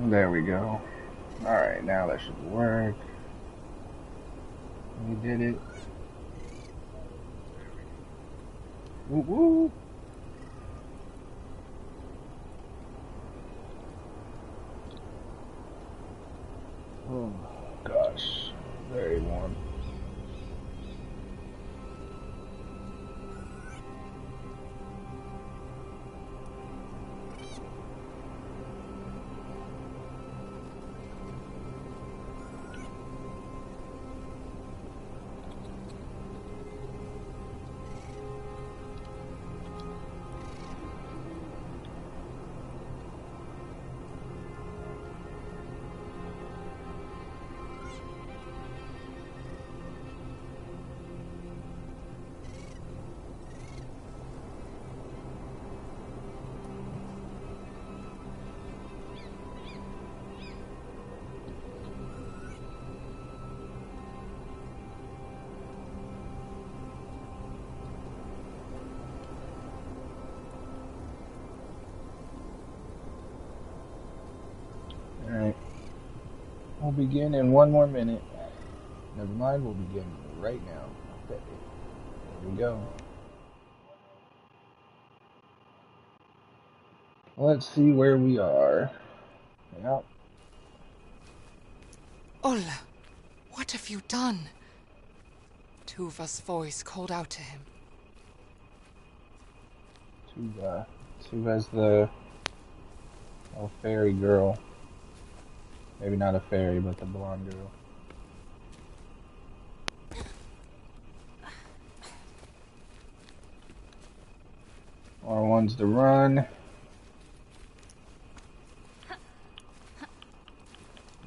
There we go. Alright, now that should work. We did it. Woo woo! Oh gosh, very warm. Alright. We'll begin in 1 more minute. Never mind, we'll begin right now. Okay. There we go. Let's see where we are. Yep. Ola, what have you done? Tuva's voice called out to him. Tuva's the fairy girl. Maybe not a fairy, but the blonde girl. R1's to run.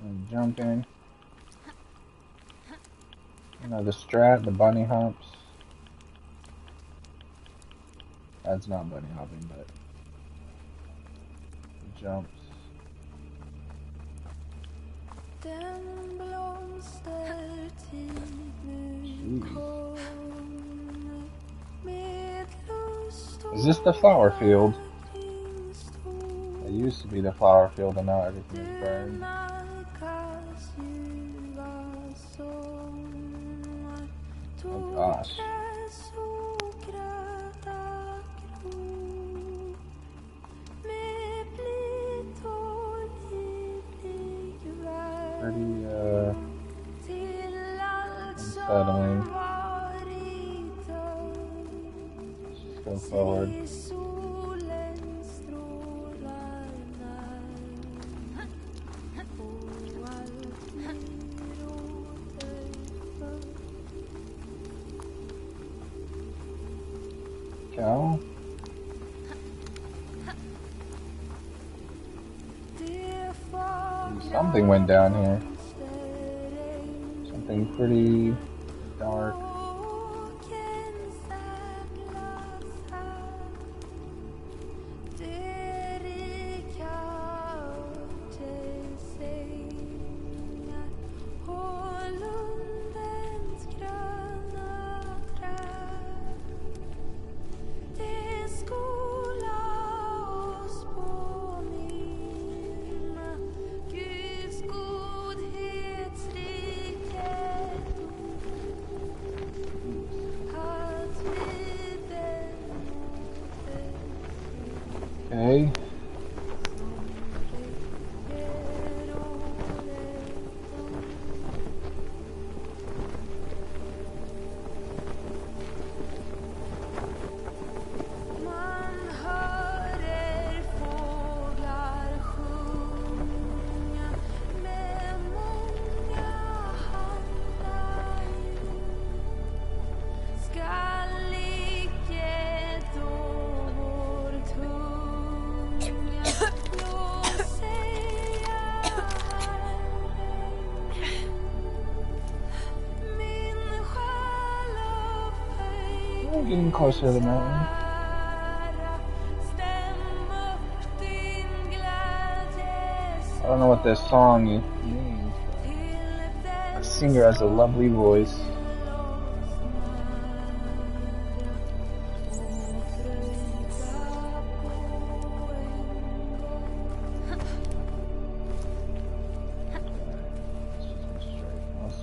And jumping. You know, the strat, the bunny hops. That's not bunny hopping, but the jumps. Is this the flower field? It used to be the flower field and now everything is burned. Oh gosh. Pretty unsettling. Let's just go forward. Cow. Something went down here. Something pretty dark. Okay. Getting closer to the mountain. I don't know what this song means. The singer has a lovely voice.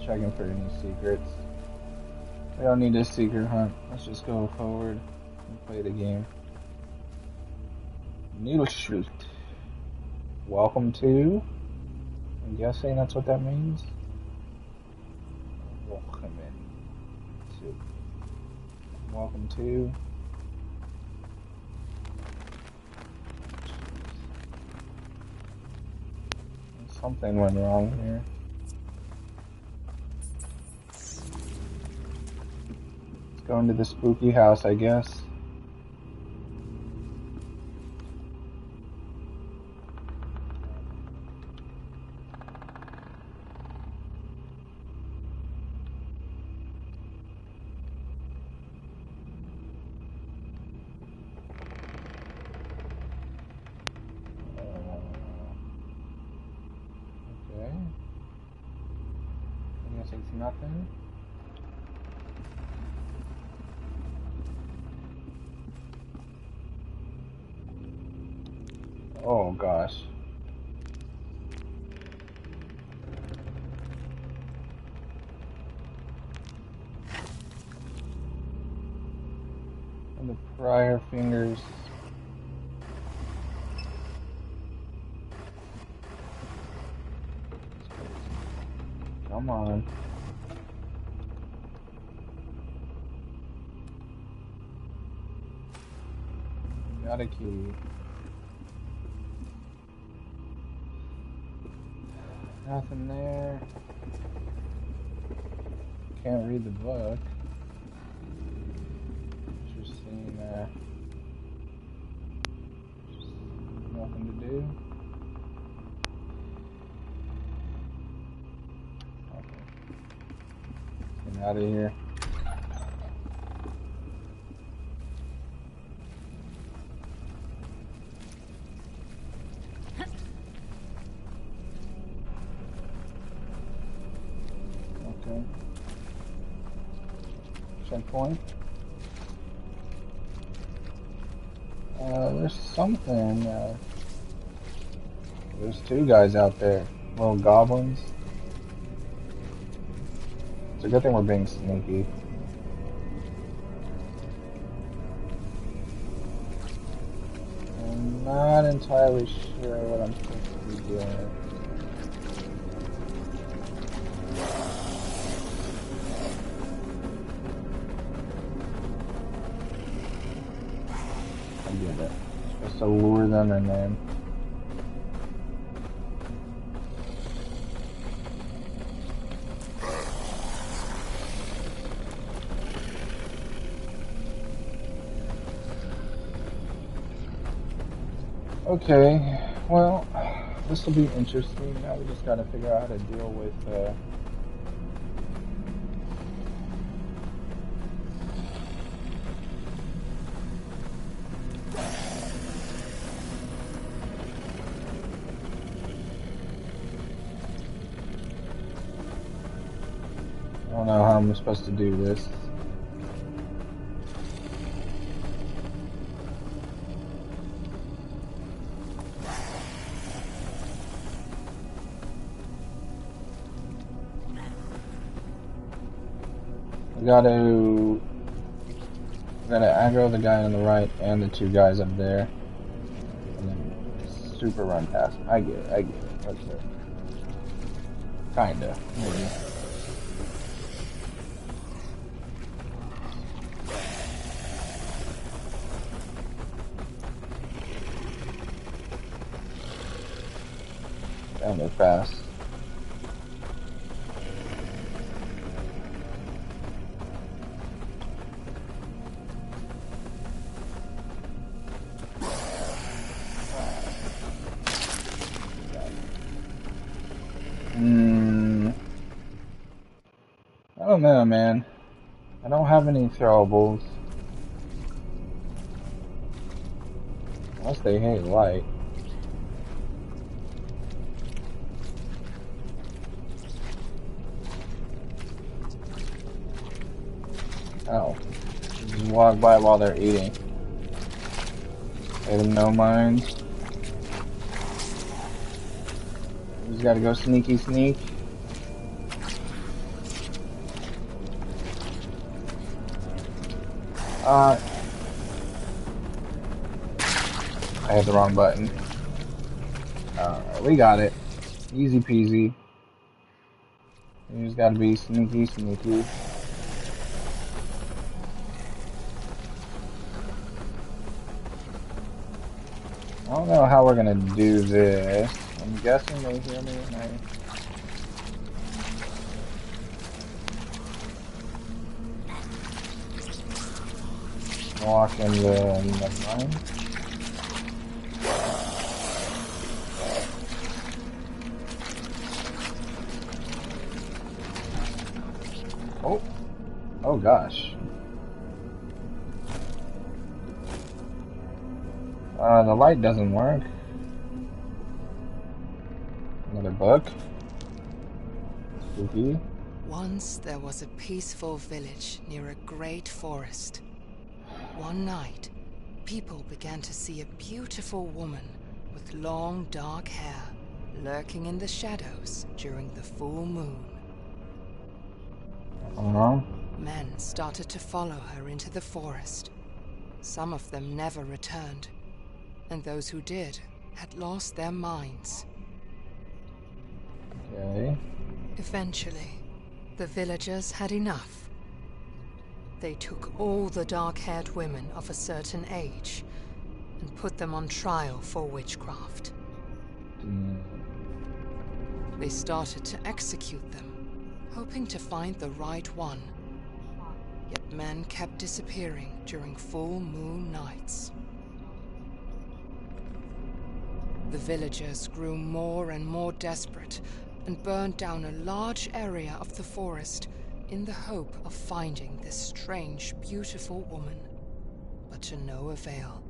checking for any secrets. We don't need a secret hunt. Let's just go forward and play the game. Needle shoot. Welcome to. I'm guessing that's what that means. Welcome to. Welcome to. Something went wrong here. Let's go into the spooky house, I guess. It's nothing. Oh gosh. And the prior fingers. Come on. Got a key. Nothing there. Can't read the book. Interesting. Nothing to do. Okay. Get out of here. Checkpoint. There's something. There's two guys out there. Little goblins. It's a good thing we're being sneaky. I'm not entirely sure what I'm supposed to be doing. Supposed to lure them in there. Okay, well, this will be interesting. Now we just gotta figure out how to deal with I don't know how I'm supposed to do this. I gotta aggro the guy on the right and the two guys up there. And then super run past him. I get it. That's it. Kinda, maybe. Damn, they're fast. I don't know, man. I don't have any throwables. Unless they hate light. Oh. Just walk by while they're eating. Pay them no mind. We just gotta go sneaky sneak. I hit the wrong button. We got it. Easy peasy. You just gotta be sneaky, sneaky. I don't know how we're gonna do this. I'm guessing they hear me. Walk in the never mind. Oh gosh. The light doesn't work. Another book. Spooky. Once there was a peaceful village near a great forest. One night, people began to see a beautiful woman with long dark hair lurking in the shadows during the full moon. Men started to follow her into the forest. Some of them never returned, and those who did had lost their minds. Okay. Eventually, the villagers had enough. They took all the dark-haired women of a certain age and put them on trial for witchcraft. They started to execute them, hoping to find the right one. Yet men kept disappearing during full moon nights. The villagers grew more and more desperate and burned down a large area of the forest in the hope of finding this strange, beautiful woman, but to no avail.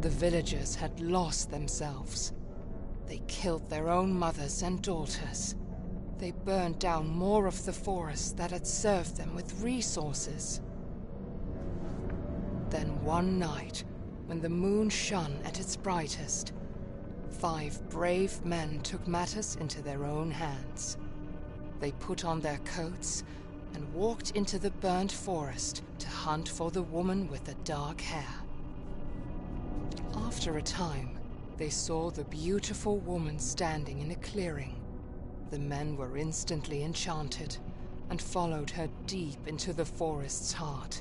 The villagers had lost themselves. They killed their own mothers and daughters. They burned down more of the forest that had served them with resources. Then one night, when the moon shone at its brightest, 5 brave men took matters into their own hands. They put on their coats and walked into the burnt forest to hunt for the woman with the dark hair. After a time, they saw the beautiful woman standing in a clearing. The men were instantly enchanted and followed her deep into the forest's heart.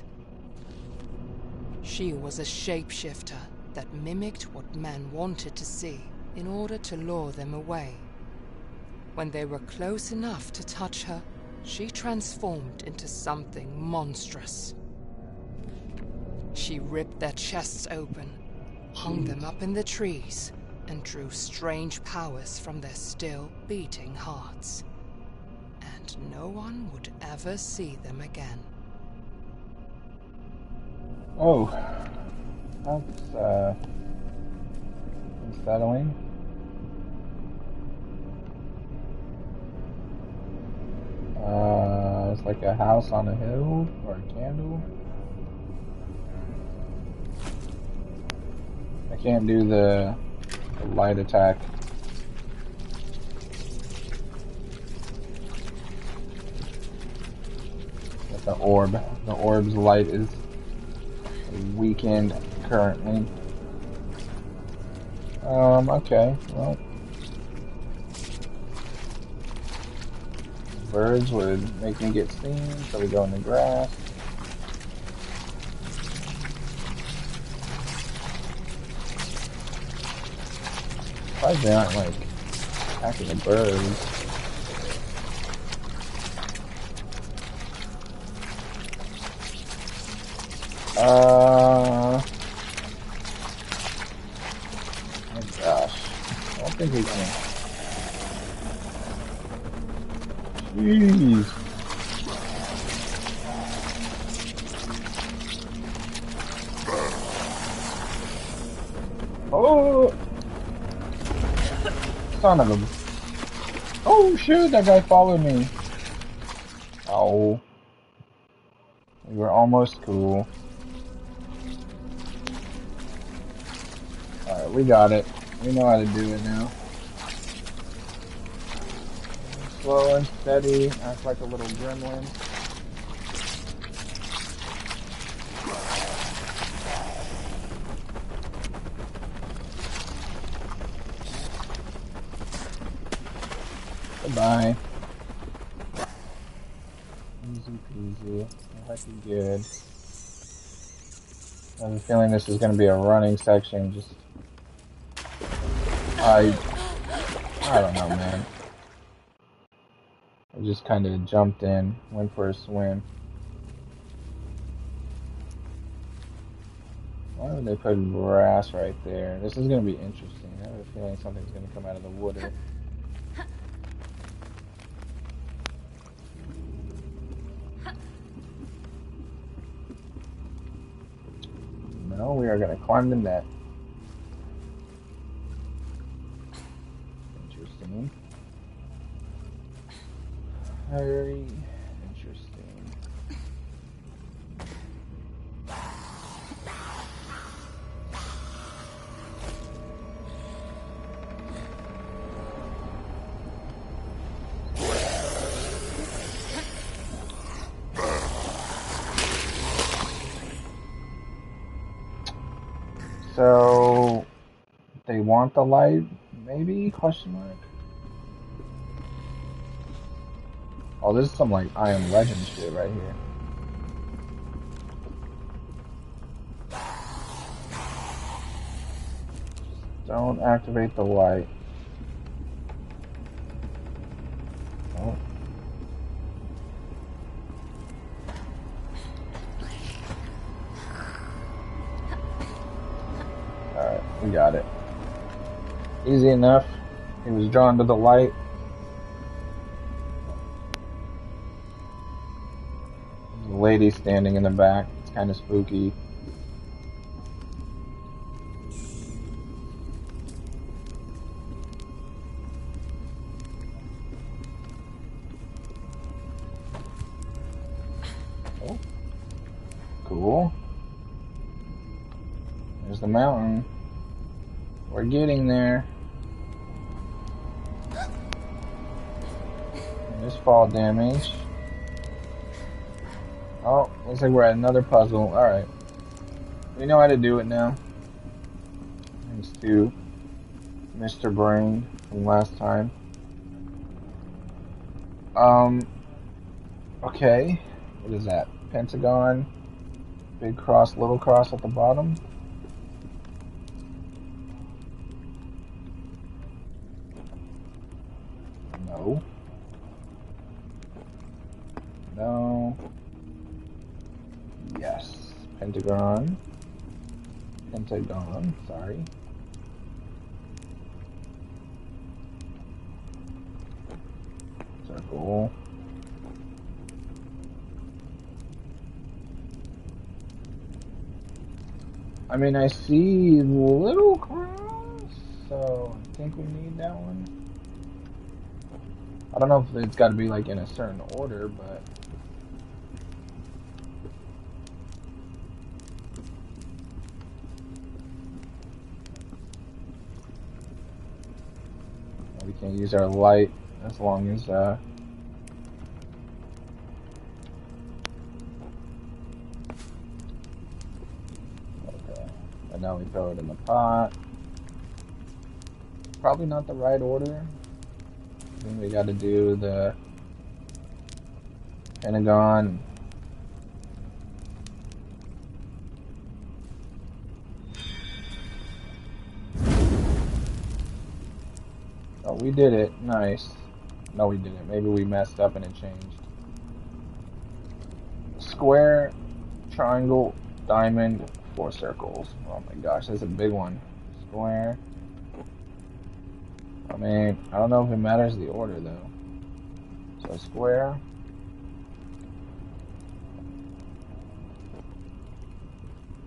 She was a shapeshifter that mimicked what men wanted to see in order to lure them away. When they were close enough to touch her, she transformed into something monstrous. She ripped their chests open, hung them up in the trees, and drew strange powers from their still beating hearts. And no one would ever see them again. Oh, that's unsettling. It's like a house on a hill or a candle. I can't do the light attack. With the orb. The orb's light is weakened currently. Okay, well. Birds would make me get seen, so we go in the grass. Why they aren't like attacking the birds? Oh gosh, I don't think we can. Jeez. Oh, son of a! Oh shoot, that guy followed me. Oh, we were almost cool. All right, we got it. We know how to do it now. Slow and steady, act like a little gremlin. Goodbye. Easy peasy. Lucky good. I have a feeling this is going to be a running section. I don't know, man. I just kind of jumped in, went for a swim. Why would they put grass right there? This is going to be interesting. I have a feeling something's going to come out of the water. No, we are going to climb the net. Interesting. Very interesting. So, they want the light, maybe? Question mark. Oh, this is some like I Am Legend shit right here. Don't activate the light. Oh. Alright, we got it. Easy enough. He was drawn to the light. There's a lady standing in the back. It's kind of spooky. Oh, cool. There's the mountain. We're getting there. There's fall damage. Oh, looks like we're at another puzzle. Alright. We know how to do it now. Thanks to Mr. Brain from last time. Okay. What is that? Pentagon. Big cross, little cross at the bottom. No. No. Yes. Pentagon. Pentagon, sorry. Circle. I mean, I see little cross, so I think we need that one. I don't know if it's got to be like in a certain order, but we can use our light as long as okay. And now we throw it in the pot. Probably not the right order. I think we got to do the Pentagon. Oh, we did it. Nice. No, we didn't. Maybe we messed up and it changed. Square, triangle, diamond, 4 circles. Oh my gosh, that's a big one. Square. I mean, I don't know if it matters the order though. So square.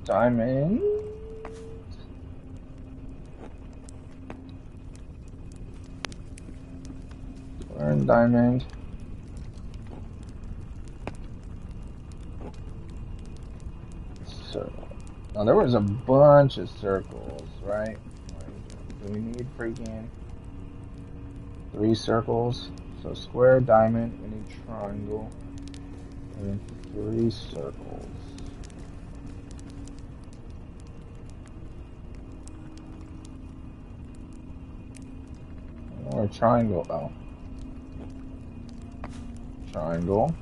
Diamond. Square and diamond. Circle. Now there was a bunch of circles, right? Do we need freaking 3 circles? So square, diamond, we need triangle, and 3 circles. Or triangle, oh. triangle.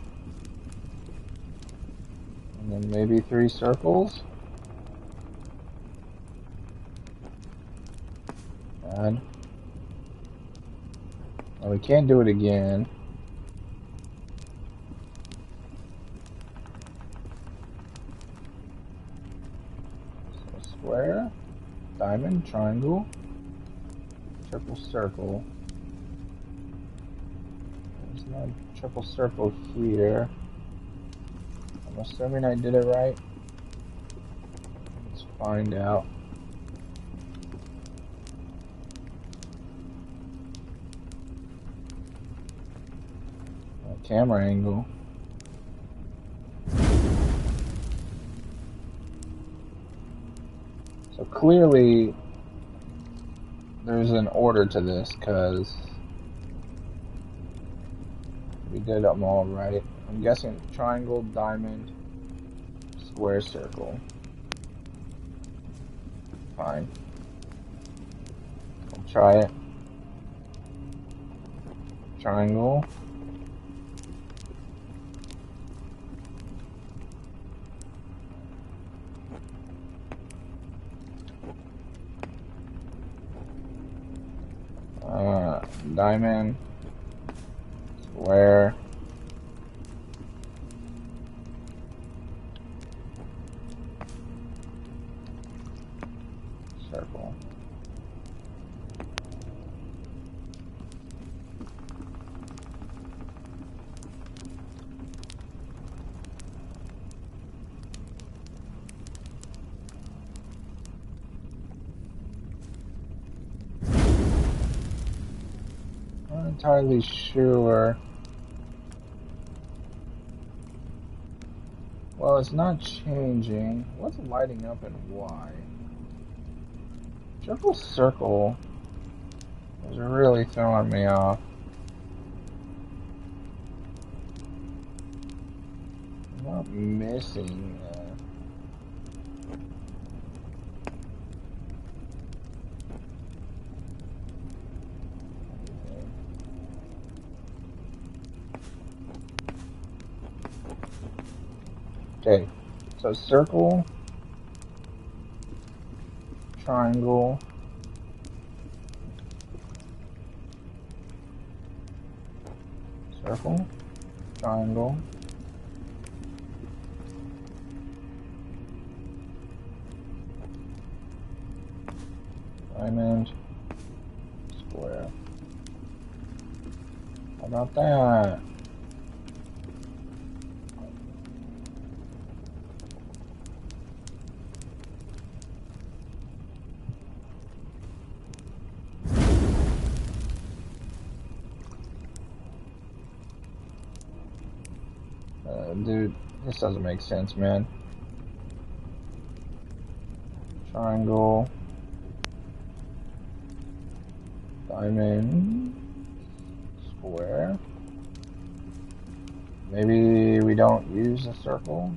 And then maybe 3 circles. Bad. Well, we can't do it again. So square, diamond, triangle, triple circle. There's no triple circle here. I'm assuming I did it right. Let's find out. Camera angle. So clearly there's an order to this because we did them all right. I'm guessing triangle, diamond, square, circle. Fine. I'll try it. Triangle. Diamond, square, circle. Not entirely sure. Well, it's not changing. What's lighting up and why? Triple circle is really throwing me off. I'm not missing. Okay, so circle, triangle, circle, triangle, diamond, square. How about that? Dude, this doesn't make sense, man. Triangle, diamond, square. Maybe we don't use a circle.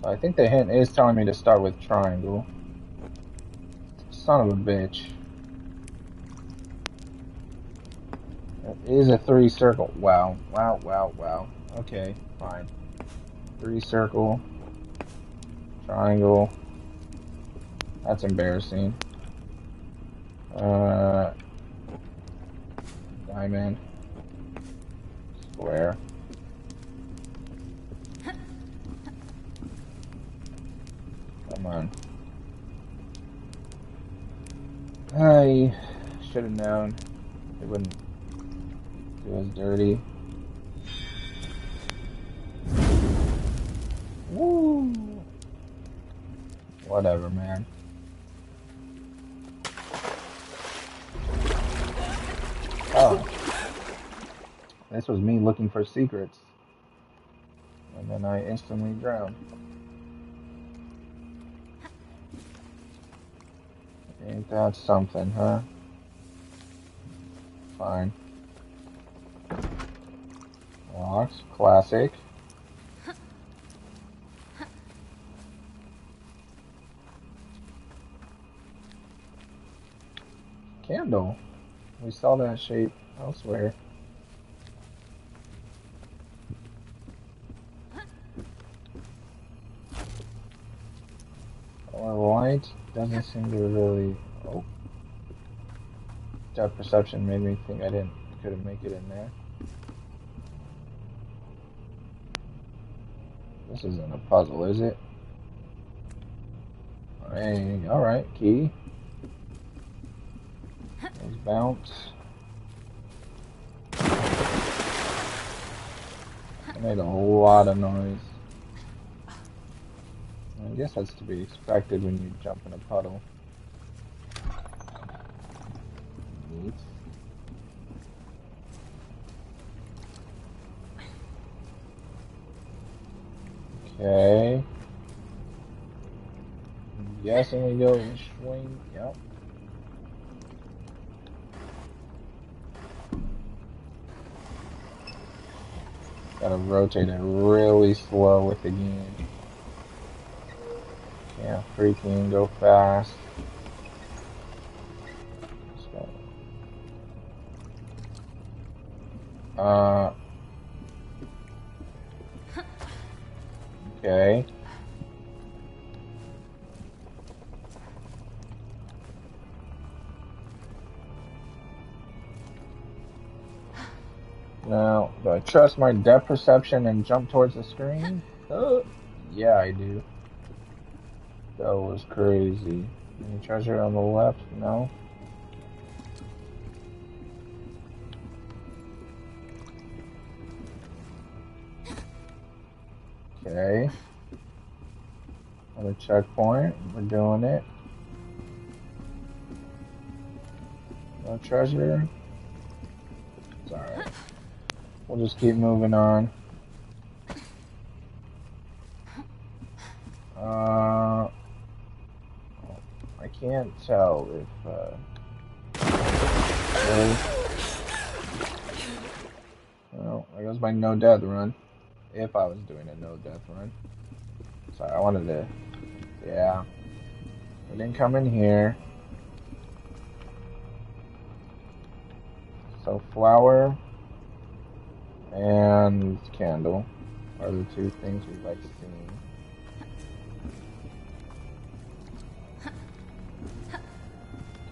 So I think the hint is telling me to start with triangle. Son of a bitch. It is a 3 circle. Wow. Wow, wow, wow. Okay, fine. 3 circle. Triangle. That's embarrassing. Diamond. Square. Come on. I should have known it wouldn't do as dirty. Woo! Whatever, man. Oh. This was me looking for secrets. And then I instantly drowned. Ain't that something, huh? Fine. Rocks, classic. Candle. We saw that shape elsewhere. Or light doesn't seem to really. Oh, depth perception made me think I couldn't make it in there. This isn't a puzzle, is it? Hey, alright, key. Let's bounce. It made a whole lot of noise. I guess that's to be expected when you jump in a puddle. Neat. Okay. I'm guessing we go swing. Yep. Gotta rotate it really slow with the game. Can't freaking go fast. Okay. Now, do I trust my depth perception and jump towards the screen? Yeah, I do. That was crazy. Any treasure on the left? No. Okay. Another checkpoint. We're doing it. No treasure. It's alright. We'll just keep moving on. I can't tell if, well, there goes my no death run. If I was doing a no death run. Sorry, I wanted to, yeah. We didn't come in here. So flower and candle are the two things we like seeing.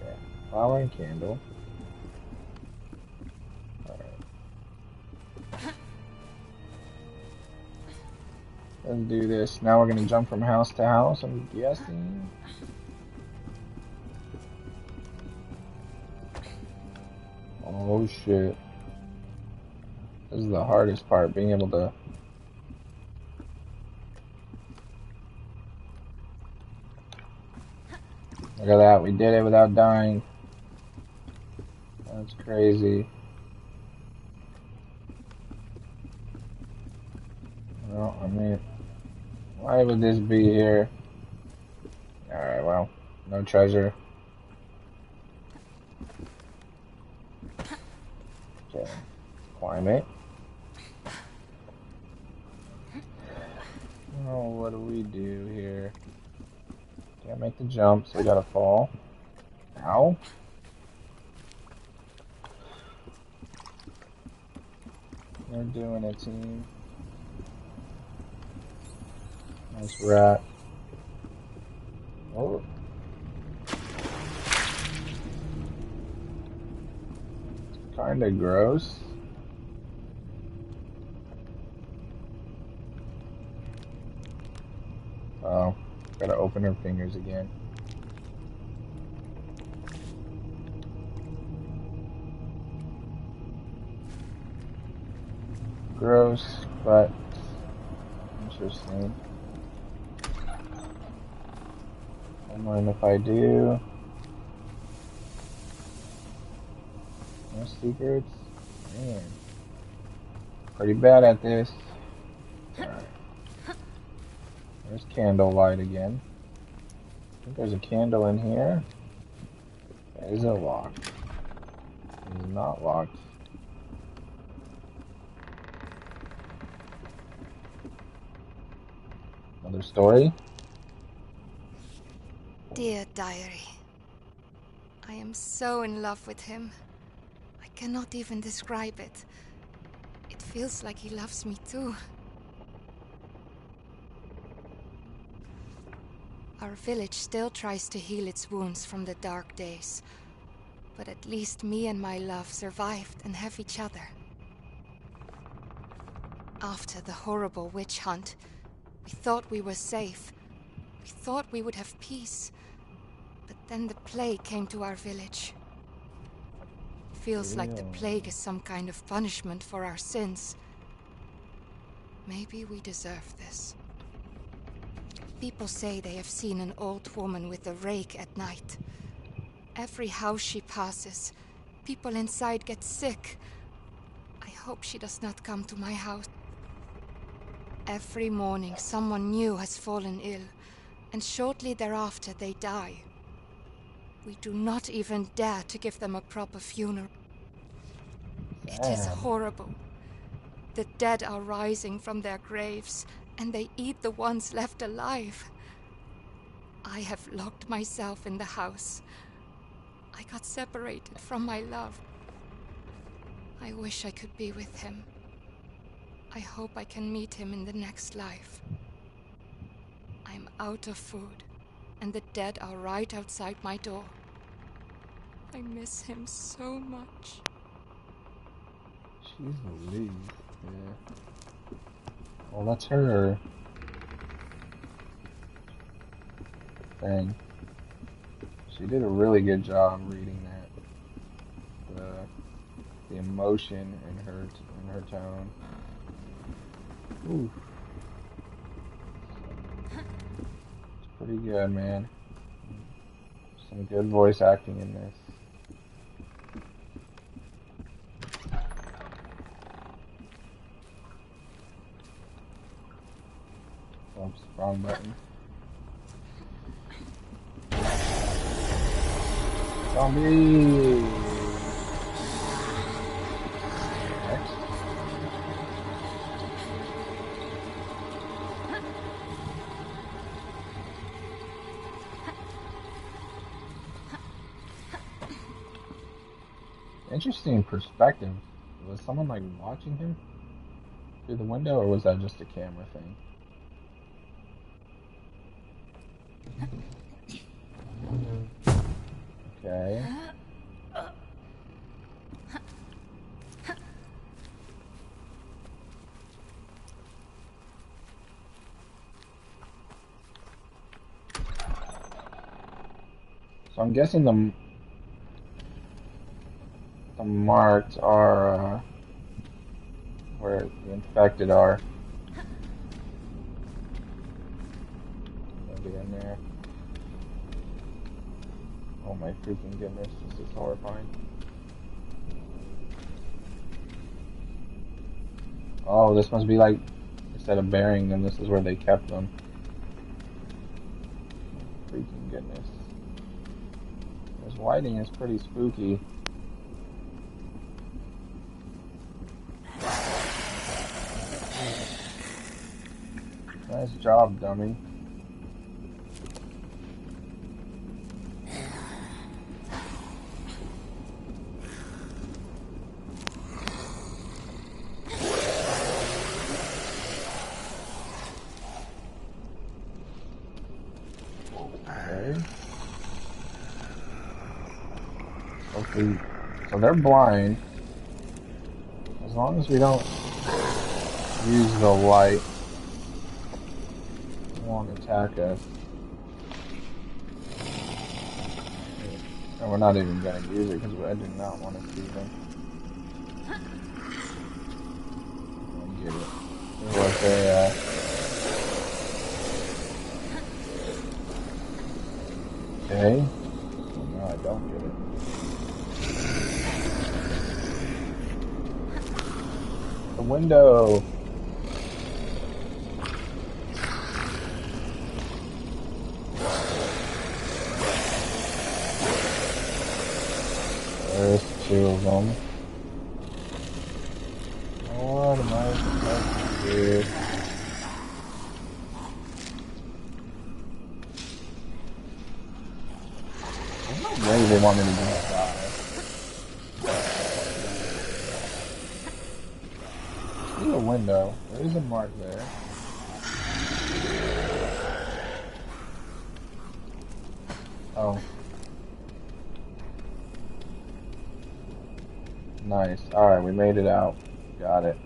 Okay, flower and candle. Alright. Let's do this. Now we're gonna jump from house to house, I'm guessing. Oh shit. This is the hardest part, being able to... Look at that, we did it without dying. That's crazy. Well, I mean, why would this be here? Alright, well, no treasure. Okay, climb it. Oh, what do we do here? Can't make the jump, so we gotta fall. Ow. They're doing it, team. Nice rat. Oh. Kinda gross. Oh, gotta open her fingers again. Gross, but interesting. Don't mind if I do. No secrets? Man. Pretty bad at this. Alright. There's candlelight again. I think there's a candle in here. Is it locked? It is not locked. Another story? Dear diary, I am so in love with him. cannot even describe it. It feels like he loves me too. Our village still tries to heal its wounds from the dark days. But at least me and my love survived and have each other. After the horrible witch hunt, we thought we were safe. We thought we would have peace. But then the plague came to our village. Feels like the plague is some kind of punishment for our sins. Maybe we deserve this. People say they have seen an old woman with a rake at night. Every house she passes, people inside get sick. I hope she does not come to my house. Every morning someone new has fallen ill, and shortly thereafter they die. We do not even dare to give them a proper funeral. It is horrible. The dead are rising from their graves, and they eat the ones left alive. I have locked myself in the house. I got separated from my love. I wish I could be with him. I hope I can meet him in the next life. I'm out of food, and the dead are right outside my door. I miss him so much. She's Louise. Yeah. Well, that's her thing. She did a really good job reading that. The emotion in her tone. Ooh. It's pretty good, man. Some good voice acting in this. Oops, wrong button. Zombie! Interesting perspective. Was someone like watching him through the window, or was that just a camera thing? Okay. So I'm guessing the marks are where the infected are. They'll be in there. Oh my freaking goodness, this is horrifying. Oh, this must be like, instead of burying them, this is where they kept them. Freaking goodness. This lighting is pretty spooky. Nice job, dummy. Okay. So they're blind. As long as we don't use the light, they won't attack us. And we're not even going to use it because I do not want to see them. I get it. What they, okay. Oh, no, I don't get it. The window. There's two of them. What am I supposed to do? There's no way they want me to die. see a window. There is a mark there. Oh. Nice. Alright, we made it out. Got it.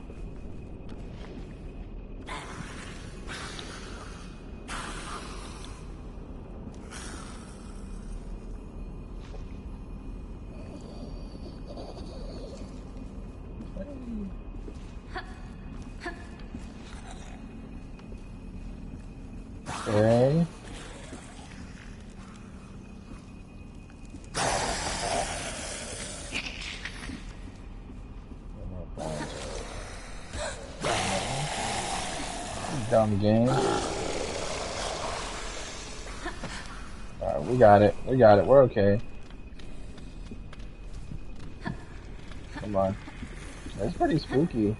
Okay. Dumb game. Alright, we got it. We got it. We're okay. Come on. That's pretty spooky.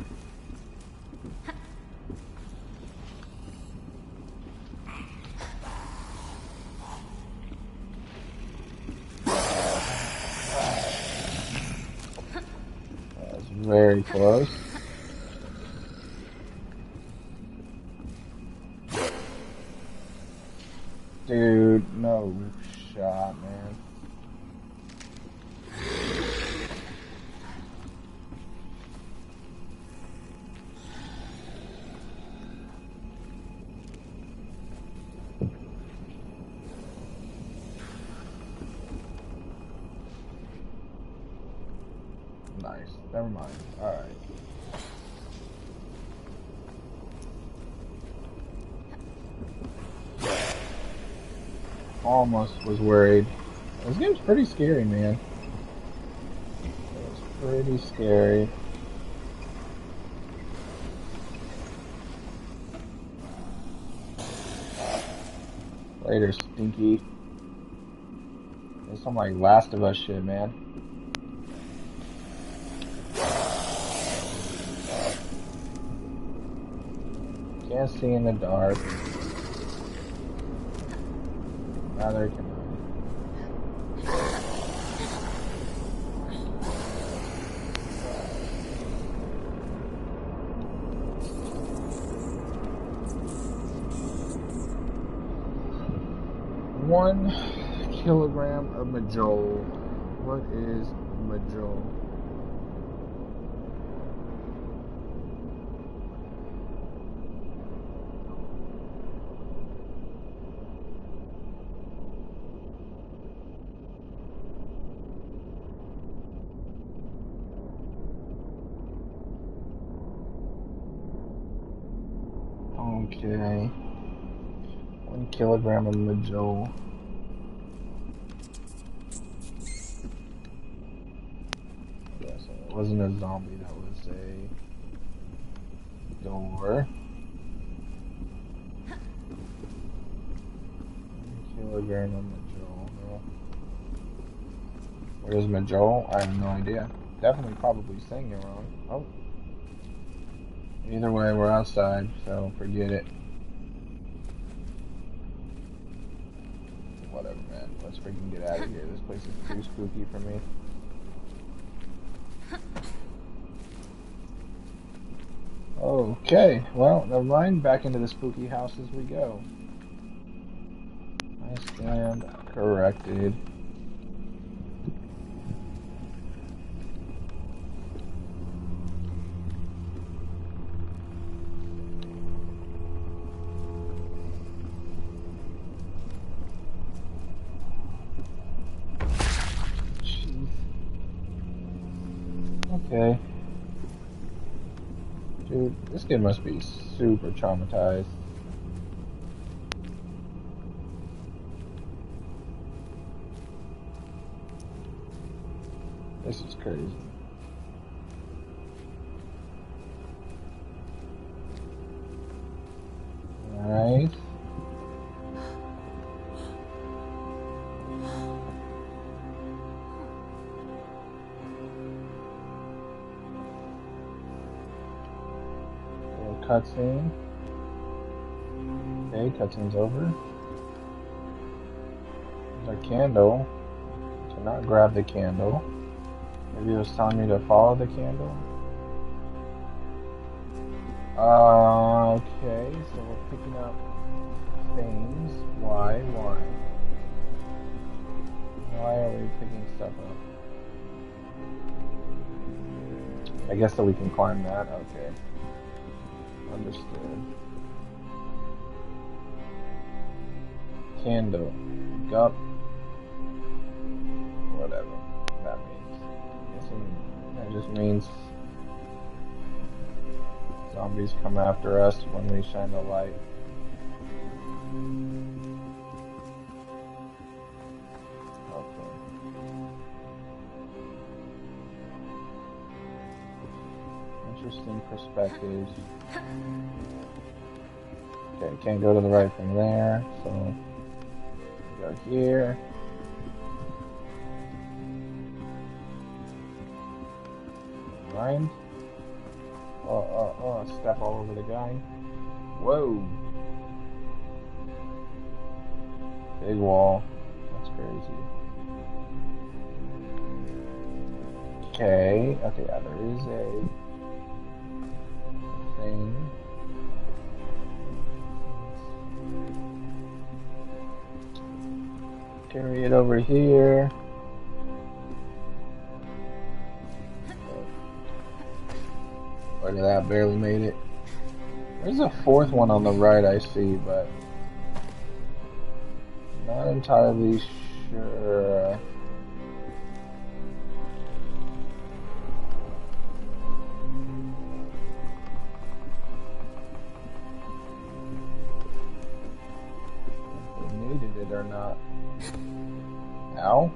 That's very close. Dude, no shot, man. Nice. Never mind. Alright. Almost was worried. This game's pretty scary, man. It's pretty scary. Later, Stinky. There's some like Last of Us shit, man. Can't see in the dark. Neither can I. One kilogram of Majol. What is Majol? Okay. 1 kilogram of Majol. Yes, it wasn't a zombie, that was a door. 1 kilogram of Majol. No. What is Majol? I have no idea. Definitely probably saying it wrong. Oh. Either way, we're outside, so forget it. Whatever, man. Let's freaking get out of here. This place is too spooky for me. Okay, well, never mind. Back into the spooky house as we go. I stand corrected. Okay. Dude, this kid must be super traumatized. This is crazy. Alright. Cutscene. Okay, cutscene's over. There's a candle. To not grab the candle. Maybe it was telling me to follow the candle. Okay, so we're picking up things. Why? Why are we picking stuff up? I guess so we can climb that. Okay. Understood. Candle. Gup. Whatever that means. That just means zombies come after us when we shine the light. Okay. Interesting perspectives. Okay, can't go to the right from there, so go here. Grind. Step all over the guy. Whoa. Big wall. That's crazy. Okay, yeah, there is a thing. Carry it over here. Look at that, barely made it. There's a fourth one on the right I see, but not entirely sure. If we needed it or not. Ow.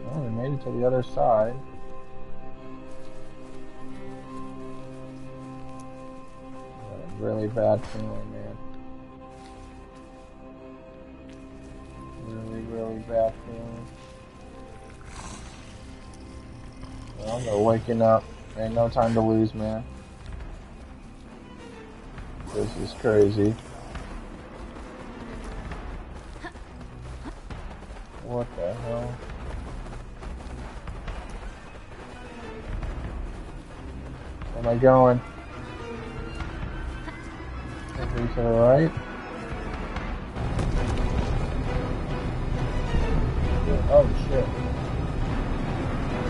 Well, we made it to the other side. Really bad feeling, man. Really bad feeling. Well, they're waking up. Ain't no time to lose, man. This is crazy. What the hell? Where am I going? Over to the right. Oh shit.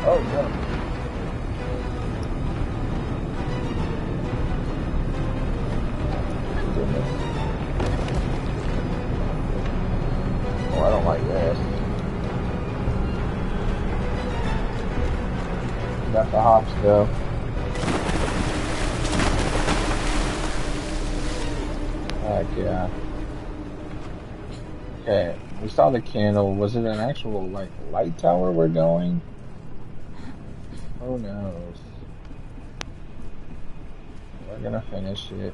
Oh no. Goodness. Oh, I don't like this. Got the hops though. Heck yeah. Okay, we saw the candle. Was it an actual like light tower we're going? Who knows? We're gonna finish it.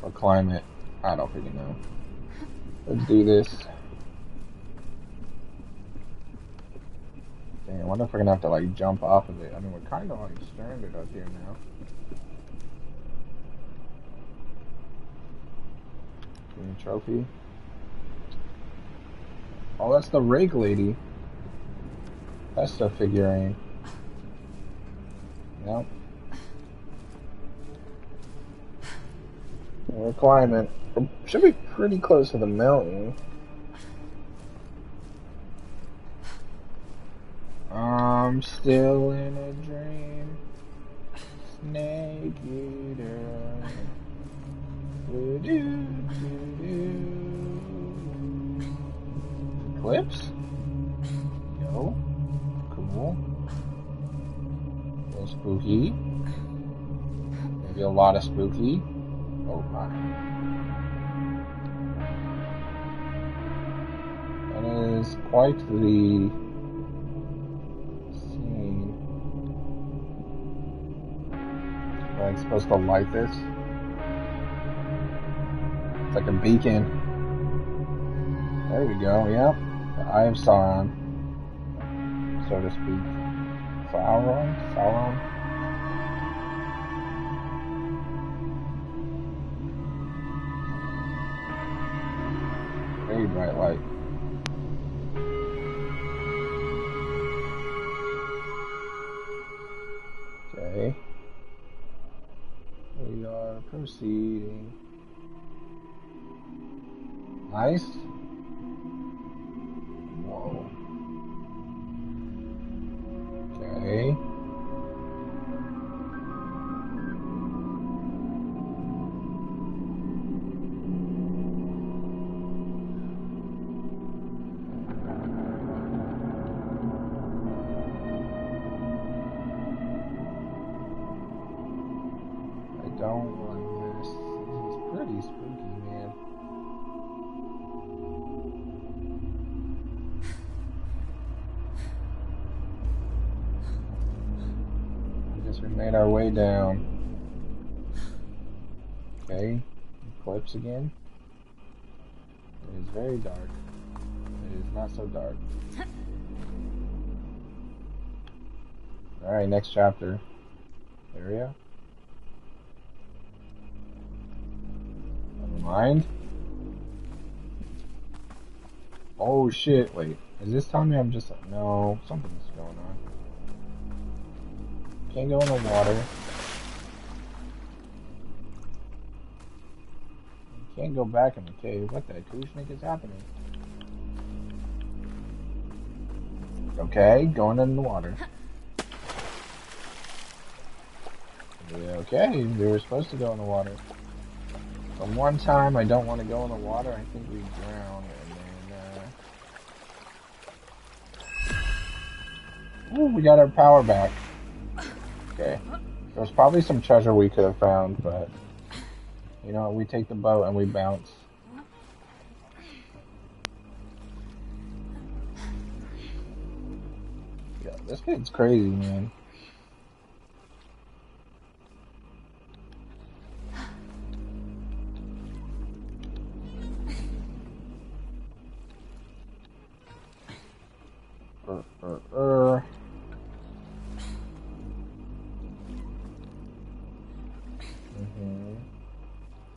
Or climb it. I don't freaking know. Let's do this. Dang, I wonder if we're gonna have to like jump off of it. I mean, we're kind of like stranded up here now. Give me a trophy. Oh, that's the rake lady. That's the figurine. Yep. We're climbing. We should be pretty close to the mountain. I'm still in a dream. Snake eater. Eclipse? Yo. Cool. A little spooky. Maybe a lot of spooky. Oh my. That is quite the scene. Am I supposed to light this? It's like a beacon. There we go, yep. The Eye of Sauron, so to speak. Sauron? Very bright light. are proceeding. Nice. Whoa. Okay. I don't want this. This is pretty spooky, man. I guess we made our way down. Okay, eclipse again. It is very dark. It is not so dark. Alright, next chapter. Area. Never mind. Oh shit, wait. Is this telling me I'm just... No, something's going on. Can't go in the water. Can't go back in the cave. What the Kushnik is happening? Okay, going in the water. Yeah, okay, we were supposed to go in the water. But one time I don't want to go in the water, I think we drown, and then, ooh, we got our power back. Okay. There's probably some treasure we could have found, but, you know, we take the boat and we bounce. Yeah, this kid's crazy, man.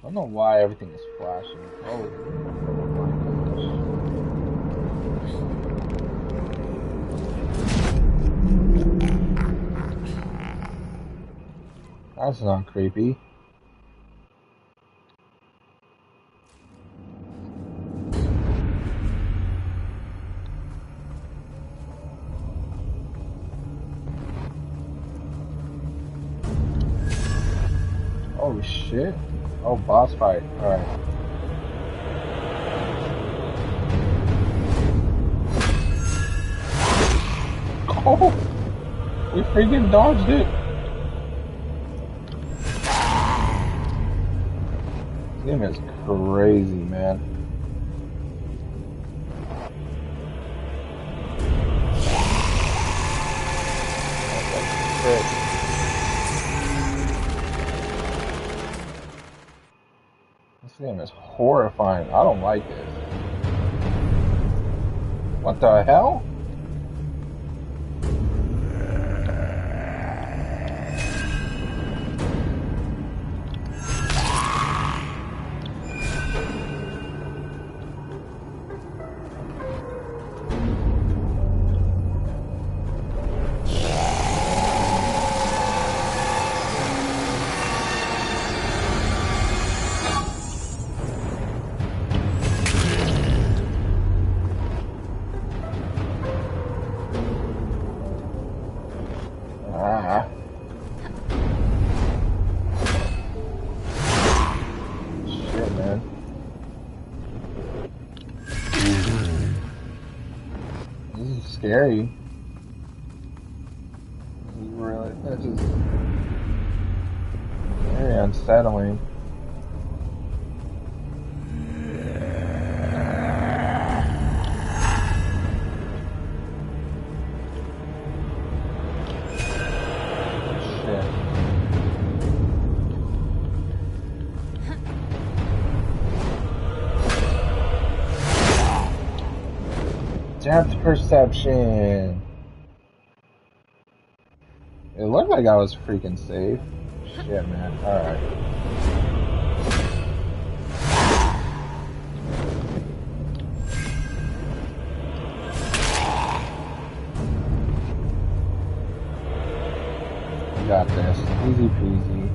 I don't know why everything is flashing. Oh my gosh. That's not creepy. Oh shit. Oh, boss fight. Alright. Oh! We freaking dodged it! This game is crazy, man. That's like this game is horrifying. I don't like this. What the hell? Scary. This is very unsettling. Shit. Depth perception. It looked like I was freaking safe. Shit, man. Alright. We got this. Easy peasy.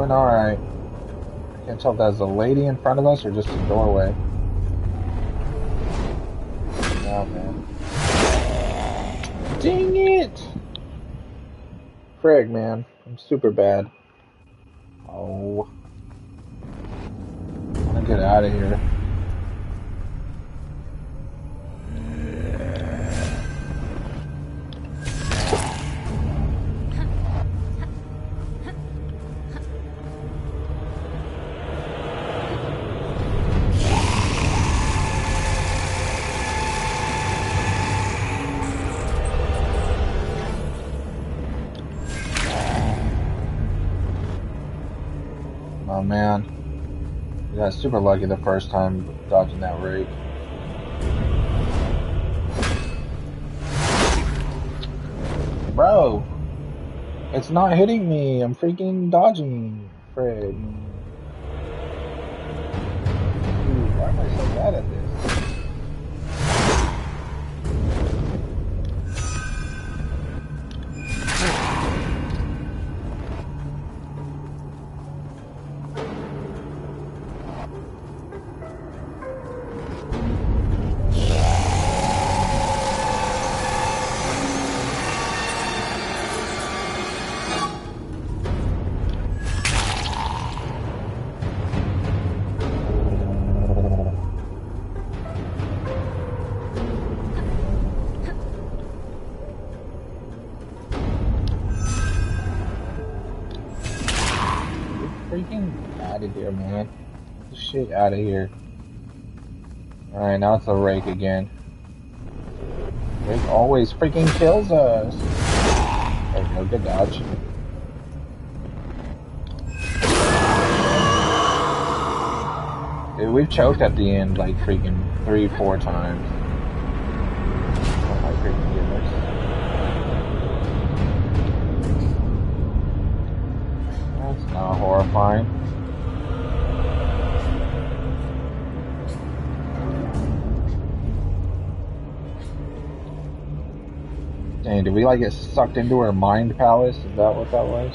Doing alright. I can't tell if that's a lady in front of us or just a doorway. Oh, man. Dang it! Frig, man. I'm super bad. Oh. I want to get out of here. Oh man, we got super lucky the first time dodging that rake. Bro, it's not hitting me. I'm freaking dodging. Frig. Dude, why am I so bad at this? Freaking out of here, man. Get the shit out of here. Alright, now it's a rake again. Rake always freaking kills us. There we go, good dodge. Dude, we've choked at the end like freaking 3-4 times. Oh my freaking goodness. That's not horrifying. Dang, did we like get sucked into her mind palace? Is that what that was?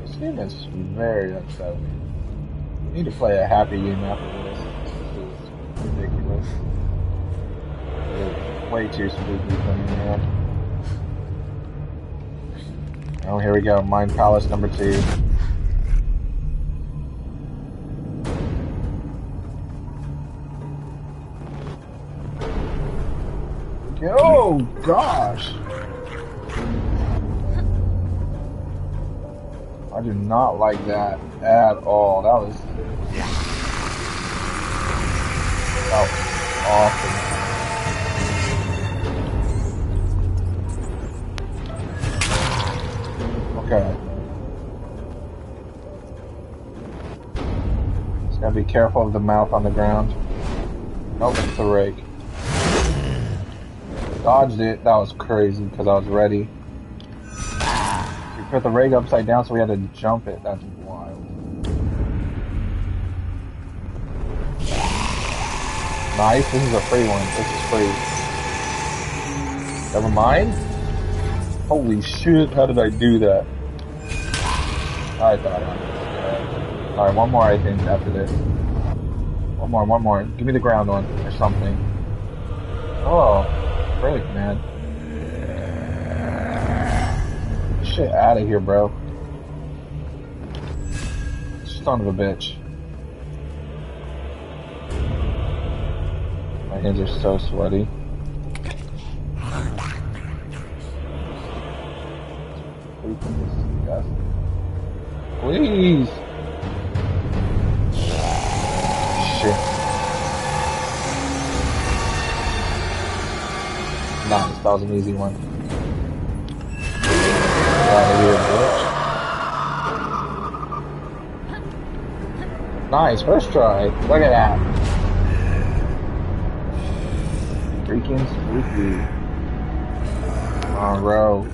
This game is very upsetting. We need to play a happy game after this. This is ridiculous. It's way too spooky for me, man. Oh, here we go. Mind Palace number 2. Oh, gosh. I do not like that at all. That was awesome. Okay. Just gotta be careful of the mouth on the ground. Nope, it's the rake. Dodged it. That was crazy because I was ready. We put the rake upside down, so we had to jump it. That's wild. Nice. This is a free one. This is free. Never mind. Holy shit! How did I do that? I thought I was good. Alright, one more I think after this. One more. Give me the ground one or something. Oh, break, man. Get shit out of here, bro. Son of a bitch. My hands are so sweaty. Disgusting. Please. Shit. Nice, that was an easy one. Get out of here, bitch. Nice, first try. Look at that. Freaking spooky. Oh, bro.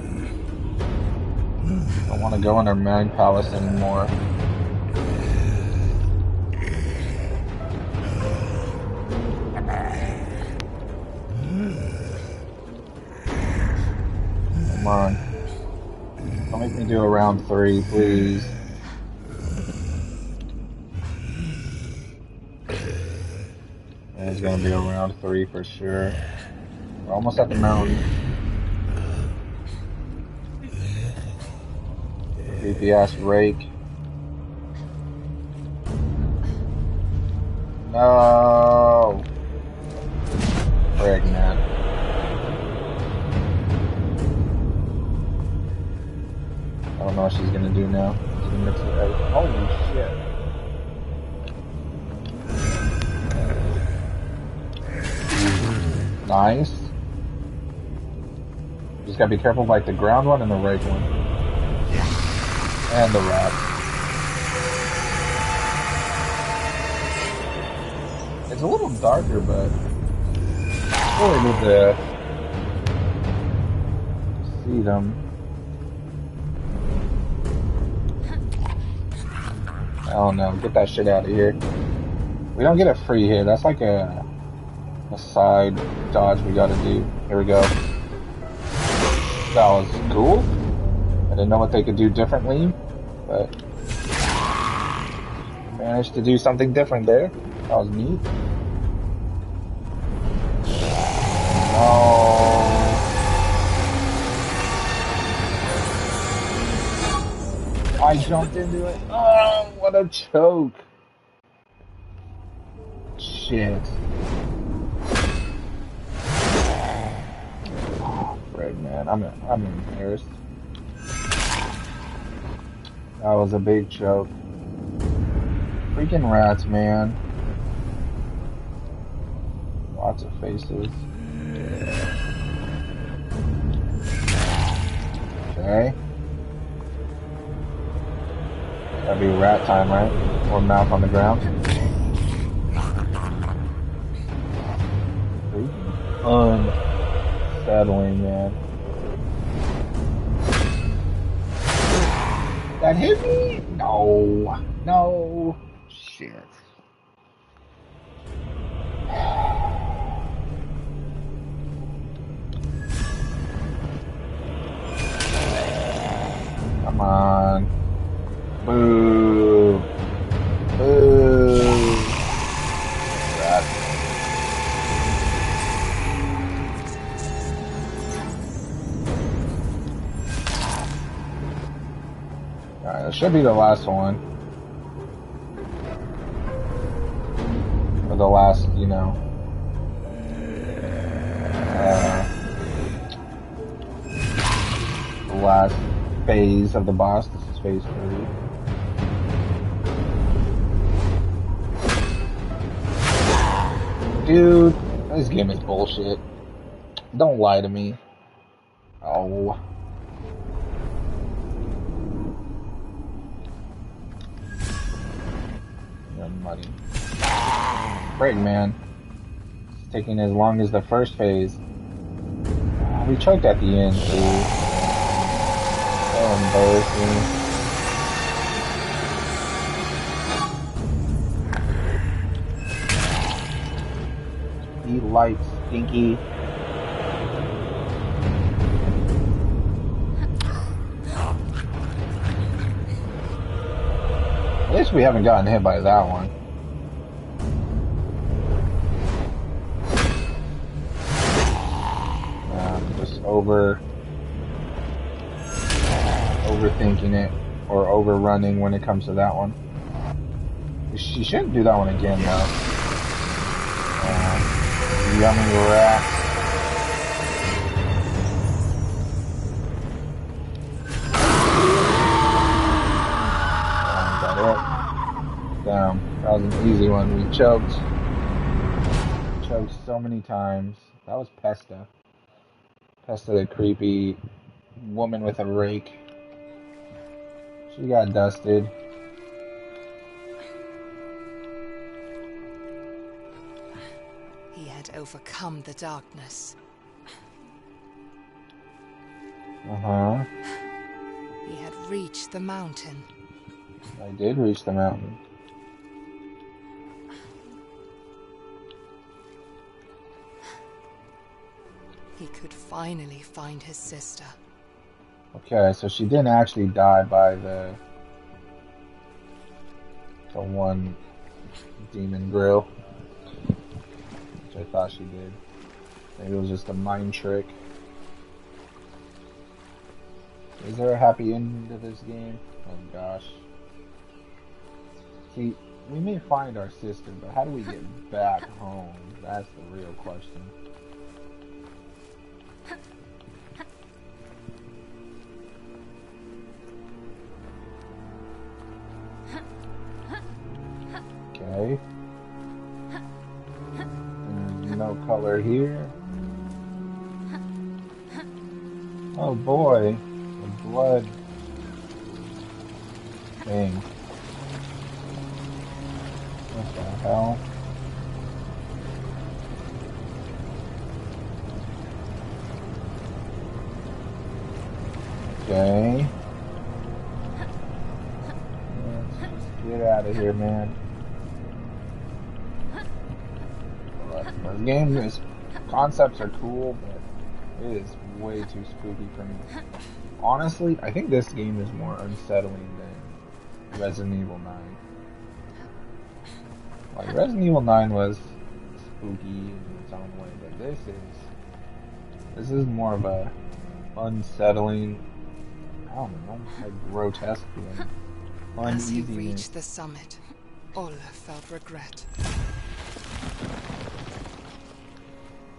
I don't want to go in her mind palace anymore. Come on. Don't make me do a round 3, please. It's gonna be a round 3 for sure. We're almost at the mountain. Creepy ass rake. No. Frick, man. I don't know what she's gonna do now. She's gonna mix it everything. Holy shit. Nice. Just gotta be careful of, like, the ground one and the rake one. And the rat. It's a little darker, but still able to see them. Oh no, get that shit out of here. We don't get a free hit. That's like a side dodge we gotta do. Here we go. That was cool. I didn't know what they could do differently, but managed to do something different there. That was neat. No. I jumped into it. Oh, what a choke. Shit. Oh, Fred, man. I'm embarrassed. That was a big choke. Freaking rats, man. Lots of faces. Okay. Gotta be rat time, right? Or mouth on the ground. Unsettling, man. That hit me? No. No. Shit. Come on. Boo. Boo. Rat. Alright, that should be the last one. Or the last, you know. The last phase of the boss. This is phase 3. Dude, this game is bullshit. Don't lie to me. Oh. Money. Great, man. It's taking as long as the first phase. We choked at the end, too. So embarrassing. Eat light, stinky. At least we haven't gotten hit by that one. Just overthinking it or overrunning when it comes to that one. She shouldn't do that one again, though. Yummy rat. Damn, that was an easy one. We choked. Choked so many times. That was Pesta. Pesta, the creepy woman with a rake. She got dusted. He had overcome the darkness. Uh-huh. He had reached the mountain. I did reach the mountain. He could finally find his sister. Okay, so she didn't actually die by the one demon grill, which I thought she did. Maybe it was just a mind trick. Is there a happy ending to this game? Oh gosh. See, we may find our sister, but how do we get back home? That's the real question. Okay. There's no color here. Oh boy. The blood thing. What the hell? Okay. Let's just get out of here, man. The game is concepts are cool, but it is way too spooky for me. Honestly, I think this game is more unsettling than Resident Evil 9. Like Resident Evil 9 was spooky in its own way, but this is more of a unsettling, I don't know, like grotesque feeling. As he reached the summit, Olle felt regret.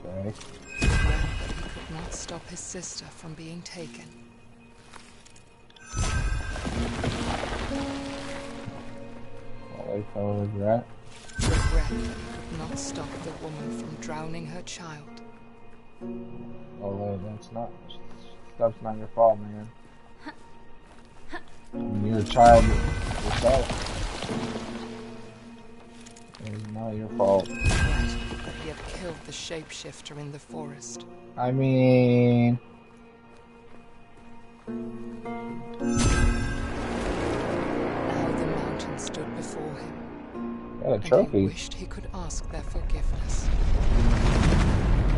Okay. Regret that he could not stop his sister from being taken. Well, I felt regret. Regret that he could not stop the woman from drowning her child. Oh, stuff's not your fault, man. You're a child yourself. It's not your fault. Regret that he had killed the shapeshifter in the forest. I mean... Now the mountain stood before him. Got a trophy. And he wished he could ask their forgiveness.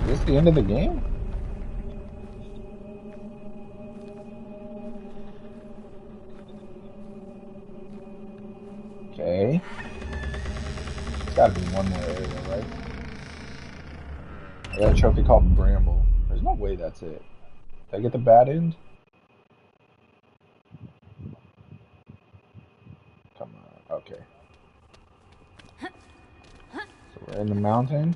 Is this the end of the game? Okay. There's gotta be one more area, right? I got a trophy called Bramble. There's no way that's it. Did I get the bad end? Come on, okay. So we're in the mountain.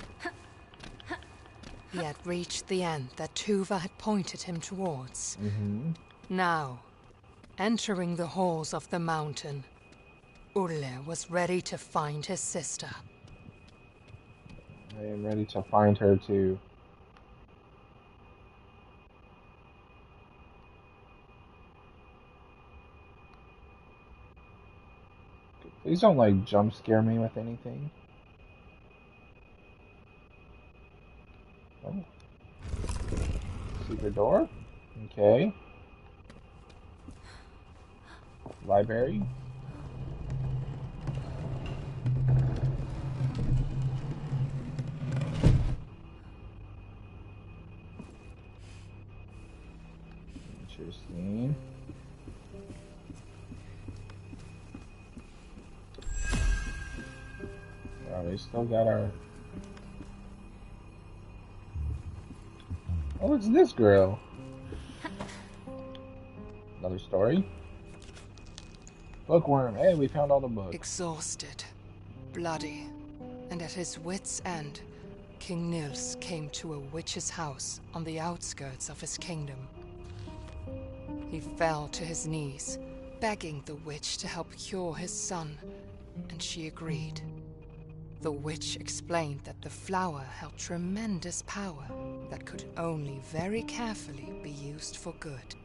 He had reached the end that Tuva had pointed him towards. Now, entering the halls of the mountain, Olle was ready to find his sister. I am ready to find her too. Please don't like jump scare me with anything. Oh. Secret door? Okay. Library? Interesting. Wow, we still got our... Oh, it's this girl. Another story. Bookworm. Hey, we found all the books. Exhausted, bloody, and at his wits' end, King Nils came to a witch's house on the outskirts of his kingdom. He fell to his knees, begging the witch to help cure his son, and she agreed. The witch explained that the flower held tremendous power that could only very carefully be used for good.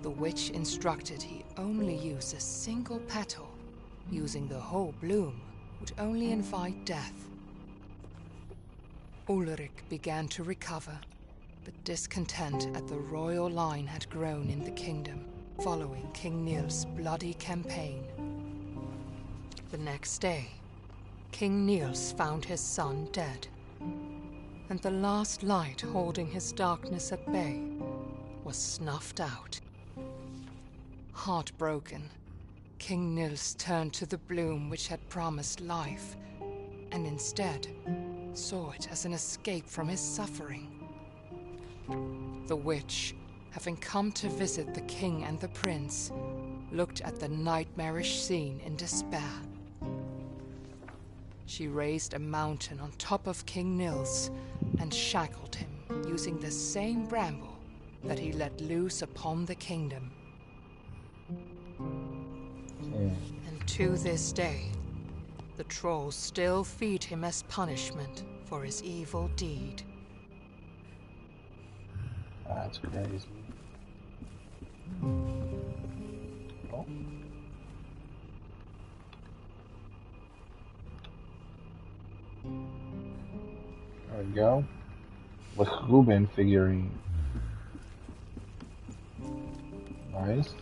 The witch instructed he only use a single petal. Using the whole bloom would only invite death. Ulrich began to recover, but discontent at the royal line had grown in the kingdom, following King Niels' bloody campaign. The next day, King Niels found his son dead, and the last light holding his darkness at bay was snuffed out. Heartbroken, King Nils turned to the bloom which had promised life, and instead saw it as an escape from his suffering. The witch, having come to visit the king and the prince, looked at the nightmarish scene in despair. She raised a mountain on top of King Nils and shackled him using the same bramble that he let loose upon the kingdom. And to this day, the trolls still feed him as punishment for his evil deed. That's crazy. Oh. There we go. With Ruben figurine. Nice.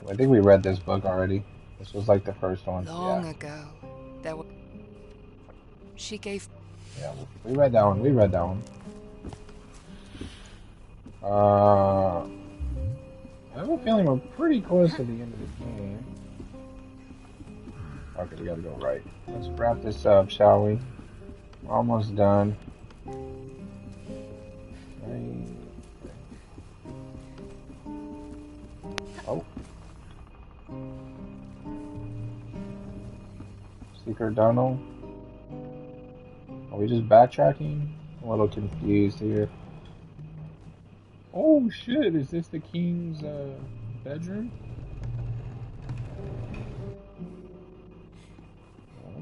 I think we read this book already. This was like the first one. Long ago, there was... She gave... Yeah, we read that one. We read that one. I have a feeling we're pretty close to the end of the game. Okay, we gotta go right. Let's wrap this up, shall we? We're almost done. Oh. Secret tunnel. Are we just backtracking? I'm a little confused here. Oh shit, is this the king's bedroom?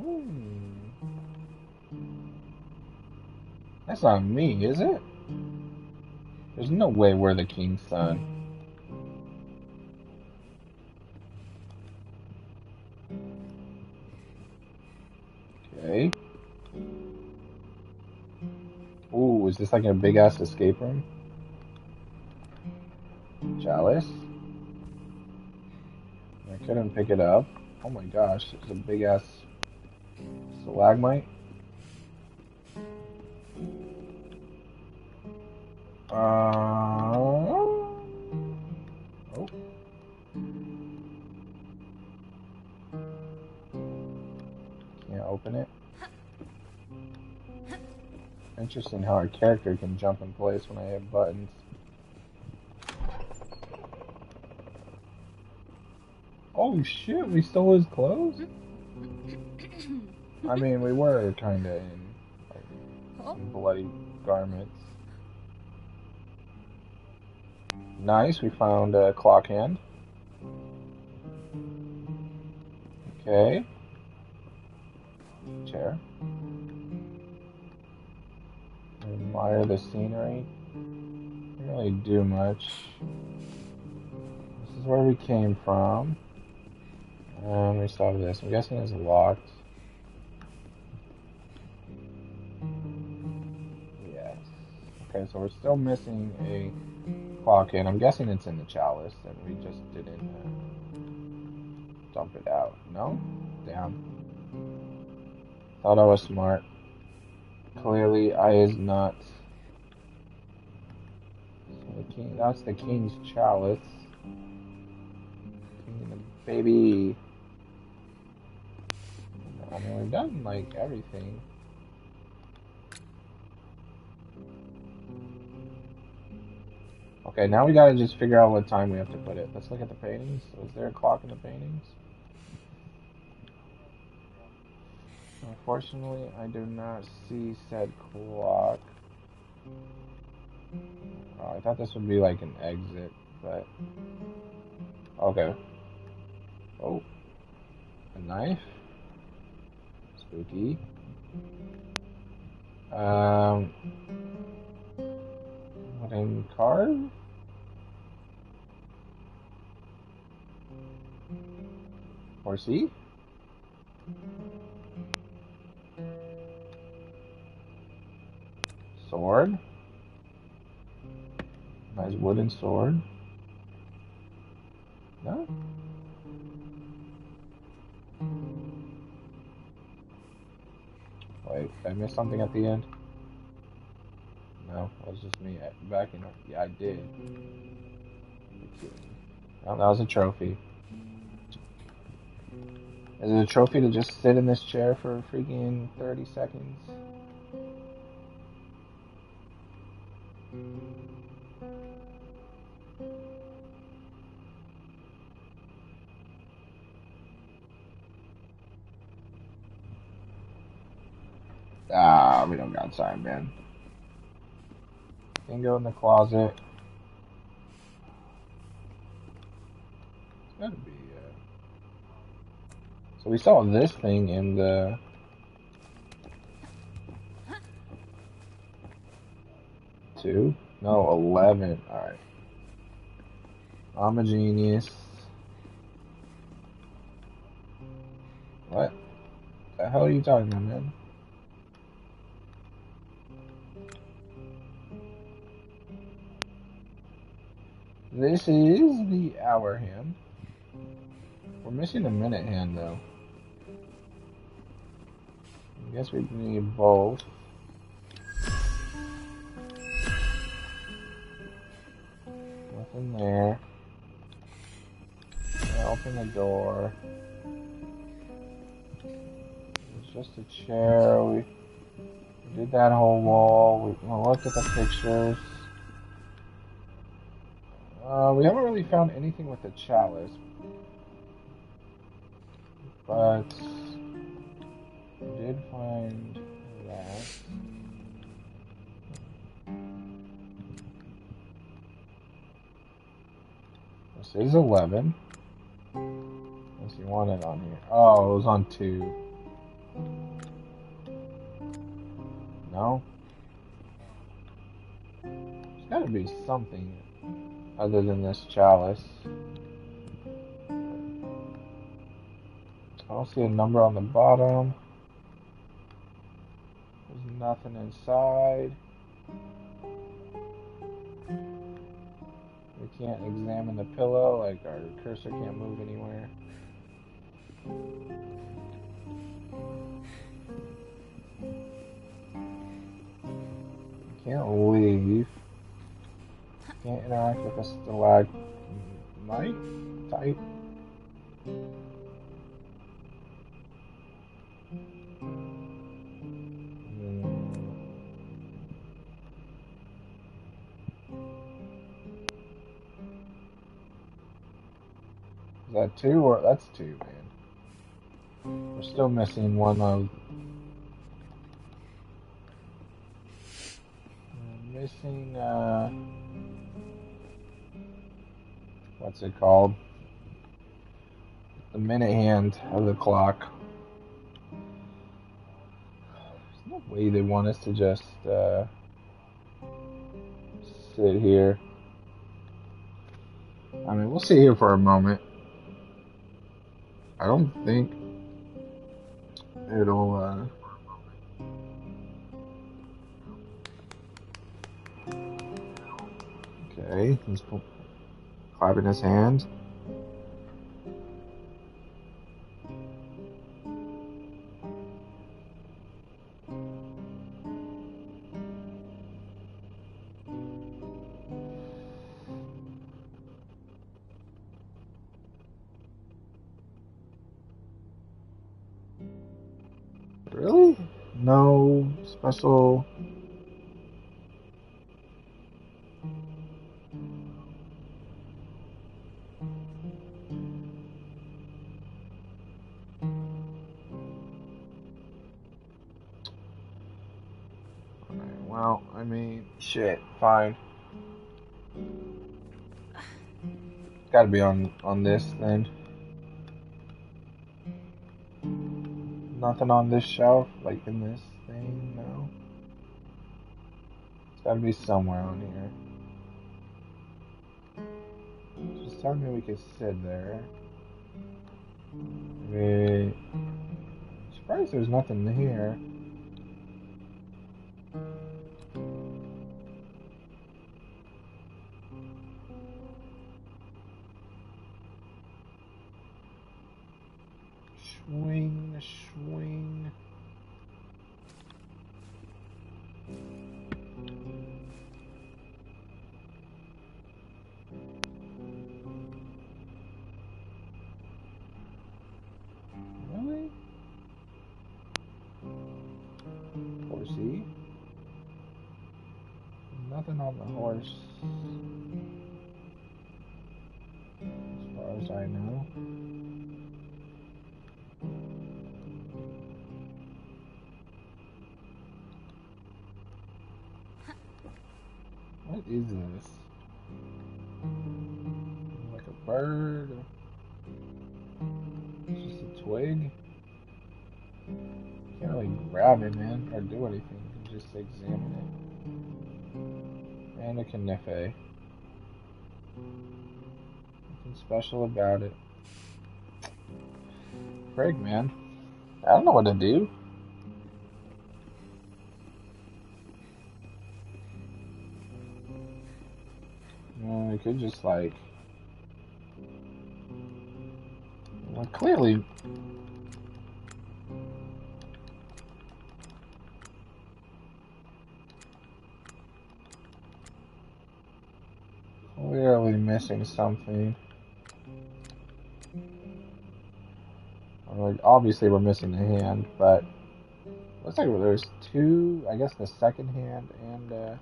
Oh. That's not me, is it? There's no way we're the king's son. Okay. Ooh, is this like a big ass escape room? Chalice. I couldn't pick it up. Oh my gosh, it's a big ass stalagmite. Oh. Can't open it. Interesting how our character can jump in place when I hit buttons. Oh shit, we stole his clothes? I mean, we were kinda in like, bloody garments. Nice, we found a clock hand. Okay. Chair. Admire the scenery. Didn't really do much. This is where we came from. And we saw this. I'm guessing it's locked. Yes. Okay, so we're still missing a clock in. I'm guessing it's in the chalice, and we just didn't dump it out. No? Damn. Thought I was smart. Clearly, I is not. So the king, that's the king's chalice. King and the baby. I mean, we've done like everything. Okay, now we gotta just figure out what time we have to put it. Let's look at the paintings. So is there a clock in the paintings? Unfortunately, I do not see said clock. Oh, I thought this would be like an exit, but... Okay. Oh. A knife. Spooky. Wooden card? Horsey? Sword? Nice wooden sword. No? Wait, did I miss something at the end? No. no, that was just me backing up. Yeah, I did. You're kidding me. Oh, that was a trophy. Is it a trophy to just sit in this chair for freaking 30 seconds? Ah, we don't got time, man. Can go in the closet. It's gotta be, So we saw this thing in the... 2? No, 11. Alright. I'm a genius. What the hell are you talking about, man? This is the hour hand. We're missing the minute hand, though. I guess we need both. Nothing there. Open the door. It's just a chair. We did that whole wall. We looked at the pictures. We haven't really found anything with the chalice. But we did find that. This is 11. Unless you want it on here. Oh, it was on 2. No? There's gotta be something other than this chalice. I don't see a number on the bottom. There's nothing inside. We can't examine the pillow, like our cursor can't move anywhere. Can't leave. Can't interact with a stalagmite type. Is that 2 or that's 2, man? We're still missing one of. Missing what's it called? The minute hand of the clock. There's no way they want us to just sit here. I mean, we'll sit here for a moment. I don't think it'll okay, he's clapping his hands. Really? No special. Well, I mean, shit, fine. It's gotta be on this then. Nothing on this shelf, like in this thing, no. It's gotta be somewhere on here. Just tell me we can sit there. I'm surprised there's nothing here. Swing, swing. found the horse. As far as I know. What is this? Like a bird? It's just a twig? Can't really grab it, man, or do anything. You can just examine it. And a canife. Nothing special about it. Frig, man. I don't know what to do. I could just like... Well, clearly... Clearly missing something. Like, obviously we're missing the hand, but... Looks like there's two, I guess the second hand and...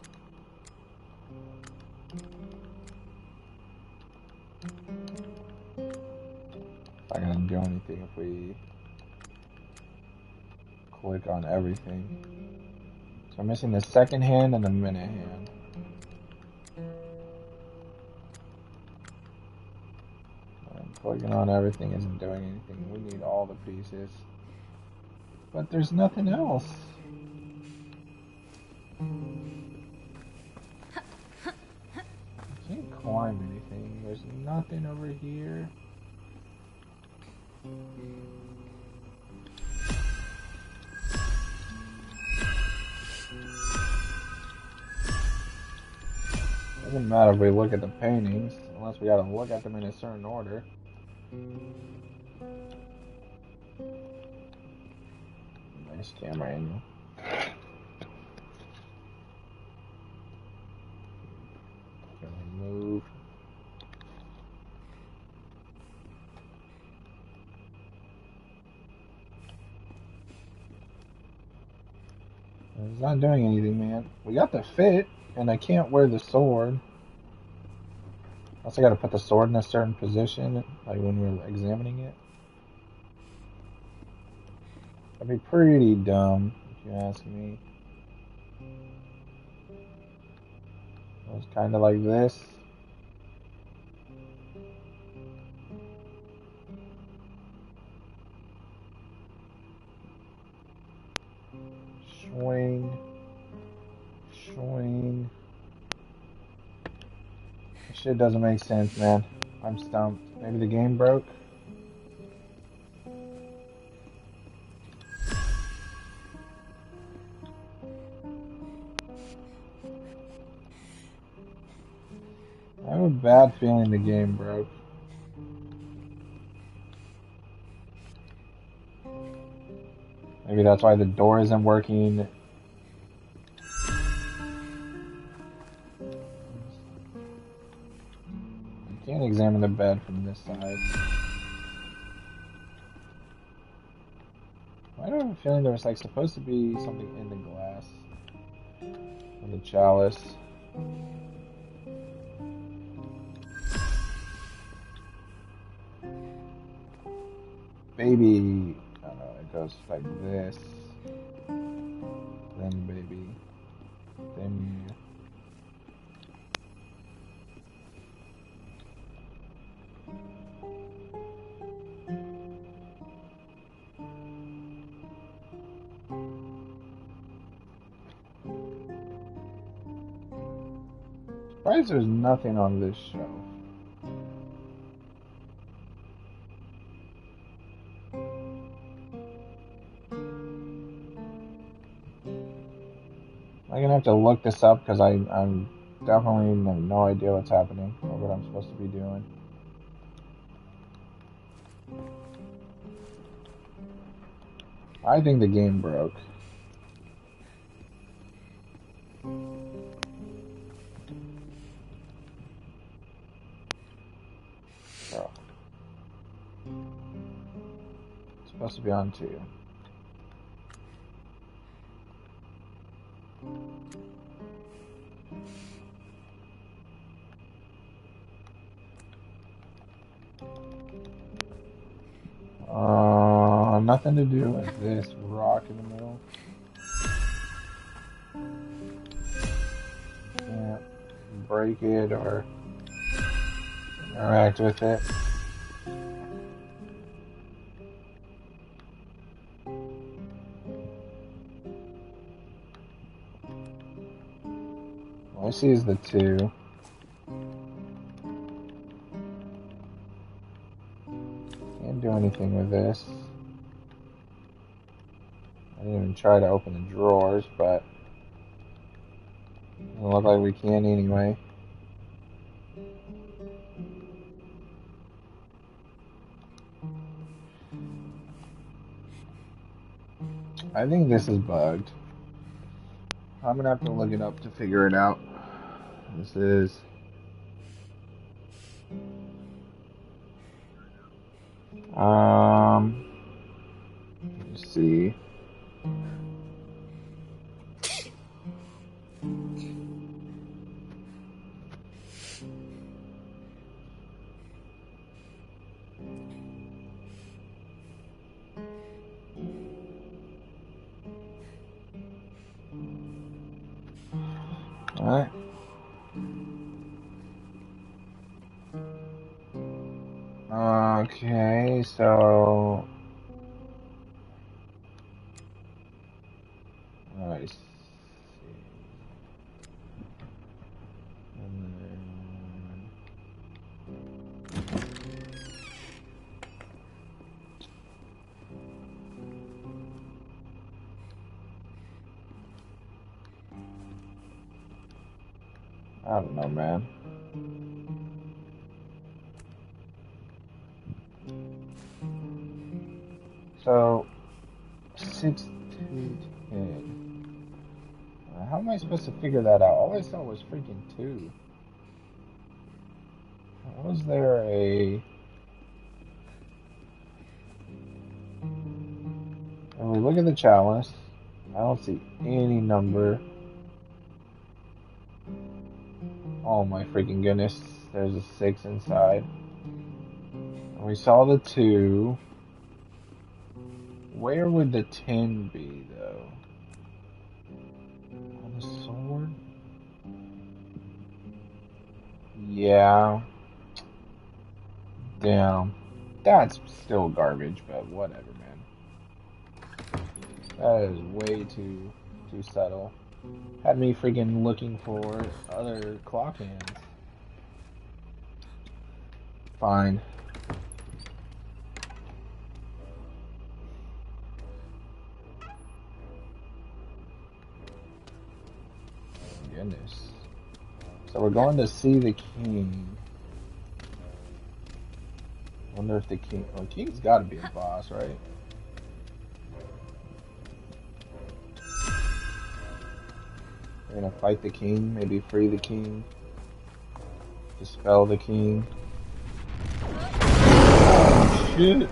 Not gonna do anything if we click on everything. So I'm missing the second hand and the minute hand. Clicking on everything isn't doing anything. We need all the pieces. But there's nothing else. I can't climb anything. There's nothing over here. Doesn't matter if we look at the paintings, unless we gotta look at them in a certain order. Nice camera angle. Can we move? It's not doing anything, man. We got the fit, and I can't wear the sword. Also, gotta put the sword in a certain position, like when we're examining it. That'd be pretty dumb, if you ask me. It's kind of like this. Swing. Swing. This shit doesn't make sense, man. I'm stumped. Maybe the game broke? I have a bad feeling the game broke. Maybe that's why the door isn't working. I can't examine the bed from this side. Why do I have a feeling there was like supposed to be something in the glass? In the chalice. Baby. I don't know, it goes like this. Then baby. Then you. Why is there nothing on this shelf? I'm gonna have to look this up because I'm definitely have no idea what's happening or what I'm supposed to be doing. I think the game broke. Oh. It's supposed to be on 2. nothing to do with this rock in the middle. Can't break it or interact with it. All I see is the 2. Can't do anything with this. I didn't even try to open the drawers, but it doesn't look like we can anyway. I think this is bugged. I'm gonna have to look it up to figure it out. This is... let me see. Alright. Okay, so... I see. And then... I don't know, man. So, 6 to 10. How am I supposed to figure that out? All I saw was freaking 2. Was there a... When we look at the chalice, I don't see any number. Oh my freaking goodness, there's a 6 inside. And we saw the 2. Where would the 10 be, though? On the sword? Yeah. Damn. That's still garbage, but whatever, man. That is way too subtle. Had me freaking looking for other clock hands. Fine. Goodness. So we're going to see the king. Wonder if the king... Well, the king's got to be a boss, right? We're gonna fight the king, maybe free the king, dispel the king. Oh, shit!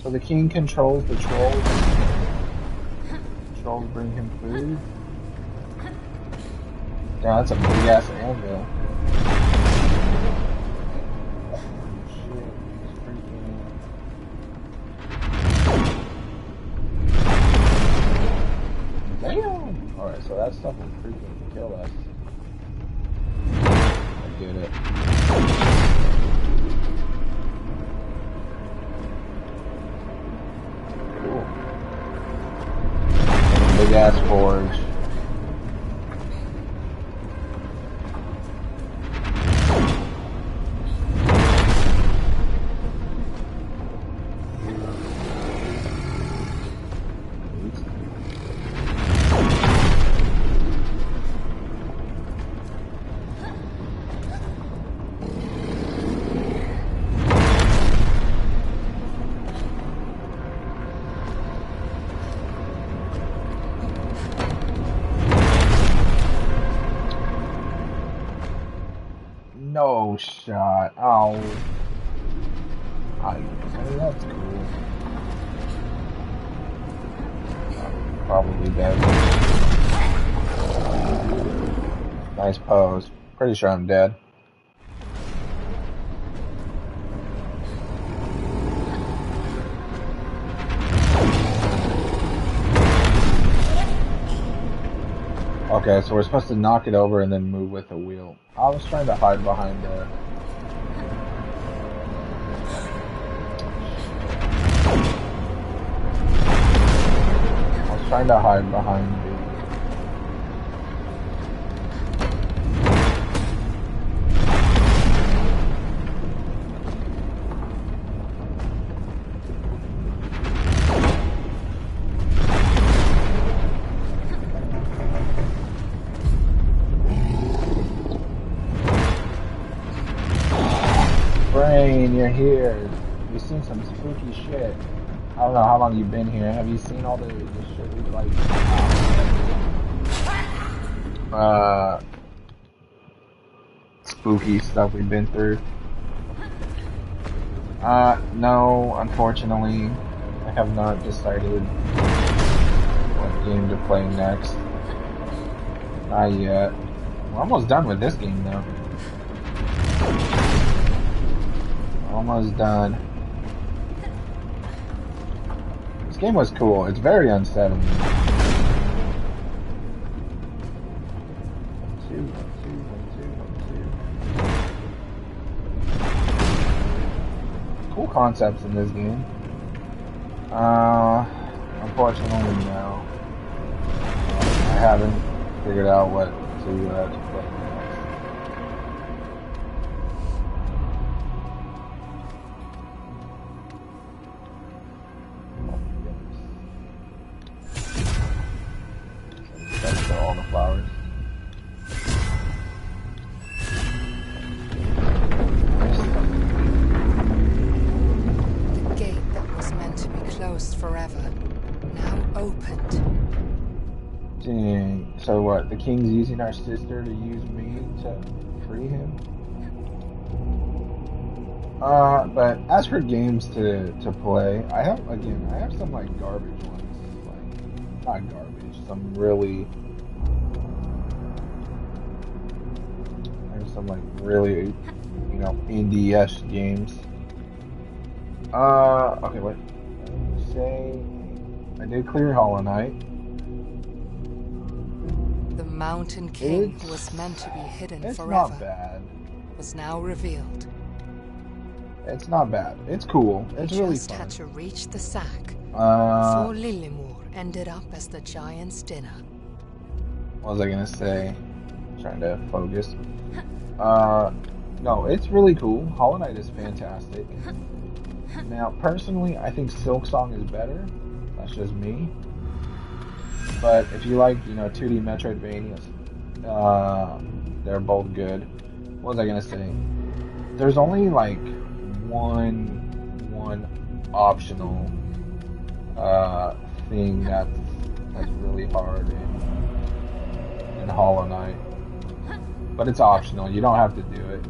So the king controls the trolls. Trolls bring him food. Damn, that's a big ass anvil. Damn! Alright, so that stuff will freaking kill us. I get it. Cool. Big ass forge. No shot. Oh. That's cool. Probably dead. Nice pose. Pretty sure I'm dead. Okay, so we're supposed to knock it over and then move with the wheel. I was trying to hide behind the... Trying to hide behind the... Brain, you're here. You've seen some spooky shit. I don't know how long you've been here. Have you seen all the shit we like? Spooky stuff we've been through. No, unfortunately, I have not decided what game to play next. Not yet. We're almost done with this game, though. Almost done. This game was cool. It's very unsettling. Cool concepts in this game. Unfortunately, no. I haven't figured out what to play next. That's all the flowers. Forever, now opened. Dang. So what? The king's using our sister to use me to free him? But as for games to play, I have some like garbage ones. Like, not garbage, some really... I have some like really, you know, indie-ish games. Okay, wait. I did clear Hollow Knight. The Mountain King, who was meant to be hidden forever, not bad. Was now revealed. It's not bad. It's cool. It's really fun. Just had to reach the sack before Lillimor ended up as the giant's dinner. What was I gonna say? Trying to focus. No, it's really cool. Hollow Knight is fantastic. Now, personally, I think Silksong is better. That's just me. But if you like, you know, 2D Metroidvanias, they're both good. What was I gonna say? There's only like one optional thing that's really hard in Hollow Knight. But it's optional. You don't have to do it.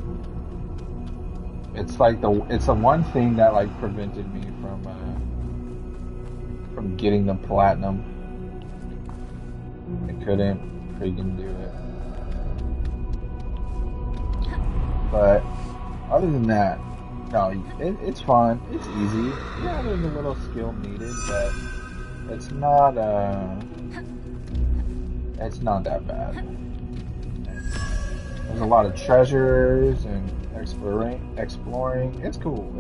It's like the one thing that like prevented me from getting the platinum. I couldn't freaking do it. But other than that, no, it's fun. It's easy. Yeah, there's a little skill needed, but it's not that bad. There's a lot of treasures and exploring. It's cool.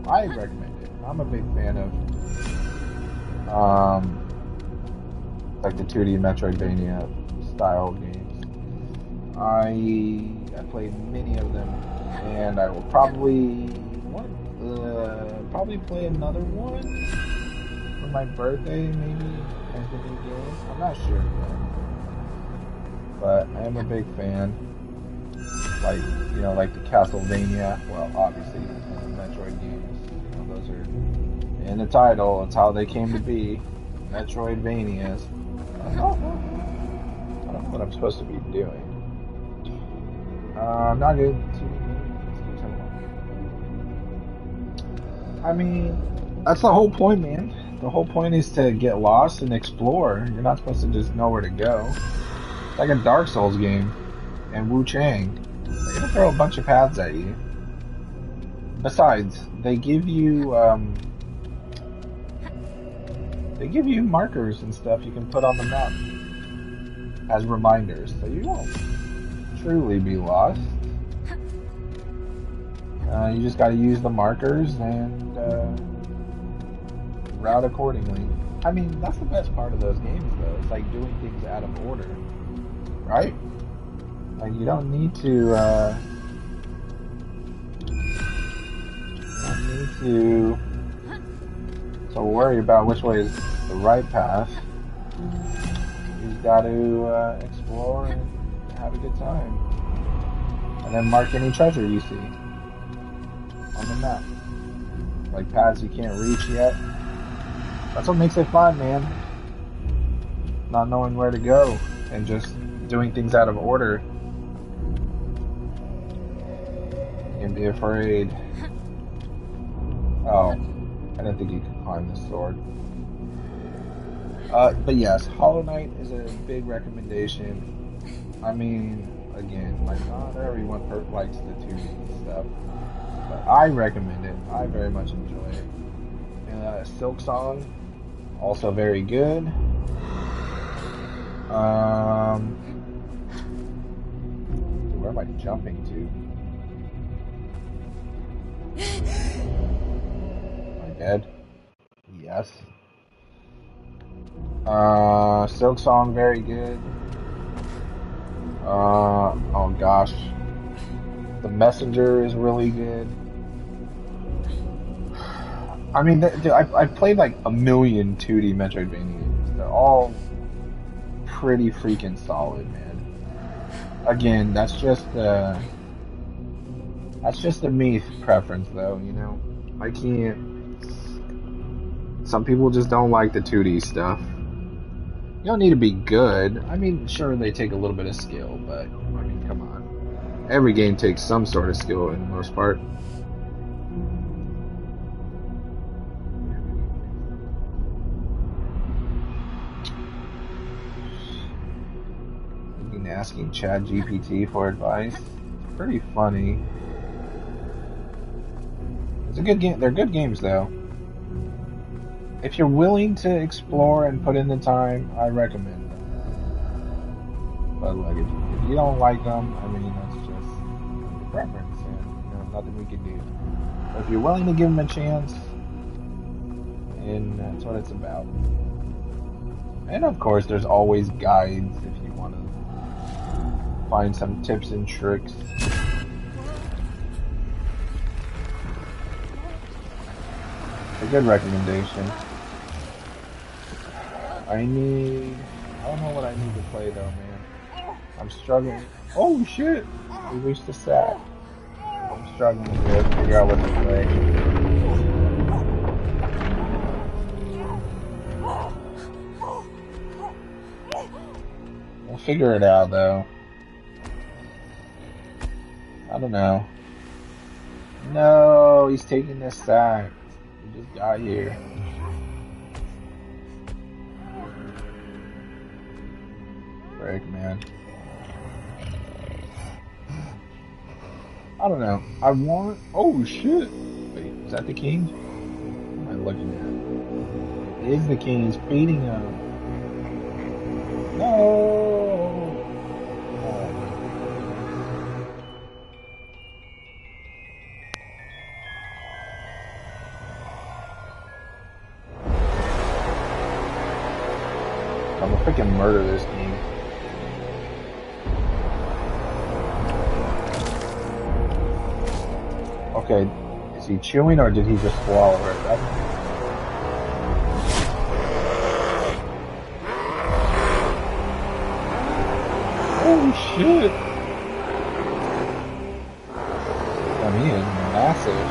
I recommend it. I'm a big fan of like the 2D Metroidvania style games. I played many of them, and I will probably play another one for my birthday, maybe as the new game. I'm not sure yet, but I am a big fan. Like, you know, like the Castlevania, well, obviously, Metroid games, you know, those are in the title, it's how they came to be, Metroidvanias. I don't know what I'm supposed to be doing. I'm not good. I mean, that's the whole point, man. The whole point is to get lost and explore. You're not supposed to just know where to go. It's like a Dark Souls game and Wu Chang. They're gonna throw a bunch of paths at you. Besides, they give you markers and stuff you can put on the map. as reminders, so you won't truly be lost. You just got to use the markers and route accordingly. I mean, that's the best part of those games, though. It's like doing things out of order, right? Like you don't need to worry about which way is the right path. You just got to explore and have a good time, and then mark any treasure you see on the map, like paths you can't reach yet. That's what makes it fun, man. Not knowing where to go and just doing things out of order. Can't be afraid. Oh, I didn't think you could climb this sword. But yes, Hollow Knight is a big recommendation. I mean, again, like not everyone likes the 2D stuff, but I recommend it. I very much enjoy it. Silk Song, also very good. Where am I jumping to? Am I dead? Yes. Silk Song, very good. Oh gosh. The Messenger is really good. I mean, I've played like a million 2D Metroidvania games. They're all pretty freaking solid, man. Again, that's just a me preference, though. You know, I can't. Some people just don't like the 2D stuff. You don't need to be good. I mean, sure, they take a little bit of skill, but I mean, come on. Every game takes some sort of skill, in the most part. Asking ChatGPT for advice. It's pretty funny. It's a good game. They're good games, though. If you're willing to explore and put in the time, I recommend them. But like, if you don't like them, I mean, that's just your preference, and nothing we can do. But if you're willing to give them a chance, and that's what it's about. And of course, there's always guides if you want to find some tips and tricks. A good recommendation. I don't know what I need to play though, man. I'm struggling. Oh shit! We reached the sack. I'm struggling to figure out what to play. We'll figure it out though. I don't know. No, he's taking this sack. He just got here. Frick, man. I don't know. I want... Oh, shit. Wait, is that the king? What am I looking at? It is the king. He's feeding him. No! I'm gonna freaking murder this game. Okay, is he chewing or did he just swallow it? Oh shit! I mean, it's massive.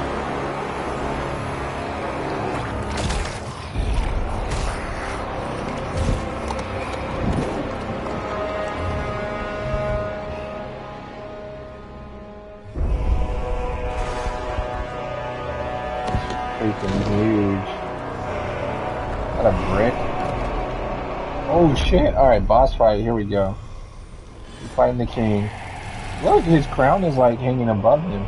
Huge. Got a brick. Oh shit! Alright, boss fight, here we go. We're fighting the king. Look, his crown is like hanging above him.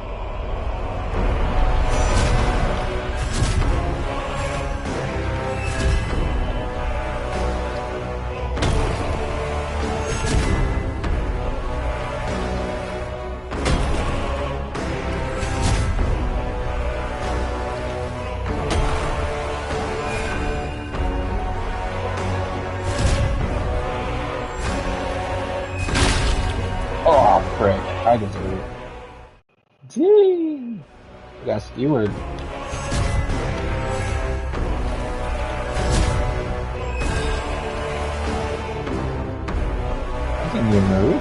prick. I deserve it. Gee! We got skewered. Can you move?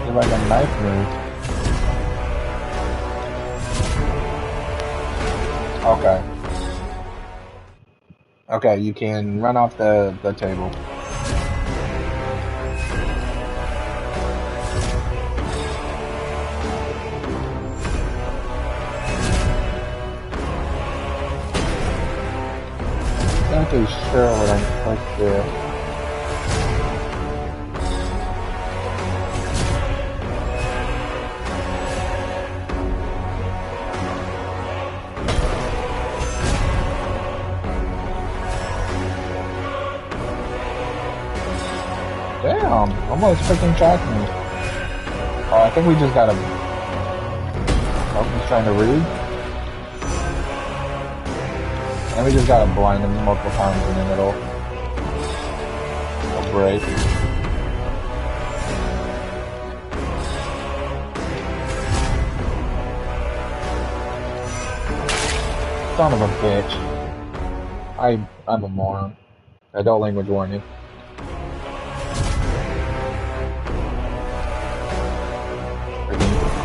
You're like a knife move. Okay. Okay, you can run off the table. Not too sure what I'm supposed to do. Damn, almost freaking tracked me. Oh, I think we just gotta... Oh, he's trying to read. And we just gotta blind him multiple times and then it'll break. Son of a bitch. I'm a moron. Adult language warning.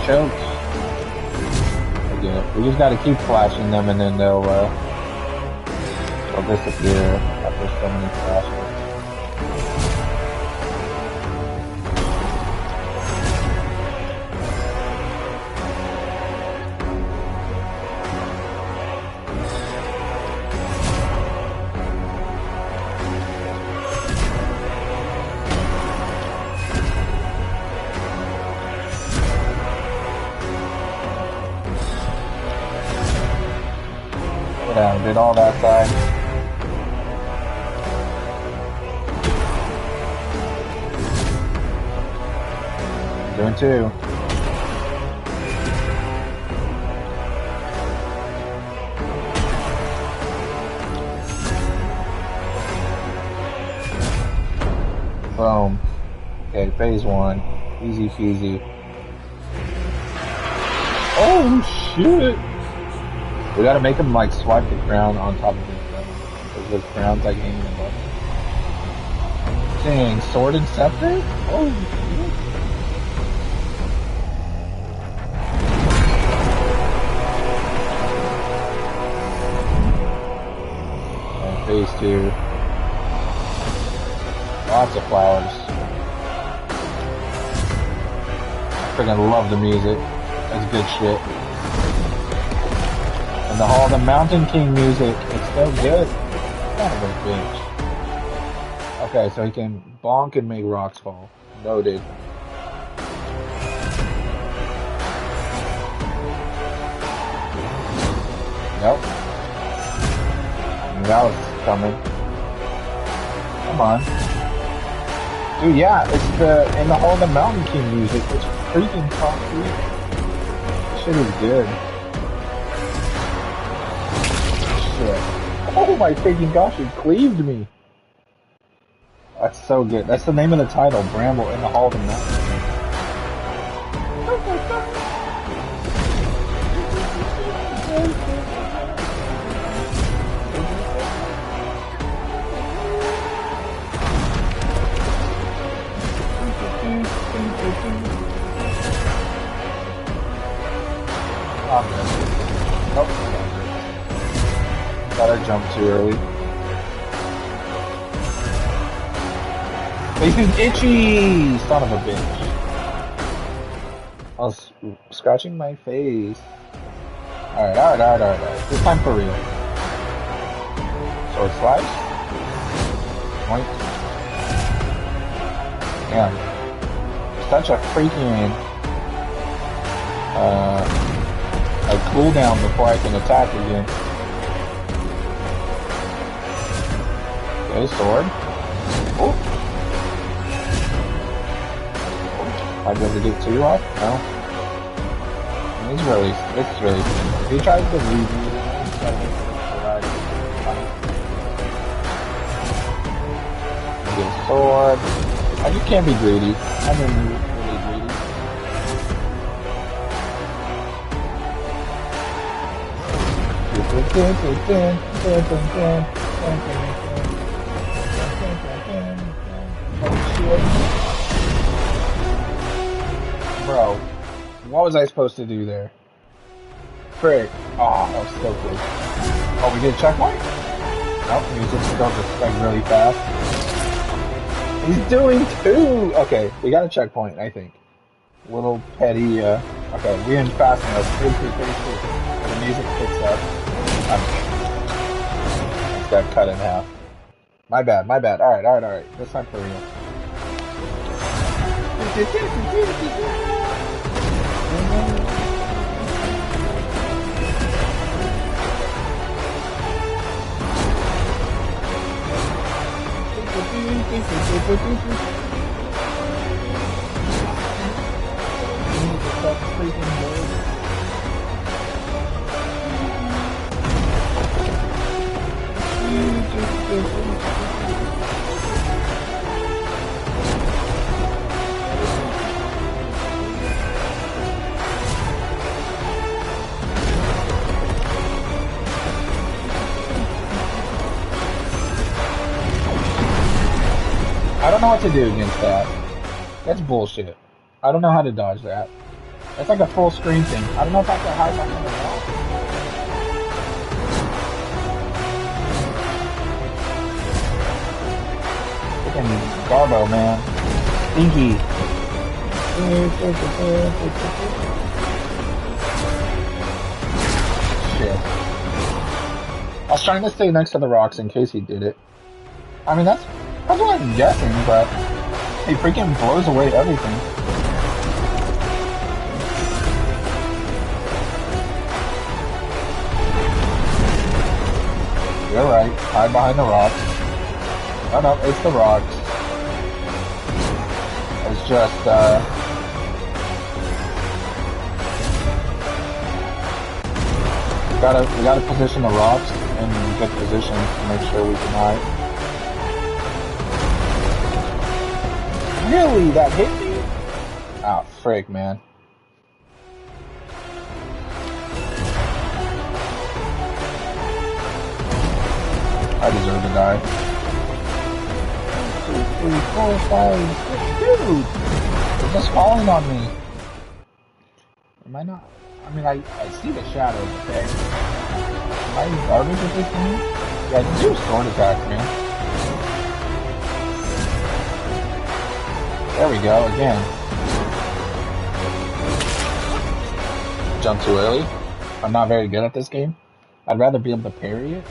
Chokes. Again, we just gotta keep flashing them and then they'll disappear after so many flashes. Yeah, did all that side. Doing two. Boom. Okay, phase one. Easy peasy. Oh shit! We gotta make him like swipe the crown on top of his crown. Because the crown's like hanging above him. Dang, sword and scepter? Oh shit. And phase two. Lots of flowers. I freaking love the music. That's good shit. And all the Mountain King music, it's so good. Kind of a bitch. Okay, so he can bonk and make rocks fall. Noted. Nope. That was coming. Come on. Dude, yeah, it's and all the Mountain King music, it's freaking top tier. This shit is good. Oh my freaking gosh, it cleaved me. That's so good. That's the name of the title, Bramble in the Hall of the Mountain. Oh, nope. Thought I jumped too early. Face is itchy! Son of a bitch. I was scratching my face. Alright. This time for real. Sword slice. Point. Damn. Such a freaking a cooldown before I can attack again. Okay, sword. Oh. I'd be able to get two off? No. It's really simple. If he tries to leave me, get a sword. I just can't be greedy. I mean, really greedy. Bro, what was I supposed to do there? Frick. Oh, that was so close. Oh, we get a checkpoint? Nope, music's still just like really fast. He's doing 2! Okay, we got a checkpoint, I think. Little petty, okay, we ain't fast enough. Phase 2. The music picks up. It's got cut in half. My bad. Alright. This time for real. I don't know what to do against that. That's bullshit. I don't know how to dodge that. That's like a full screen thing. I don't know if I can hide behind the wall. Freaking Garbo, man. Stinky. Shit. I was trying to stay next to the rocks in case he did it. I mean, that's what I'm guessing, but he freaking blows away everything. You're right. Hide behind the rocks. No, it's the rocks. It's just, we gotta position the rocks in good position to make sure we can hide. Really? That hit me? Ah, frick, man. I deserve to die. 1, 2, 3, 4, 5, 6. Dude! They're just falling on me. Am I not? I mean, I see the shadows, okay? Am I garbage at this game? Yeah, just do sword attacks, man. There we go, again. Jump too early. I'm not very good at this game. I'd rather be able to parry it.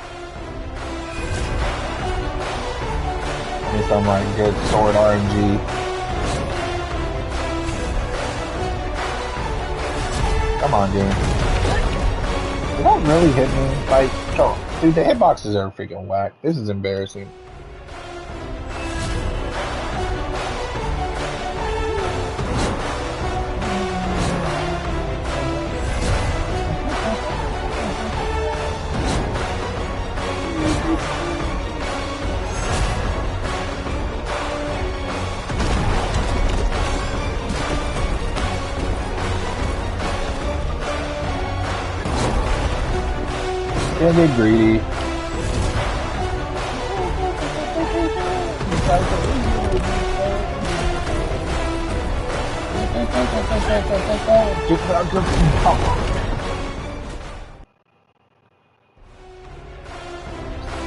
Maybe some like good sword RNG. Come on, game. Did that really hit me? Like, oh, dude, the hitboxes are freaking whack. This is embarrassing. Can't get greedy.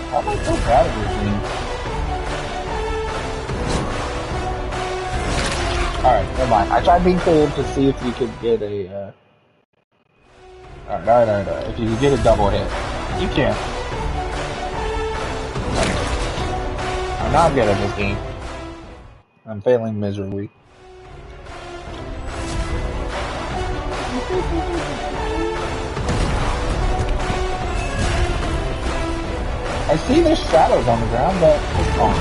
How am I so bad at this game? Alright, never mind. I tried being cool to see if you could get a, Alright. If you could get a double hit. You can't. I'm not good at this game. I'm failing miserably. I see there's shadows on the ground, but it's on.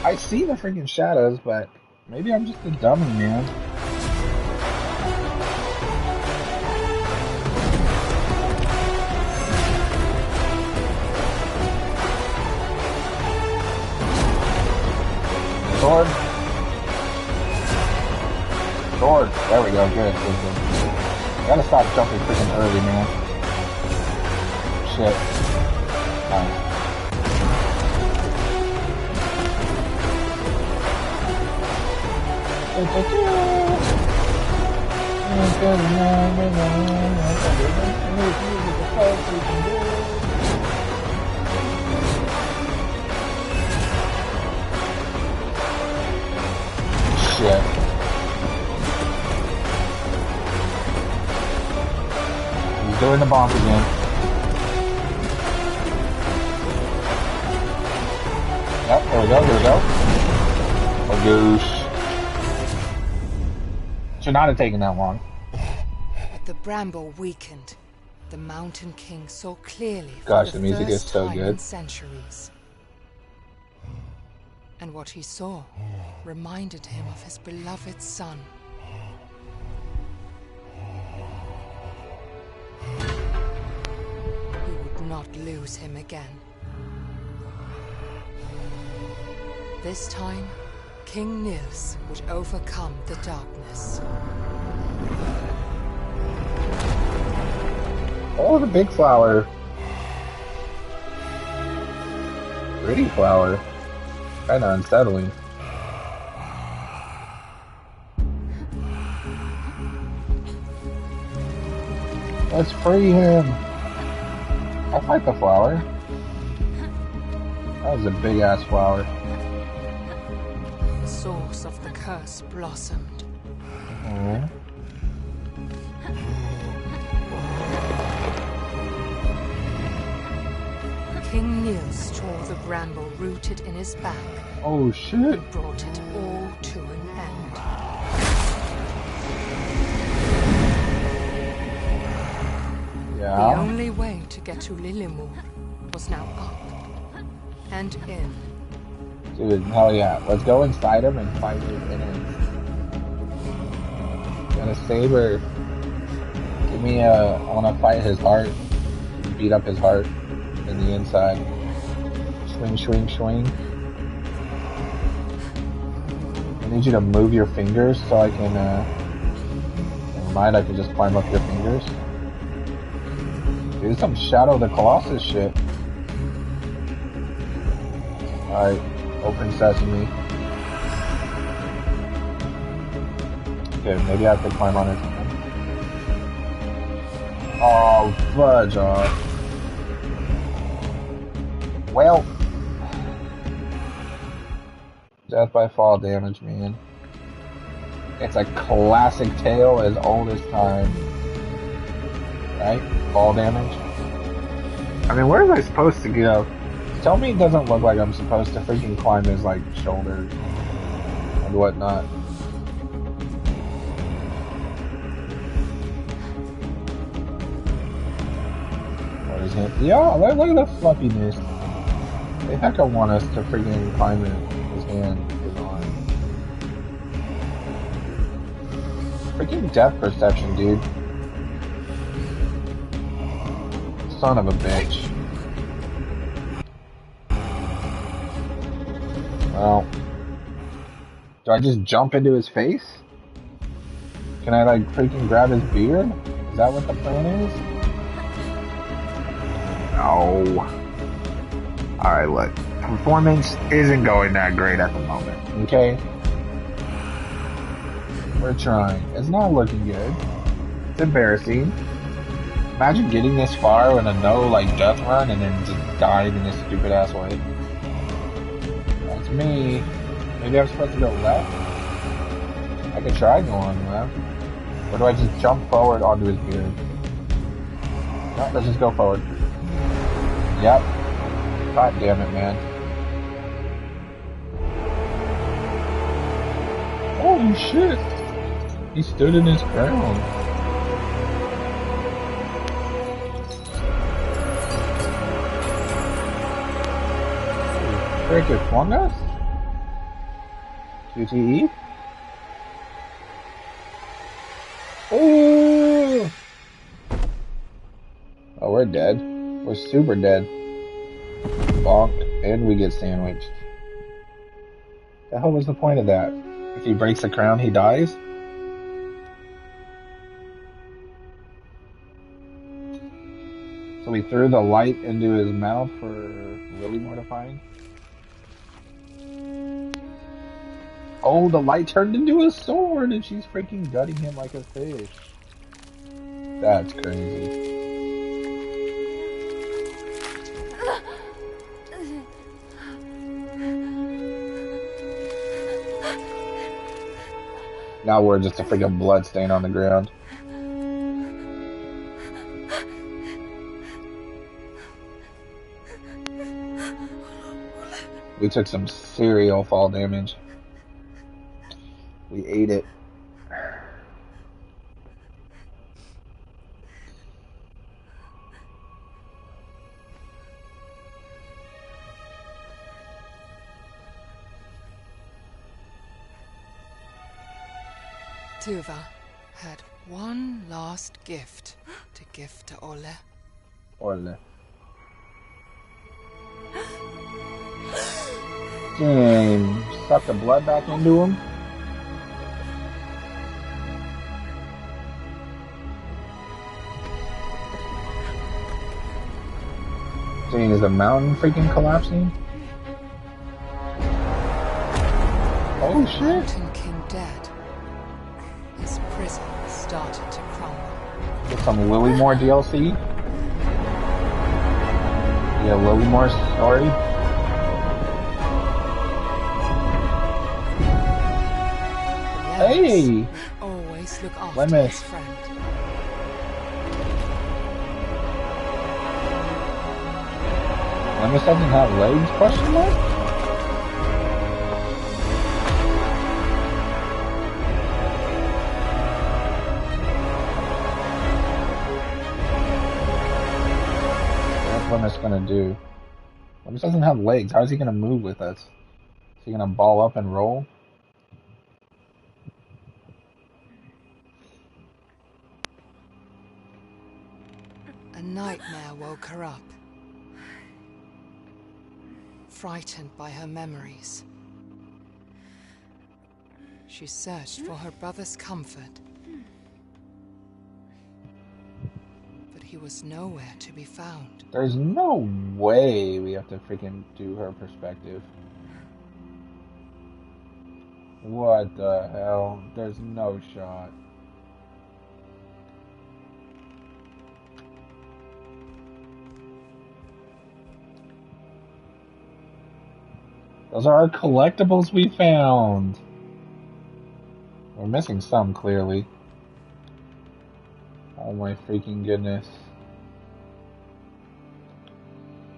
I see the freaking shadows, but maybe I'm just a dummy, man. Sword. There we go. Good. Gotta stop jumping freaking early, man. Shit. Nice. Shit. He's doing the bonk again. Yep, there we go, here we go. Oh, goose. Should not have taken that long. The Bramble weakened. The Mountain King saw clearly Gosh, for the the music is first so time good. in centuries. And what he saw reminded him of his beloved son. He would not lose him again. This time, King Nils would overcome the darkness. Oh, the big flower. Pretty flower. Kinda unsettling. Let's free him. I'll fight the flower. That was a big ass flower. The source of the curse blossomed. Mm-hmm. King Nils tore the bramble rooted in his back. Oh shit. And brought it all to an end. Yeah. The only way to get to Lillimor was now up and in. Dude, hell yeah. Let's go inside him and fight his innards. Got a saber. Give me I wanna fight his heart. Beat up his heart in the inside. Swing, swing, swing. I need you to move your fingers so I can, never mind, I can just climb up your fingers. Dude, this is some Shadow of the Colossus shit. Alright, open sesame. Okay, maybe I have to climb on it. Oh, fudge off. Well, death by fall damage, man. It's a classic tale as old as time. Right? Fall damage. I mean, where am I supposed to go? Tell me it doesn't look like I'm supposed to freaking climb his, like, shoulders and whatnot. Or his hand. Yeah, look at the fluffiness. They heck want us to freaking climb it. His hand is on. Freaking depth perception, dude. Son of a bitch. Well, do I just jump into his face? Can I like freaking grab his beard? Is that what the plan is? No. Alright, look. Performance isn't going that great at the moment, okay? We're trying. It's not looking good. It's embarrassing. Imagine getting this far in a like death run and then just dying in this stupid ass way. That's me. Maybe I'm supposed to go left? I could try going left. Or do I just jump forward onto his beard? No, let's just go forward. Yep. God damn it, man. Holy shit. He stood in his ground. Frick, it flung us? QTE? Oh! Oh, we're dead. We're super dead. Bonk, and we get sandwiched. The hell was the point of that? If he breaks the crown, he dies? So we threw the light into his mouth for Willymore to find. Oh, the light turned into a sword and she's freaking gutting him like a fish. That's crazy. Now we're just a freaking blood stain on the ground. We took some serial fall damage. We ate it. Tuva had one last gift to give to Ole. Ole. Dang, suck the blood back into him. Dang, is the mountain freaking collapsing? Oh shit! Mountain King dead. His prison started to crumble. Get some Willymore DLC. Yeah, Willymore story. Hey! Always look after his friend. Lemus doesn't have legs? Question mark? What's Lemus gonna do? Lemus doesn't have legs. How is he gonna move with us? Is he gonna ball up and roll? A nightmare woke her up. Frightened by her memories, she searched for her brother's comfort, but he was nowhere to be found. There's no way we have to freaking do her perspective. What the hell? There's no shot. Those are our collectibles we found. We're missing some, clearly. Oh my freaking goodness.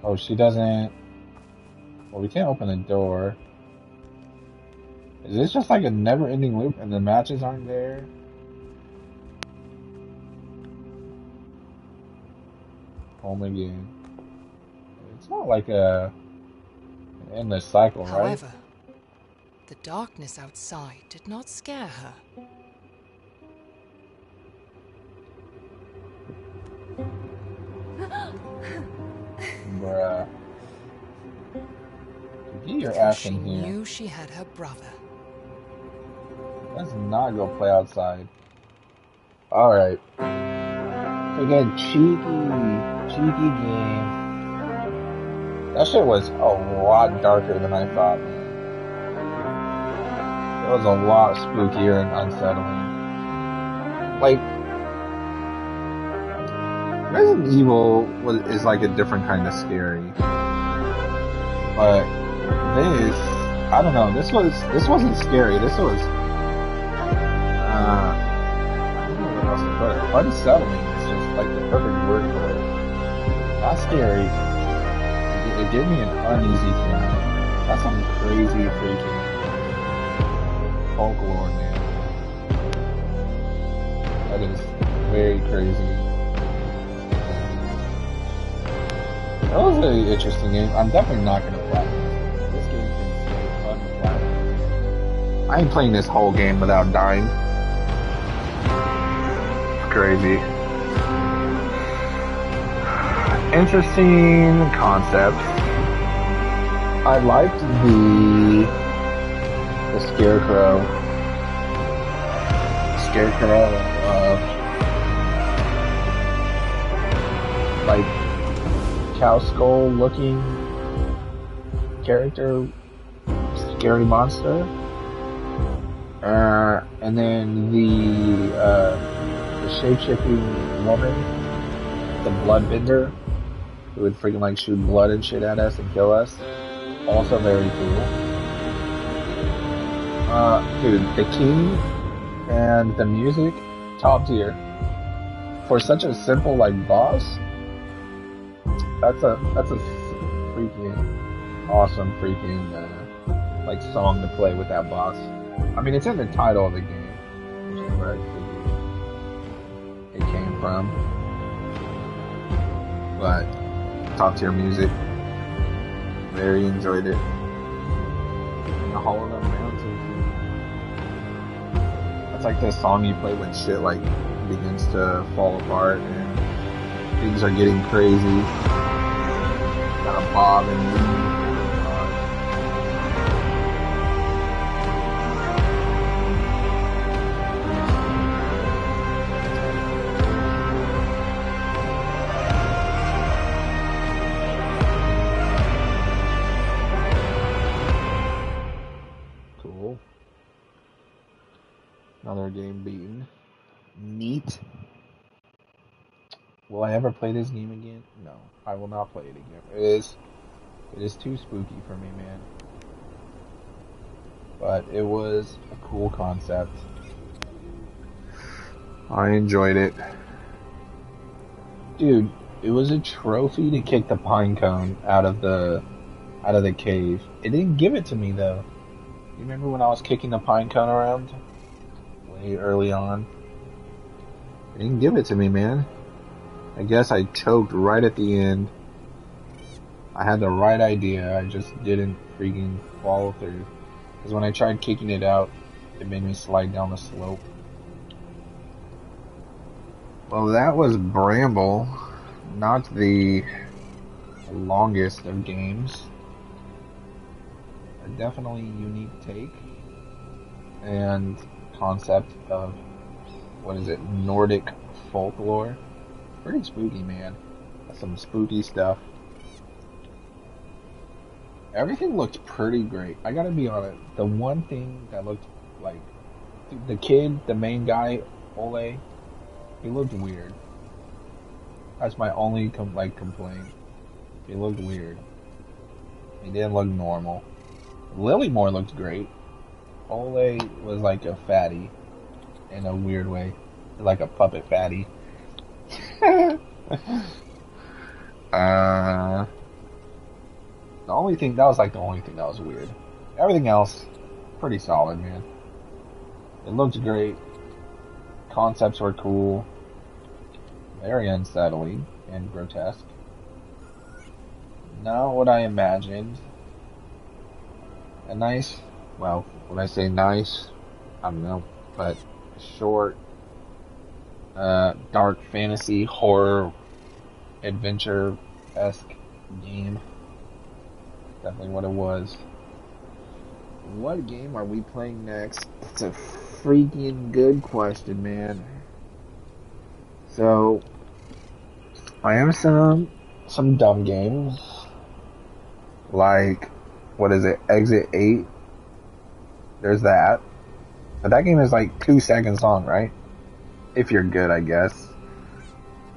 Oh, she doesn't... Well, we can't open the door. Is this just like a never-ending loop and the matches aren't there? Home again. It's not like a... endless cycle, right? However, the darkness outside did not scare her. Bruh. Get your ass in here. She knew she had her brother. Let's not go play outside. Alright. Again, cheeky game. That shit was a lot darker than I thought, man. It was a lot spookier and unsettling. Like, Resident Evil is like a different kind of scary. But this, I don't know, this wasn't scary. This was, I don't know what else to put it. Unsettling is just like the perfect word for it. Not scary. It gave me an uneasy feeling. That's some crazy freaking folklore, man. That is very crazy. That was a really interesting game. I'm definitely not going to platinum this. This game can stay fun to platinum. I ain't playing this whole game without dying. It's crazy. Interesting concepts. I liked the scarecrow. Like cow skull looking character, scary monster. And then the shape-shifting woman, the bloodbender, who would freaking like shoot blood and shit at us and kill us. Also very cool. Dude, the key and the music, top tier. For such a simple like boss, that's a freaking awesome freaking like song to play with that boss. I mean, it's in the title of the game, which is where I figured it came from. But top tier music, very enjoyed it. And the Hollow Mountain, that's like the song you play when shit like begins to fall apart and things are getting crazy. Kind of bob and weave. Cool. Another game beaten. Neat. Will I ever play this game again? No, I will not play it again. It is too spooky for me, man. But it was a cool concept. I enjoyed it. Dude, it was a trophy to kick the pine cone out of the cave. It didn't give it to me though. You remember when I was kicking the pine cone around? Way early on. It didn't give it to me, man. I guess I choked right at the end. I had the right idea, I just didn't freaking follow through. Because when I tried kicking it out, it made me slide down the slope. Well, that was Bramble. Not the longest of games. A definitely unique take. And concept of, what is it, Nordic folklore. Pretty spooky, man. That's some spooky stuff. Everything looked pretty great. I gotta be honest. The one thing that looked like the kid, the main guy, Ole, he looked weird. That's my only complaint. He looked weird. He didn't look normal. Lilymore looked great. Ole was like a fatty in a weird way, like a puppet fatty. The only thing that was weird. Everything else, pretty solid, man. It looked great. Concepts were cool. Very unsettling and grotesque. Not what I imagined. A nice, well, when I say nice, I don't know, but short, dark fantasy, horror, adventure-esque game. Definitely what it was. What game are we playing next? It's a freaking good question, man. So, I have some dumb games. Like, what is it? Exit 8. There's that. But that game is like 2 seconds long, right? If you're good, I guess.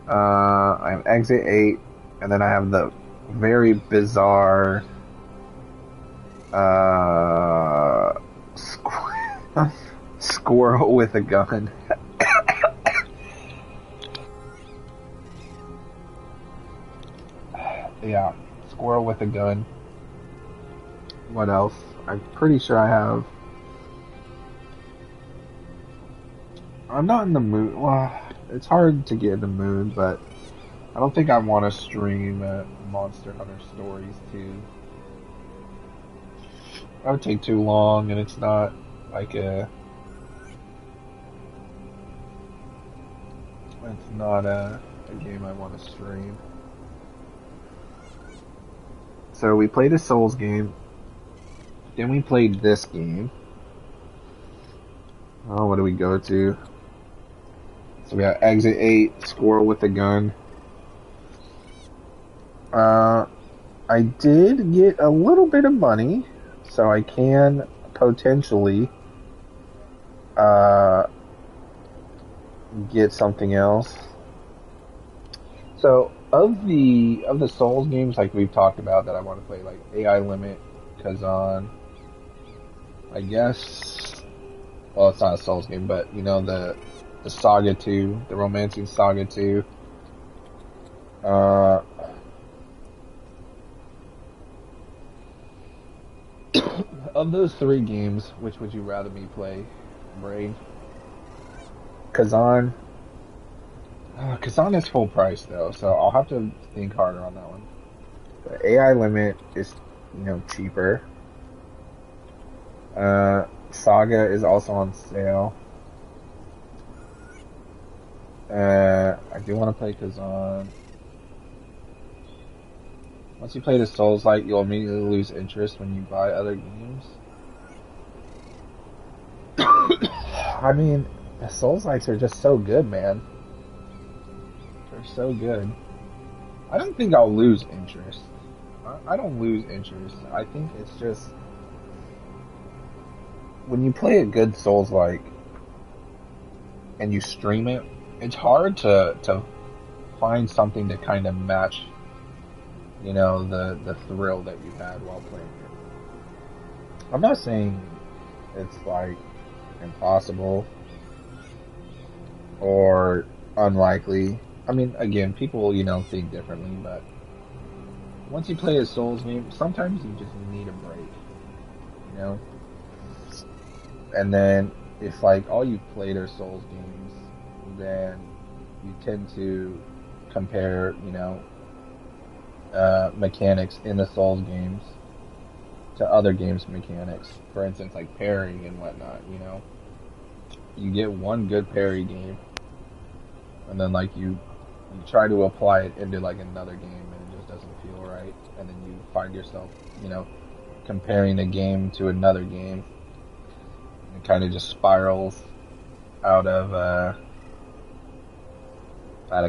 I have Exit 8, and then I have the very bizarre squirrel with a gun. Yeah, squirrel with a gun. What else? I'm pretty sure I have. I'm not in the mood. Well, it's hard to get in the mood, but I don't think I want to stream Monster Hunter Stories 2. That would take too long, and it's not like a. It's not a game I want to stream. So we played a Souls game. Then we played this game. Oh, what do we go to? So we got Exit 8, Squirrel with a Gun. Uh, I did get a little bit of money, so I can potentially uh get something else. So of the Souls games like we've talked about that I want to play, like AI Limit, Kazan, I guess. Well, it's not a Souls game, but you know the Saga 2, the Romancing Saga 2. Uh, of those three games, which would you rather me play, Brain? Kazan. Kazan is full price though, so I'll have to think harder on that one. The AI Limit is, cheaper. Saga is also on sale. I do want to play Kazan. Once you play the Souls like, you'll immediately lose interest when you buy other games. I mean, the Souls likes are just so good, man. They're so good. I don't think I'll lose interest. I don't lose interest. I think it's just when you play a good Souls like and you stream it, it's hard to find something to kind of match, the thrill that you had while playing it. I'm not saying it's like impossible or unlikely. I mean, again, people, think differently, but once you play a Souls game, sometimes you just need a break, you know? And then if like all you've played are Souls games, then you tend to compare, mechanics in the Souls games to other games' mechanics. For instance, like parrying and whatnot, You get one good parry game, and then like you try to apply it into like another game, and it just doesn't feel right. And then you find yourself, comparing a game to another game. It kind of just spirals out of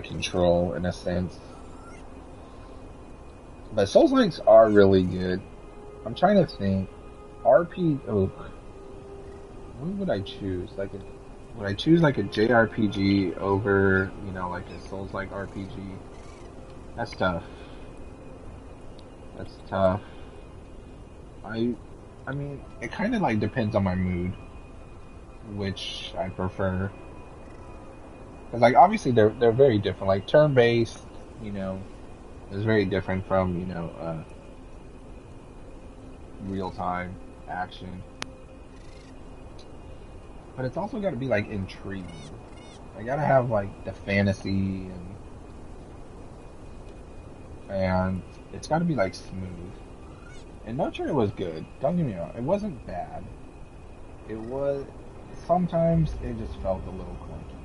control in a sense. But Souls-likes are really good. I'm trying to think. Oh, what would I choose? Would I choose like a JRPG over, like a Souls-like RPG? That's tough. That's tough. I, I mean, it kind of like depends on my mood, which I prefer. Because like obviously they're very different. Like turn-based, is very different from real-time action. But it's also got to be like intriguing. I gotta have like the fantasy and it's got to be like smooth. And Nurture was good. Don't get me wrong. It wasn't bad. It was sometimes it just felt a little clunky.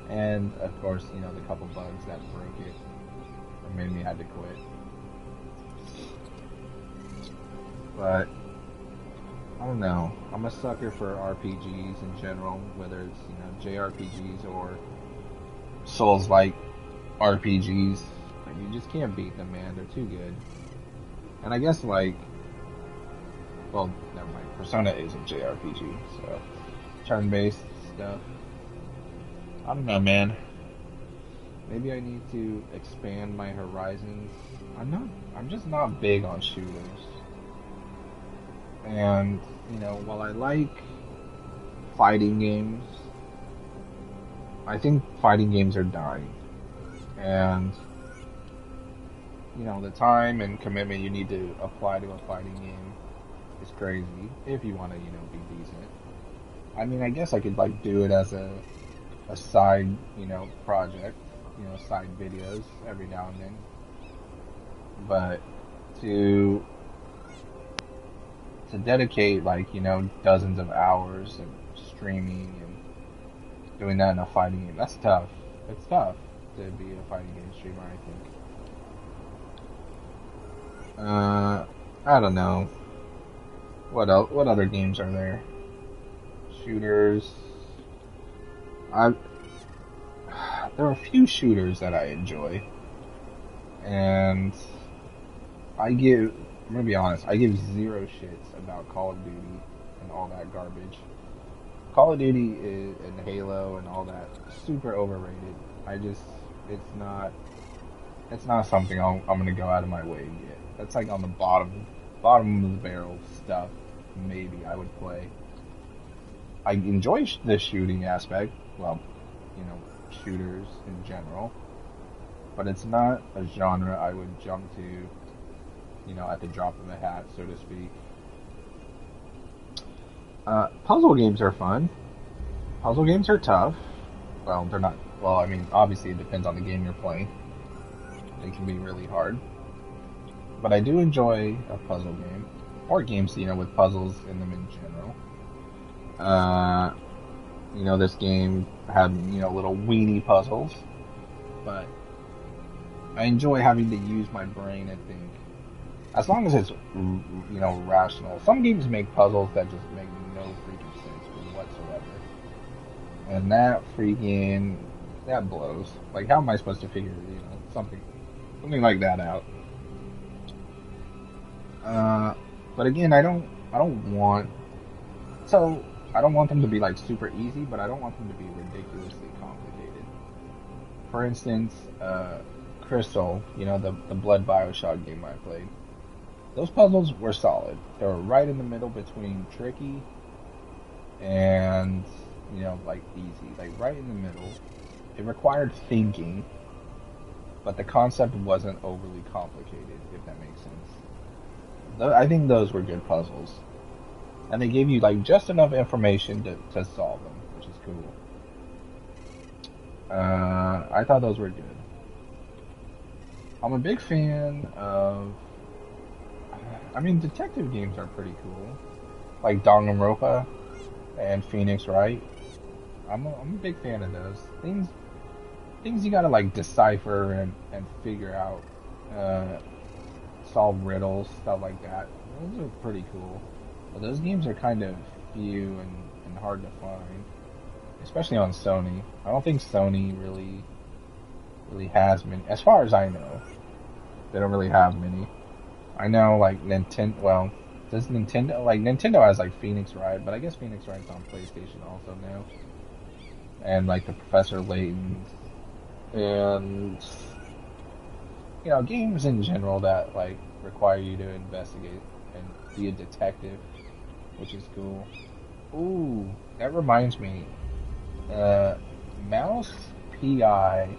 And of course, the couple bugs that broke it or made me had to quit. But I don't know. I'm a sucker for RPGs in general, whether it's JRPGs or Souls-like RPGs. Like you just can't beat them, man. They're too good. And I guess well, never mind. Persona is a JRPG, so turn-based stuff. I don't know, man. Maybe I need to expand my horizons. I'm just not big on shooters. And, while I like fighting games, I think fighting games are dying. And, the time and commitment you need to apply to a fighting game is crazy if you want to, be decent. I mean, I guess I could, do it as a side, project, side videos every now and then. But to dedicate dozens of hours and streaming and doing that in a fighting game, that's tough. It's tough to be a fighting game streamer, I think. I don't know. What else? What other games are there? Shooters. There are a few shooters that I enjoy. And I'm gonna be honest, I give zero shits about Call of Duty and all that garbage. Call of Duty and Halo and all that super overrated. I just, it's not, it's not something I'm gonna go out of my way to get. That's like on the bottom of the barrel stuff. Maybe I would play. I enjoy the shooting aspect. Well, shooters in general, but it's not a genre I would jump to, at the drop of a hat, so to speak. Puzzle games are fun. Puzzle games are tough. Well, they're not. Well, I mean, obviously it depends on the game you're playing. They can be really hard. But I do enjoy a puzzle game. Or games, with puzzles in them in general. This game had, little weenie puzzles. But I enjoy having to use my brain and think. As long as it's, rational. Some games make puzzles that just make no freaking sense whatsoever. And that blows. Like, how am I supposed to figure, something like that out? But again, I don't want, I don't want them to be like super easy, but I don't want them to be ridiculously complicated. For instance, Crystal, the Blood Bioshock game I played. Those puzzles were solid. They were right in the middle between tricky and, like easy. Like right in the middle. It required thinking, but the concept wasn't overly complicated, if that makes sense. I think those were good puzzles. And they gave you like just enough information to solve them, which is cool. I thought those were good. I'm a big fan of, detective games are pretty cool. Like Danganronpa and Phoenix Wright. I'm a big fan of those. Things you gotta like decipher and figure out, solve riddles, stuff like that. Those are pretty cool. But those games are kind of few and hard to find, especially on Sony. I don't think Sony really has many, as far as I know. They don't really have many. I know like Nintendo. Well, does Nintendo has like Phoenix Wright, but I guess Phoenix Wright's on PlayStation also now, and like the Professor Layton's and games in general that like require you to investigate and be a detective, which is cool. Ooh, that reminds me. Mouse PI.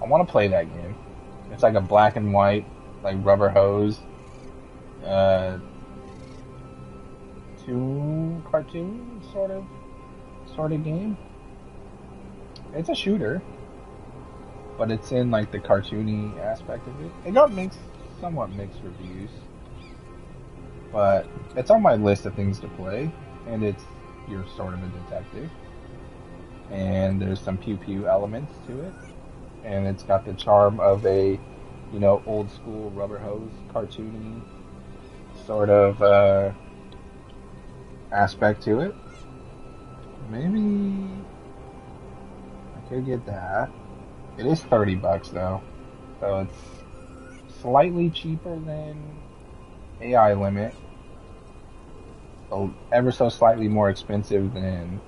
I want to play that game. It's like a black and white, like rubber hose, two cartoon sort of game. It's a shooter, but it's in like the cartoony aspect of it. It got somewhat mixed reviews, but it's on my list of things to play, and you're sort of a detective, and there's some pew pew elements to it, and it's got the charm of a, old school rubber hose cartoony sort of aspect to it. Maybe I could get that. It is $30 though, so it's slightly cheaper than AI Limit. Ever so slightly more expensive than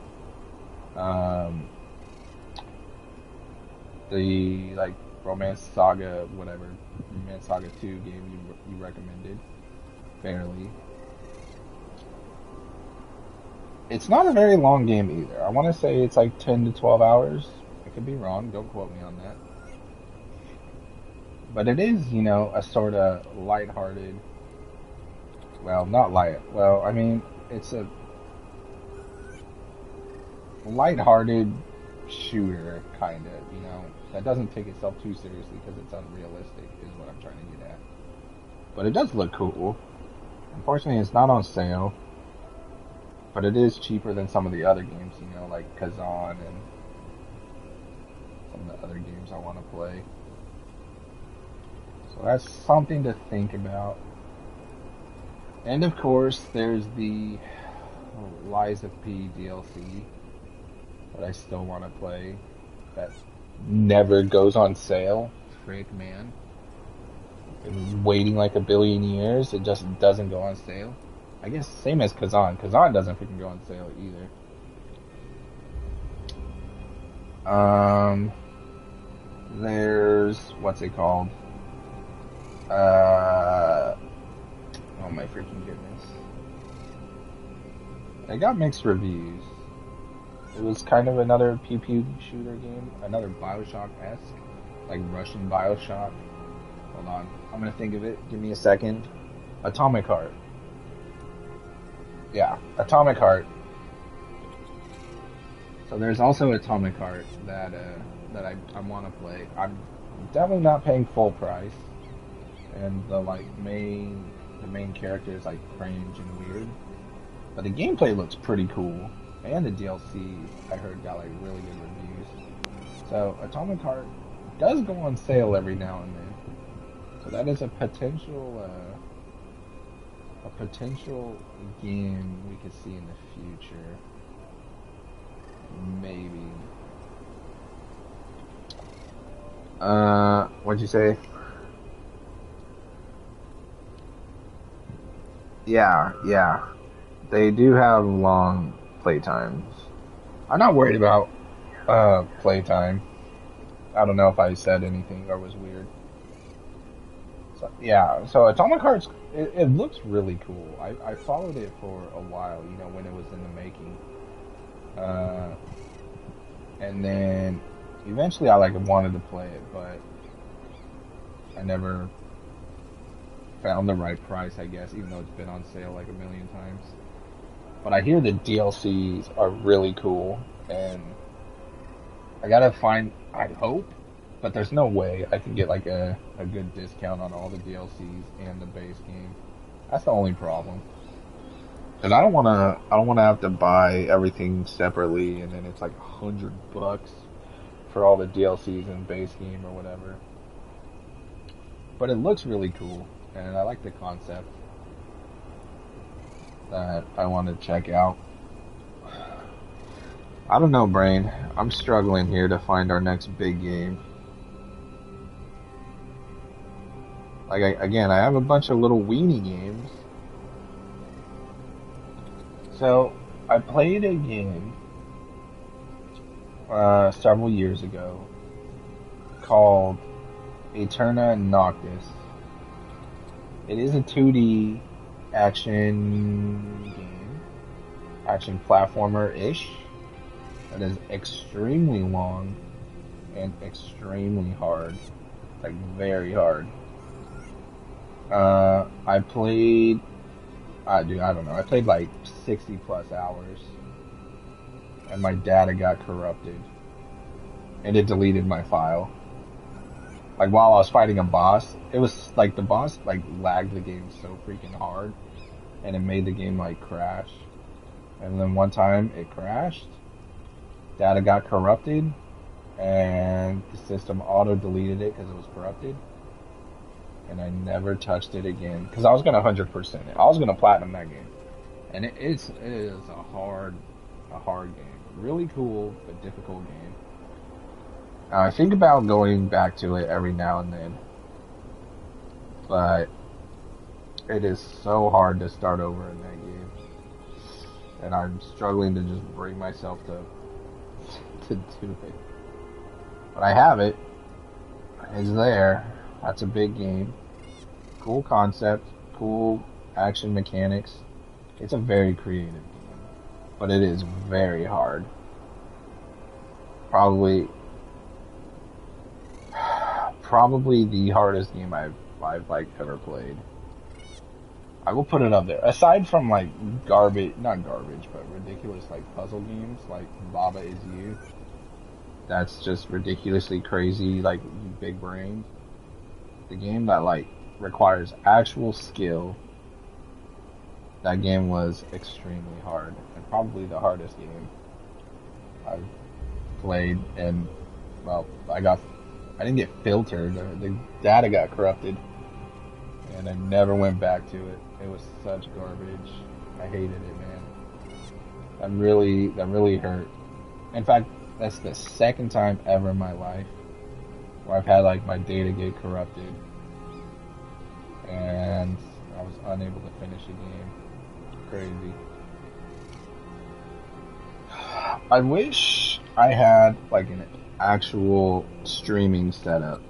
the like Romance Saga 2 game you recommended. Barely. It's not a very long game either. I want to say it's like 10 to 12 hours. I could be wrong. Don't quote me on that. But it is, a sort of lighthearted. Well, not light. Well, it's a lighthearted shooter, kind of, that doesn't take itself too seriously because it's unrealistic, is what I'm trying to get at. But it does look cool. Unfortunately, it's not on sale, but it is cheaper than some of the other games, like Kazan and some of the other games I want to play. So that's something to think about. And of course, there's the Lies of P DLC that I still want to play. That never goes on sale. Frick, man. and waiting like a billion years, it just doesn't go on sale. I guess same as Kazan. Kazan doesn't freaking go on sale either. There's what's it called? Oh my freaking goodness! It got mixed reviews. It was kind of another pew shooter game, another Bioshock-esque, like Russian Bioshock. Hold on, I'm gonna think of it. Give me a second. Atomic Heart. Yeah, Atomic Heart. So there's also Atomic Heart that I want to play. I'm definitely not paying full price, and the main character is like cringe and weird, but the gameplay looks pretty cool, and the DLC I heard got like really good reviews. So Atomic Heart does go on sale every now and then, so that is a potential game we could see in the future. Maybe. What'd you say? Yeah. They do have long playtimes. I'm not worried about playtime. I don't know if I said anything or was weird. So, yeah, so Atomic Heart's it looks really cool. I followed it for a while, you know, when it was in the making. And then eventually I wanted to play it, but I never found the right price, I guess, even though it's been on sale like a million times. But I hear the DLCs are really cool, and I gotta find, I hope, but there's no way I can get like a good discount on all the DLCs and the base game. That's the only problem. Cause I don't wanna have to buy everything separately, and then it's like $100 for all the DLCs and base game or whatever. But it looks really cool, and I like the concept that I want to check out. I don't know, Brain. I'm struggling here to find our next big game. Like, I have a bunch of little weenie games. So, I played a game several years ago called Eterna Noctis. It is a 2D action game, action platformer-ish. That is extremely long and extremely hard, like very hard. I played, I don't know, I played like 60 plus hours, and my data got corrupted, and it deleted my file. Like while I was fighting a boss, it was like the boss like lagged the game so freaking hard, and it made the game like crash. And then one time it crashed, data got corrupted, and the system auto deleted it because it was corrupted. And I never touched it again because I was gonna 100% it. I was gonna platinum that game, and it is a hard game. Really cool but difficult game. I think about going back to it every now and then, but it is so hard to start over in that game, and I'm struggling to just bring myself to do it. But I have it. It's there. That's a big game. Cool concept, cool action mechanics. It's a very creative game, but it is very hard. Probably the hardest game I've like ever played. I will put it up there. Aside from like not garbage, but ridiculous like puzzle games like Baba Is You. That's just ridiculously crazy, like big brain. The game that like requires actual skill, that game was extremely hard, and probably the hardest game I've played. And well, I didn't get filtered, the data got corrupted, and I never went back to it. It was such garbage. I hated it, man. That really hurt. In fact, that's the second time ever in my life where I've had like my data get corrupted. and I was unable to finish a game. Crazy. I wish I had like an actual streaming setup.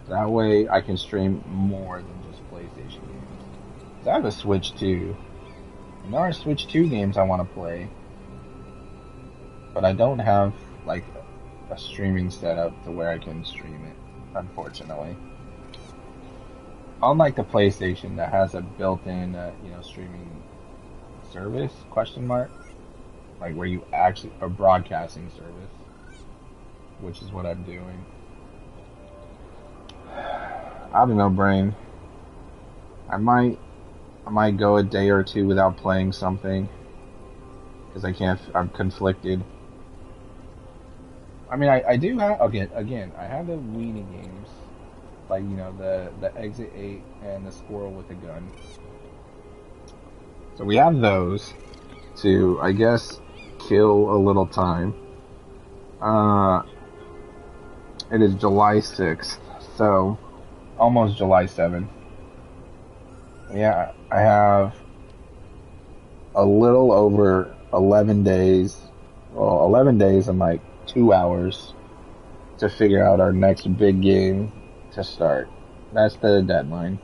That way I can stream more than just PlayStation games. 'Cause I have a Switch 2. And there are Switch 2 games I want to play. But I don't have like a streaming setup to where I can stream it, unfortunately. Unlike the PlayStation that has a built-in, streaming service, question mark, like where you actually, a broadcasting service, which is what I'm doing. I don't know, Brain. I might go a day or two without playing something because I'm conflicted. I mean, I do have, again, I have the weenie games, like, the Exit 8 and the Squirrel with a Gun. So we have those to, I guess, kill a little time. It is July 6th, so almost July 7th. Yeah, I have a little over 11 days, well, 11 days and like 2 hours to figure out our next big game to start. That's the deadline.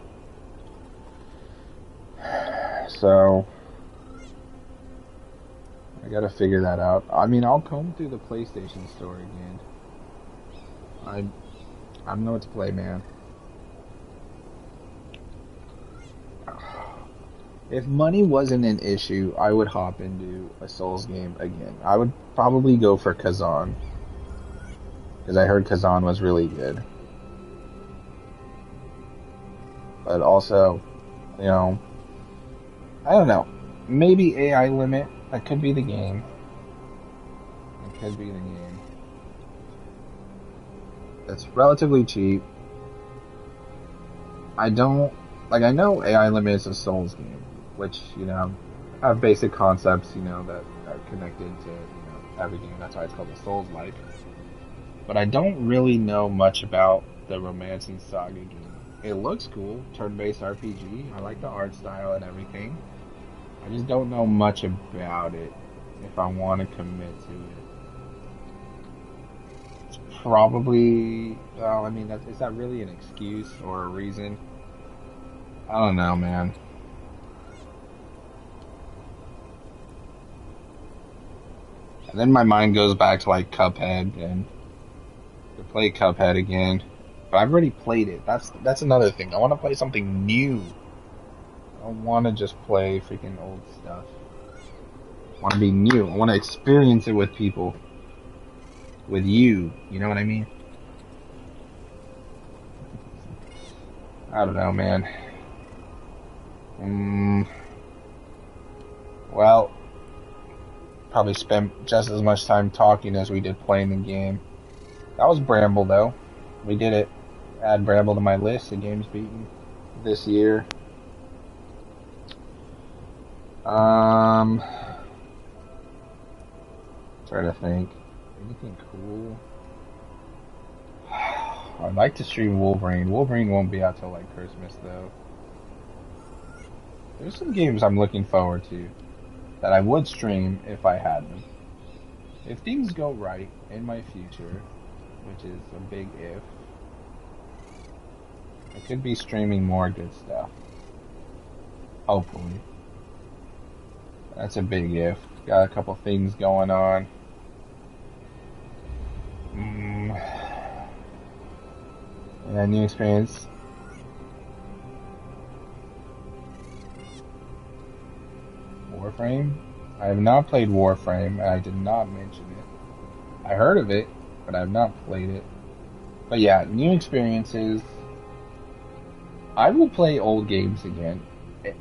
So I gotta figure that out. I mean, I'll comb through the PlayStation store again. I don't know what to play, man. If money wasn't an issue, I would hop into a Souls game again. I would probably go for Kazan. Because I heard Kazan was really good. But also, I don't know. Maybe AI Limit. That could be the game. It could be the game. It's relatively cheap. I know AI Limit is a Souls game, which, have basic concepts, that are connected to, everything. That's why it's called a Souls-like. But I don't really know much about the Romancing Saga game. It looks cool, turn-based RPG. I like the art style and everything. I just don't know much about it if I want to commit to it. It's probably, well, I mean, is that really an excuse or a reason? I don't know, man. And then my mind goes back to like Cuphead and to play Cuphead again. But I've already played it. That's another thing. I want to play something new. I don't want to just play freaking old stuff. I want to be new. I want to experience it with people. With you. You know what I mean? I don't know, man. Well, probably spent just as much time talking as we did playing the game. That was Bramble, though. We did it. Add Bramble to my list of games beaten this year. Trying to think. Anything cool? I'd like to stream Wolverine. Wolverine won't be out till like Christmas, though. There's some games I'm looking forward to that I would stream if I had them. If things go right in my future, which is a big if, I could be streaming more good stuff. Hopefully. That's a big if. Got a couple things going on. Yeah, new experience. Warframe? I have not played Warframe, and I did not mention it. I heard of it, but I have not played it. But yeah, new experiences. I will play old games again.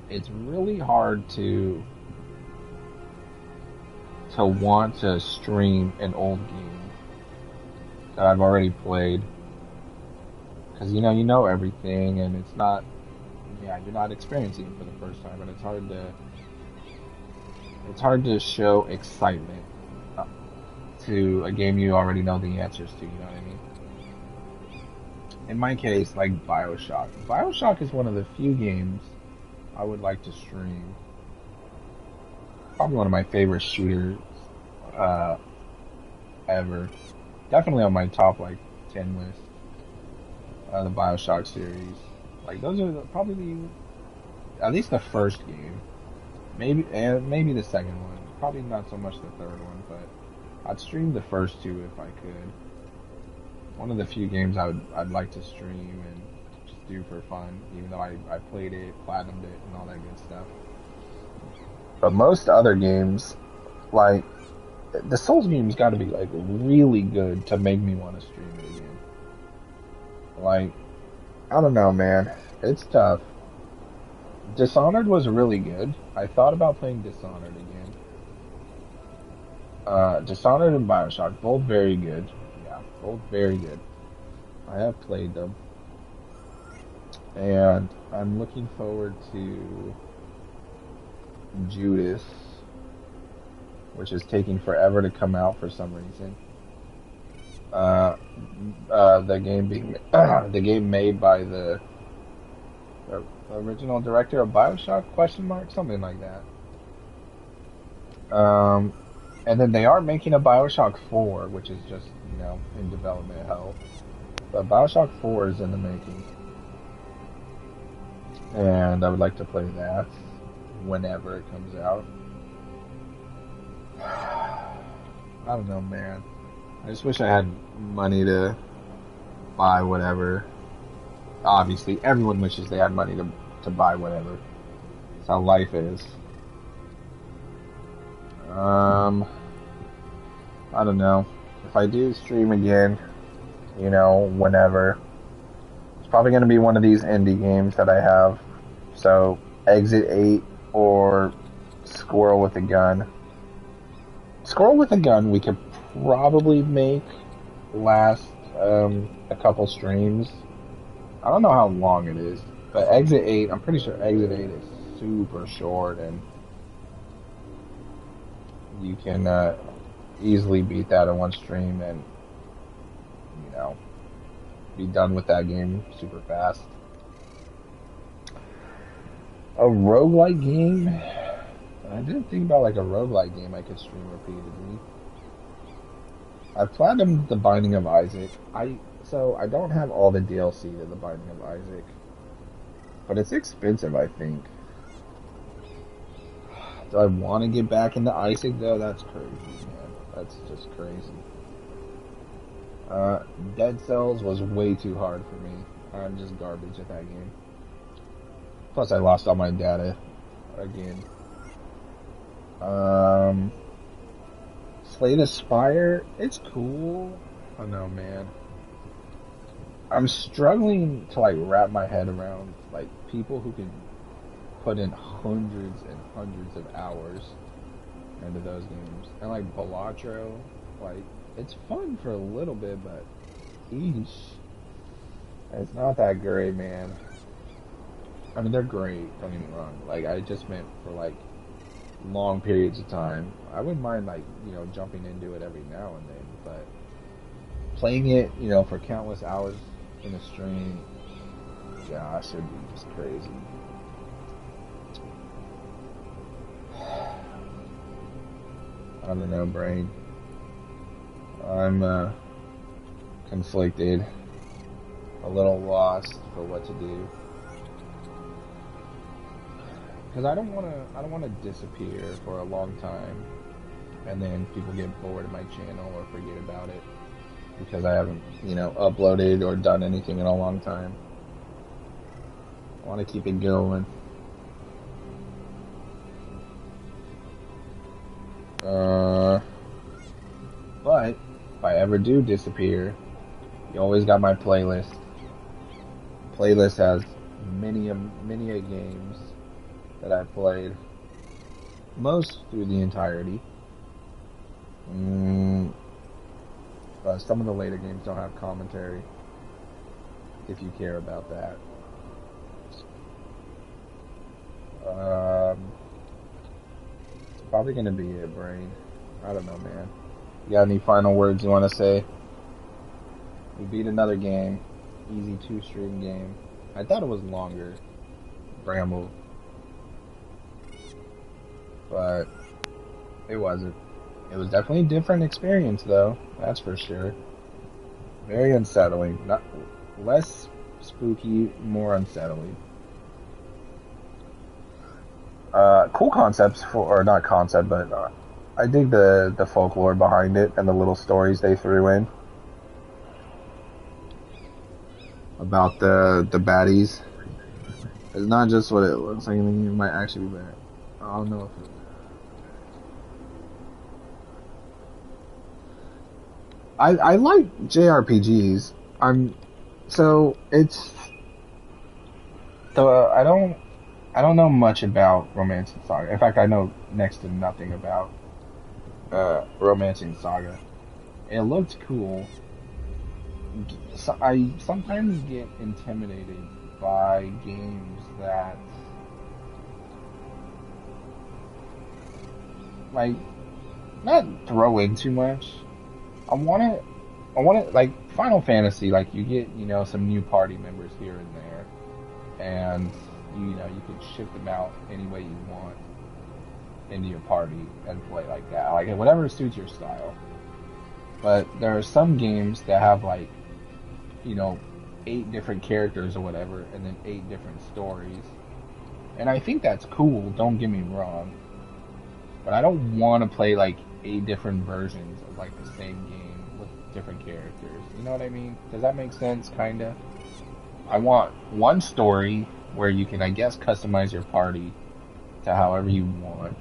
It's really hard to want to stream an old game that I've already played. Because, you know everything, and it's not, you're not experiencing it for the first time, and it's hard to show excitement to a game you already know the answers to, you know what I mean? in my case, like Bioshock. Bioshock is one of the few games I would like to stream. Probably one of my favorite shooters uh, ever. Definitely on my top like 10 list. The Bioshock series. Like those are probably at least the first game. Maybe and maybe the second one. Probably not so much the third one, but I'd stream the first two if I could. One of the few games I'd like to stream and just do for fun, even though I played it, platinumed it, and all that good stuff. But most other games, like the Souls games, got to be like really good to make me want to stream it again. Like I don't know, man, it's tough. Dishonored was really good. I thought about playing Dishonored again. Dishonored and Bioshock, both very good. Yeah, both very good. I have played them, and I'm looking forward to Judas, which is taking forever to come out for some reason. The game being the game made by the original director of Bioshock? Question mark, something like that. And then they are making a Bioshock 4, which is just in development hell. But Bioshock 4 is in the making, and I would like to play that whenever it comes out. I don't know, man. I just wish I had money to buy whatever. Obviously, everyone wishes they had money to buy whatever. That's how life is. I don't know. If I do stream again, whenever, it's probably going to be one of these indie games that I have. So, Exit 8 or Squirrel with a Gun. Squirrel with a Gun we could probably make last a couple streams. I don't know how long it is, but Exit 8, I'm pretty sure Exit 8 is super short, and you can easily beat that in one stream and, be done with that game super fast. A roguelike game? I didn't think about like a roguelike game I could stream repeatedly. I've platinumed The Binding of Isaac. So I don't have all the DLC to The Binding of Isaac, but it's expensive, I think. Do I want to get back into Isaac though? That's crazy, man. That's just crazy. Dead Cells was way too hard for me. I'm just garbage at that game. Plus I lost all my data again. Slay the Spire, it's cool. I know, man. I'm struggling to like wrap my head around like people who can put in hundreds and hundreds of hours into those games. And like Balatro, like it's fun for a little bit, but eesh, it's not that great, man. I mean, they're great, don't get me wrong. Like I just meant for like long periods of time. I wouldn't mind like jumping into it every now and then, but playing it for countless hours in a stream, gosh, it'd be just crazy. I don't know, brain. I'm conflicted, a little lost for what to do, because I don't want to disappear for a long time, and then people get bored of my channel or forget about it because I haven't uploaded or done anything in a long time. I want to keep it going. But if I ever do disappear, you always got my playlist. The playlist has many a games that I've played, most through the entirety. Some of the later games don't have commentary, if you care about that. It's probably gonna be it, brain. I don't know, man. You got any final words you want to say? We beat another game. easy 2-stream game. I thought it was longer, Bramble, but it wasn't. It was definitely a different experience, though. That's for sure. Very unsettling. Not less spooky, more unsettling. Cool concepts or not concept, but I dig the folklore behind it and the little stories they threw in about the baddies. It's not just what it looks like. I mean, it might actually be bad. I don't know if I like JRPGs. So it's so I don't know much about Romancing Saga. In fact, I know next to nothing about Romancing Saga. It looked cool. So I sometimes get intimidated by games that like not throw in too much. I want to like Final Fantasy. Like you get some new party members here and there, and you can shift them out any way you want into your party and play like that, like whatever suits your style. But there are some games that have like 8 different characters or whatever, and then 8 different stories, and I think that's cool. Don't get me wrong, but I don't want to play like 8 different versions of like the same game with different characters. You know what I mean? Does that make sense? Kinda. I want one story where you can, I guess, customize your party to however you want,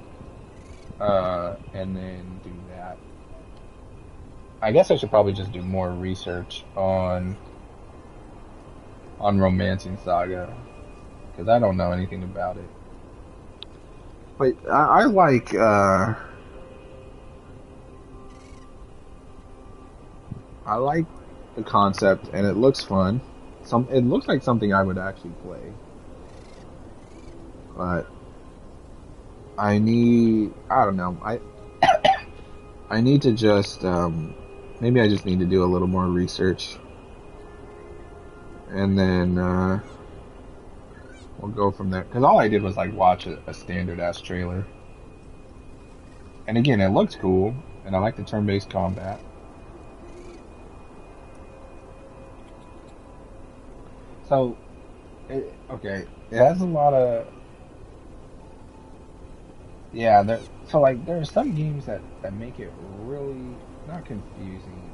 and then do that. I guess I should probably just do more research on Romancing Saga because I don't know anything about it. But I like I like the concept and it looks fun. It looks like something I would actually play. But I don't know. I need to just maybe I just need to do a little more research. And then we'll go from there. Because all I did was like watch a standard ass trailer. And again, it looks cool, and I like the turn-based combat. So, okay, it has a lot of so like there are some games that make it really not confusing.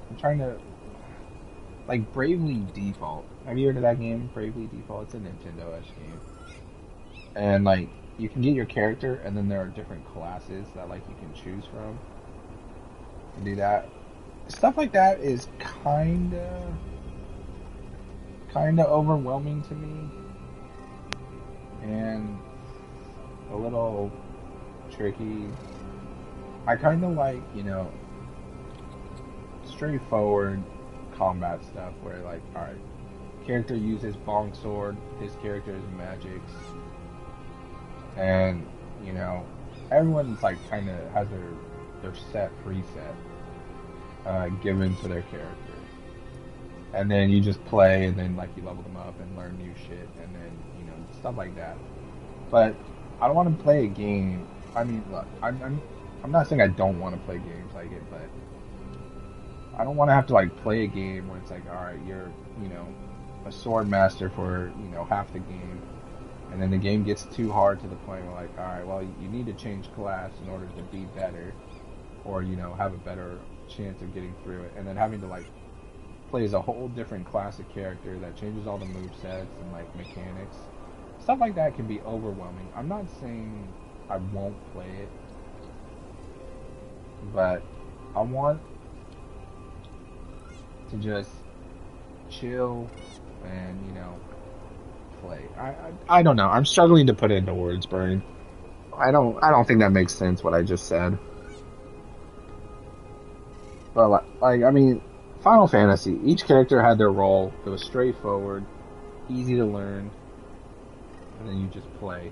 I'm trying to like Bravely Default. Have you heard of that game? Bravely Default. It's a Nintendo-ish game, and like you can get your character, and then there are different classes that like you can choose from and do that. Stuff like that is kinda overwhelming to me, and a little tricky. I kinda like straightforward combat stuff where like, alright, character uses bong sword, his character is magics, and everyone's like kind of has their set preset given to their character, and then you just play, and then like you level them up and learn new shit, and then stuff like that. But I don't want to play a game. I mean, look, I'm not saying I don't want to play games like it, but I don't want to have to like play a game where it's like, all right, you're a sword master for half the game, and then the game gets too hard to the point where like, all right, well, you need to change class in order to be better, or have a better chance of getting through it, and then having to like play as a whole different class of character that changes all the movesets and like mechanics. Stuff like that can be overwhelming. I'm not saying I won't play it, but I want to just chill and play. I don't know. I'm struggling to put it into words, Brian. I don't think that makes sense what I just said. But like I mean, Final Fantasy, each character had their role. It was straightforward, easy to learn, and then you just play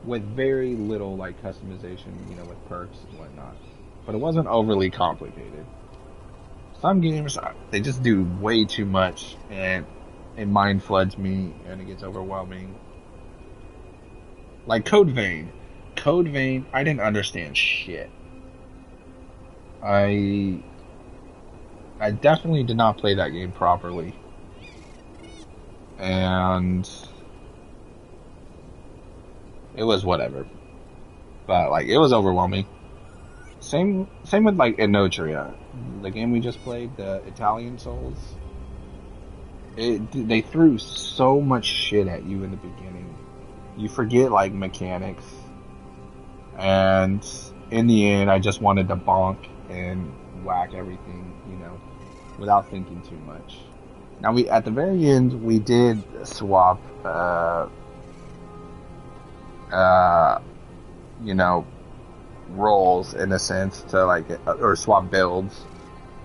with very little like customization, with perks and whatnot. But it wasn't overly complicated. some games they just do way too much, and it mind floods me, and it gets overwhelming. Like Code Vein. Code Vein, I didn't understand shit. I I definitely did not play that game properly, and it was whatever. But like, it was overwhelming. Same with like Inotria, the game we just played, the Italian Souls. They threw so much shit at you in the beginning. You forget like mechanics, and in the end, I just wanted to bonk and whack everything, without thinking too much. Now we at the very end we did swap, you know, roles in a sense to like, or swap builds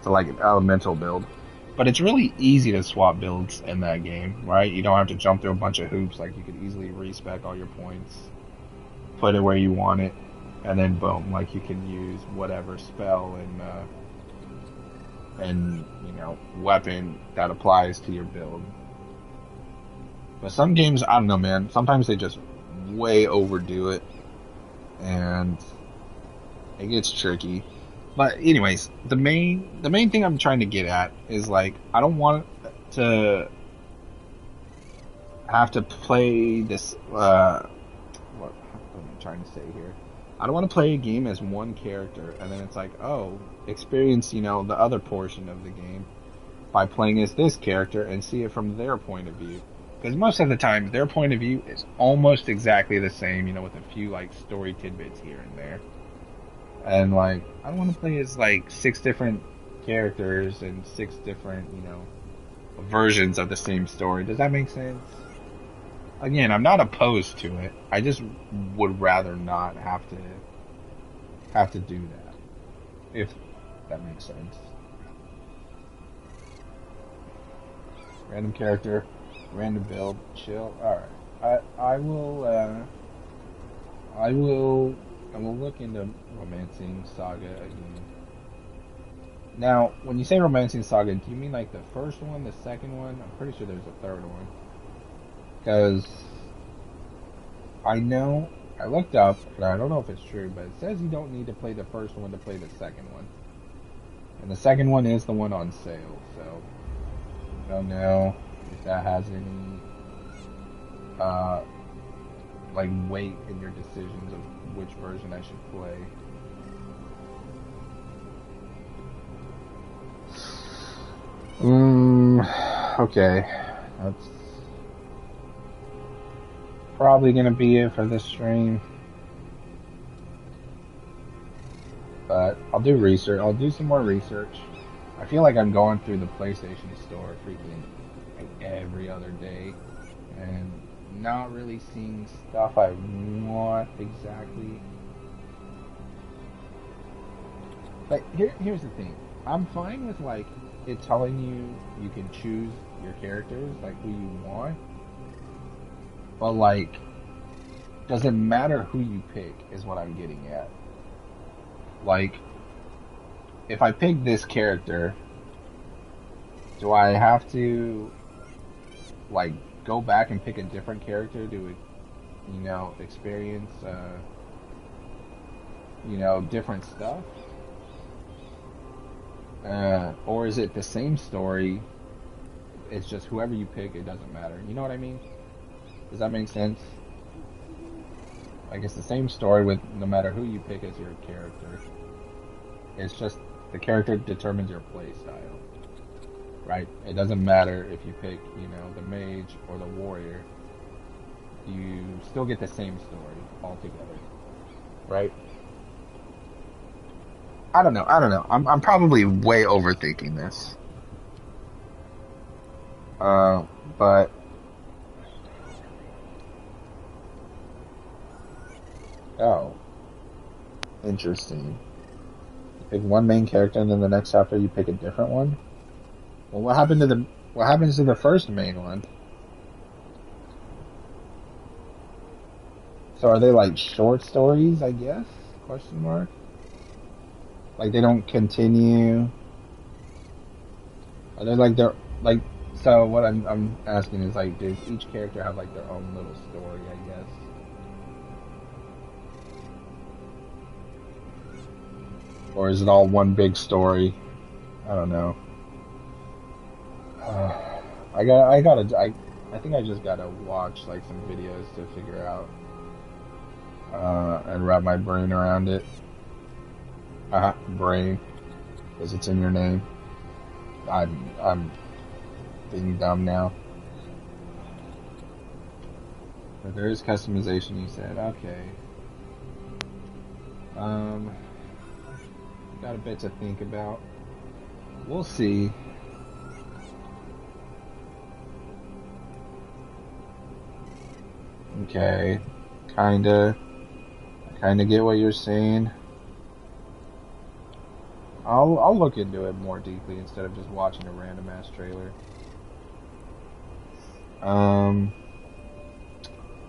to like an elemental build. But it's really easy to swap builds in that game, right? You don't have to jump through a bunch of hoops. Like, you could easily respec all your points, put it where you want it, and then boom, like you can use whatever spell and weapon that applies to your build. But some games, I don't know, man. Sometimes they just way overdo it, and it gets tricky. But anyways, the main thing I'm trying to get at is like, I don't want to have to play this. What am I trying to say here? I don't want to play a game as one character, and then it's like, oh, experience the other portion of the game by playing as this character and see it from their point of view. Because most of the time, their point of view is almost exactly the same, with a few like story tidbits here and there. And like, I don't want to play as like 6 different characters and 6 different, versions of the same story. Does that make sense? Again, I'm not opposed to it. I just would rather not have to do that. If that makes sense. Random character, random build, chill. Alright. I will look into Romancing Saga again. Now, when you say Romancing Saga, do you mean like the first one, the second one? I'm pretty sure there's a third one. Because I looked up, and I don't know if it's true, but it says you don't need to play the first one to play the second one. And the second one is the one on sale, so I don't know if that has any like weight in your decisions of which version I should play. Okay. That's probably gonna be it for this stream. But I'll do research. I'll do some more research. I feel like I'm going through the PlayStation Store freaking like every other day and not really seeing stuff I want exactly. But here's the thing. I'm fine with like it telling you can choose your characters, like who you want. But like, doesn't matter who you pick is what I'm getting at. Like, if I pick this character, do I have to like go back and pick a different character to experience different stuff? Or is it the same story? It's just whoever you pick, it doesn't matter. You know what I mean? Does that make sense? Like, it's the same story with no matter who you pick as your character. It's just the character determines your play style, right? It doesn't matter if you pick, the mage or the warrior. You still get the same story altogether, right? I don't know. I'm probably way overthinking this. But oh, interesting. You pick one main character, and then the next chapter you pick a different one. Well, what happens to the first main one? So are they like short stories? I guess? Question mark. Like, they don't continue Are they like their like? So what I'm asking is like, does each character have like their own little story? I guess, or is it all one big story? I don't know. I think I just gotta watch like some videos to figure out and wrap my brain around it. Brain, because it's in your name. I'm being dumb now. But there is customization, you said. Okay. Um, got a bit to think about. We'll see. Okay. Kinda. Kinda get what you're saying. I'll look into it more deeply instead of just watching a random ass trailer. Um,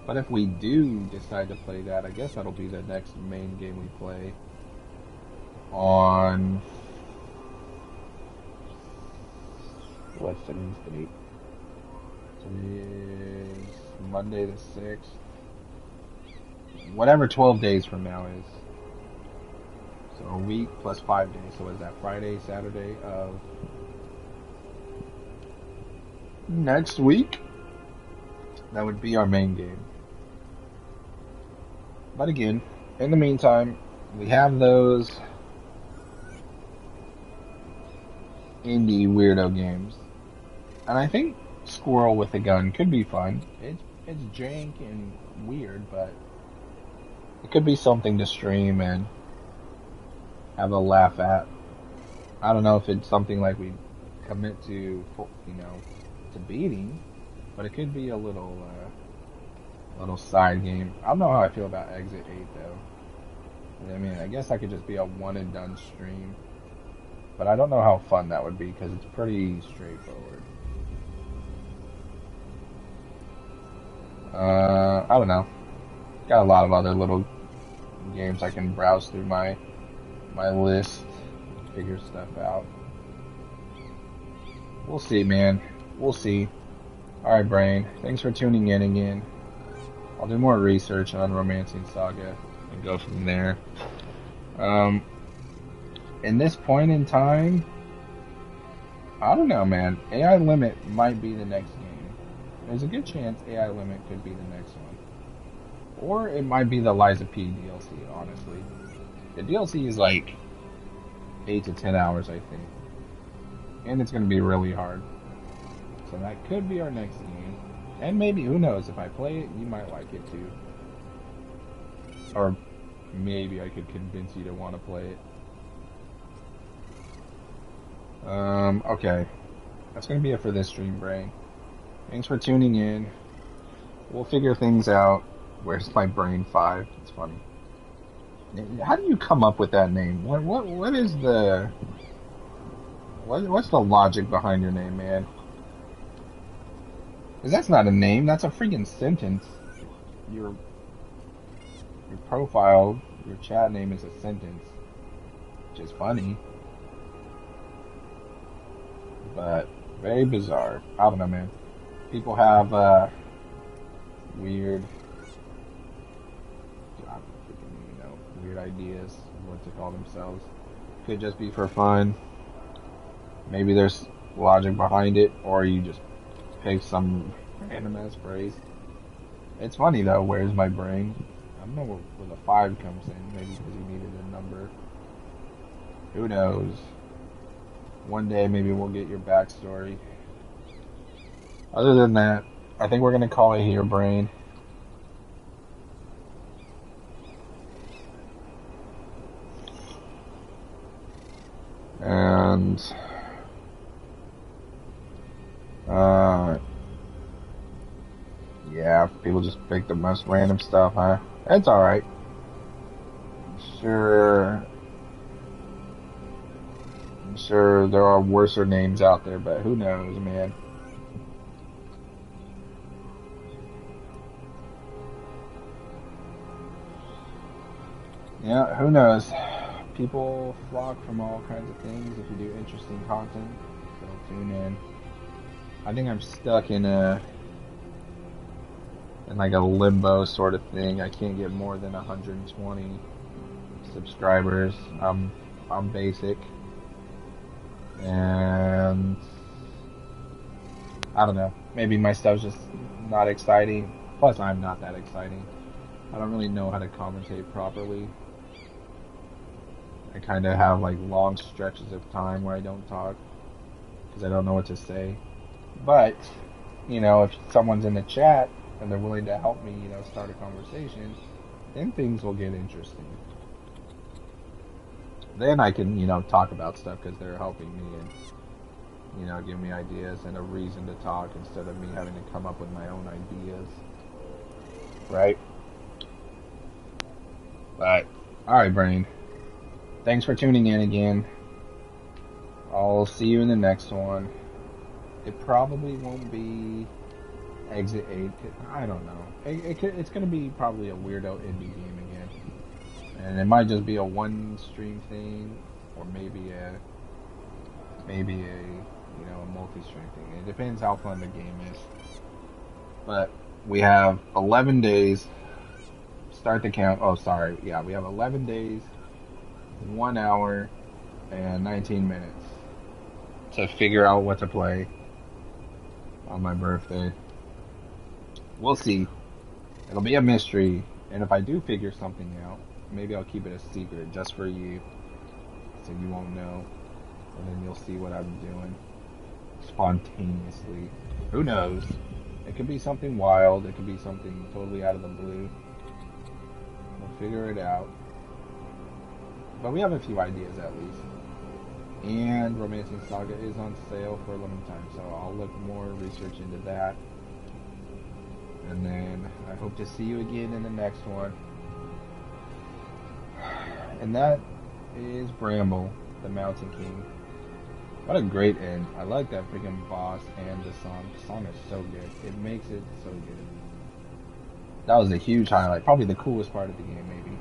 but if we do decide to play that, I guess that'll be the next main game we play on what's today's date? Today is Monday the 6th. Whatever 12 days from now is. So a week plus 5 days. So is that Friday, Saturday of next week? That would be our main game. But again, in the meantime, we have those indie weirdo games. And I think Squirrel with a Gun could be fun. It's jank and weird, but it could be something to stream and have a laugh at. I don't know if it's something like we commit to, to beating, but it could be a little side game. I don't know how I feel about Exit 8 though. I mean, I guess I could just be a one and done stream, but I don't know how fun that would be because it's pretty straightforward. I don't know. Got a lot of other little games I can browse through my list, figure stuff out. We'll see, man. We'll see. Alright, Brain. Thanks for tuning in again. I'll do more research on Romancing Saga and go from there. In this point in time, I don't know, man. AI Limit might be the next game. There's a good chance AI Limit could be the next one. Or it might be the Liza P DLC, honestly. The DLC is like 8 to 10 hours, I think. And it's going to be really hard. So that could be our next game. And maybe, who knows, if I play it, you might like it too. Or maybe I could convince you to want to play it. Okay. That's going to be it for this stream, Brain. Thanks for tuning in. We'll figure things out. Where's my Brain 5? It's funny. How do you come up with that name? What is the... What's the logic behind your name, man? Because that's not a name, that's a freaking sentence. Your profile, your chat name is a sentence. Which is funny. But very bizarre. I don't know, man. People have weird, I don't even know, weird ideas of what to call themselves. Could just be for fun. Maybe there's logic behind it, or you just pick some random ass phrase. It's funny though, where's my brain? I don't know where the 5 comes in, maybe because he needed a number. Who knows? One day maybe we'll get your backstory. Other than that, I think we're gonna call it here, Brain. And yeah, people just pick the most random stuff, huh? It's alright. I'm sure there are worser names out there, but who knows, man. Yeah, who knows? People flock from all kinds of things if you do interesting content. So Tune in. I think I'm stuck in like a limbo sort of thing. I can't get more than 120 subscribers. I'm basic, and I don't know. Maybe my stuff's just not exciting. Plus, I'm not that exciting. I don't really know how to commentate properly. I kind of have like long stretches of time where I don't talk because I don't know what to say. But, you know, if someone's in the chat and they're willing to help me, you know, start a conversation, then things will get interesting. Then I can, you know, talk about stuff because they're helping me and, you know, give me ideas and a reason to talk instead of me having to come up with my own ideas. Right? But, alright, Brain. Thanks for tuning in again. I'll see you in the next one. It probably won't be Exit 8. I don't know. It's going to be probably a weirdo indie game again. And it might just be a one stream thing, or maybe a you know, a multi-stream thing. It depends how fun the game is. But we have 11 days. Start the count. Oh, sorry. Yeah, we have 11 days, 1 hour, and 19 minutes to figure out what to play on my birthday. We'll see. It'll be a mystery. And if I do figure something out, maybe I'll keep it a secret just for you, so you won't know. And then you'll see what I'm doing spontaneously. Who knows? It could be something wild. It could be something totally out of the blue. We'll figure it out. But we have a few ideas at least. And Romancing Saga is on sale for a limited time, so I'll look more research into that. And then I hope to see you again in the next one. And that is Bramble, the Mountain King. What a great end. I like that freaking boss and the song. The song is so good. It makes it so good. That was a huge highlight. Probably the coolest part of the game, maybe.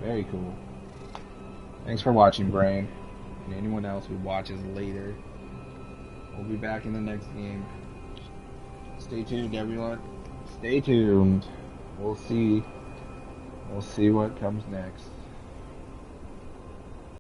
Very cool. Thanks for watching, Brain. And anyone else who watches later. We'll be back in the next game. Stay tuned, everyone. Stay tuned. We'll see what comes next.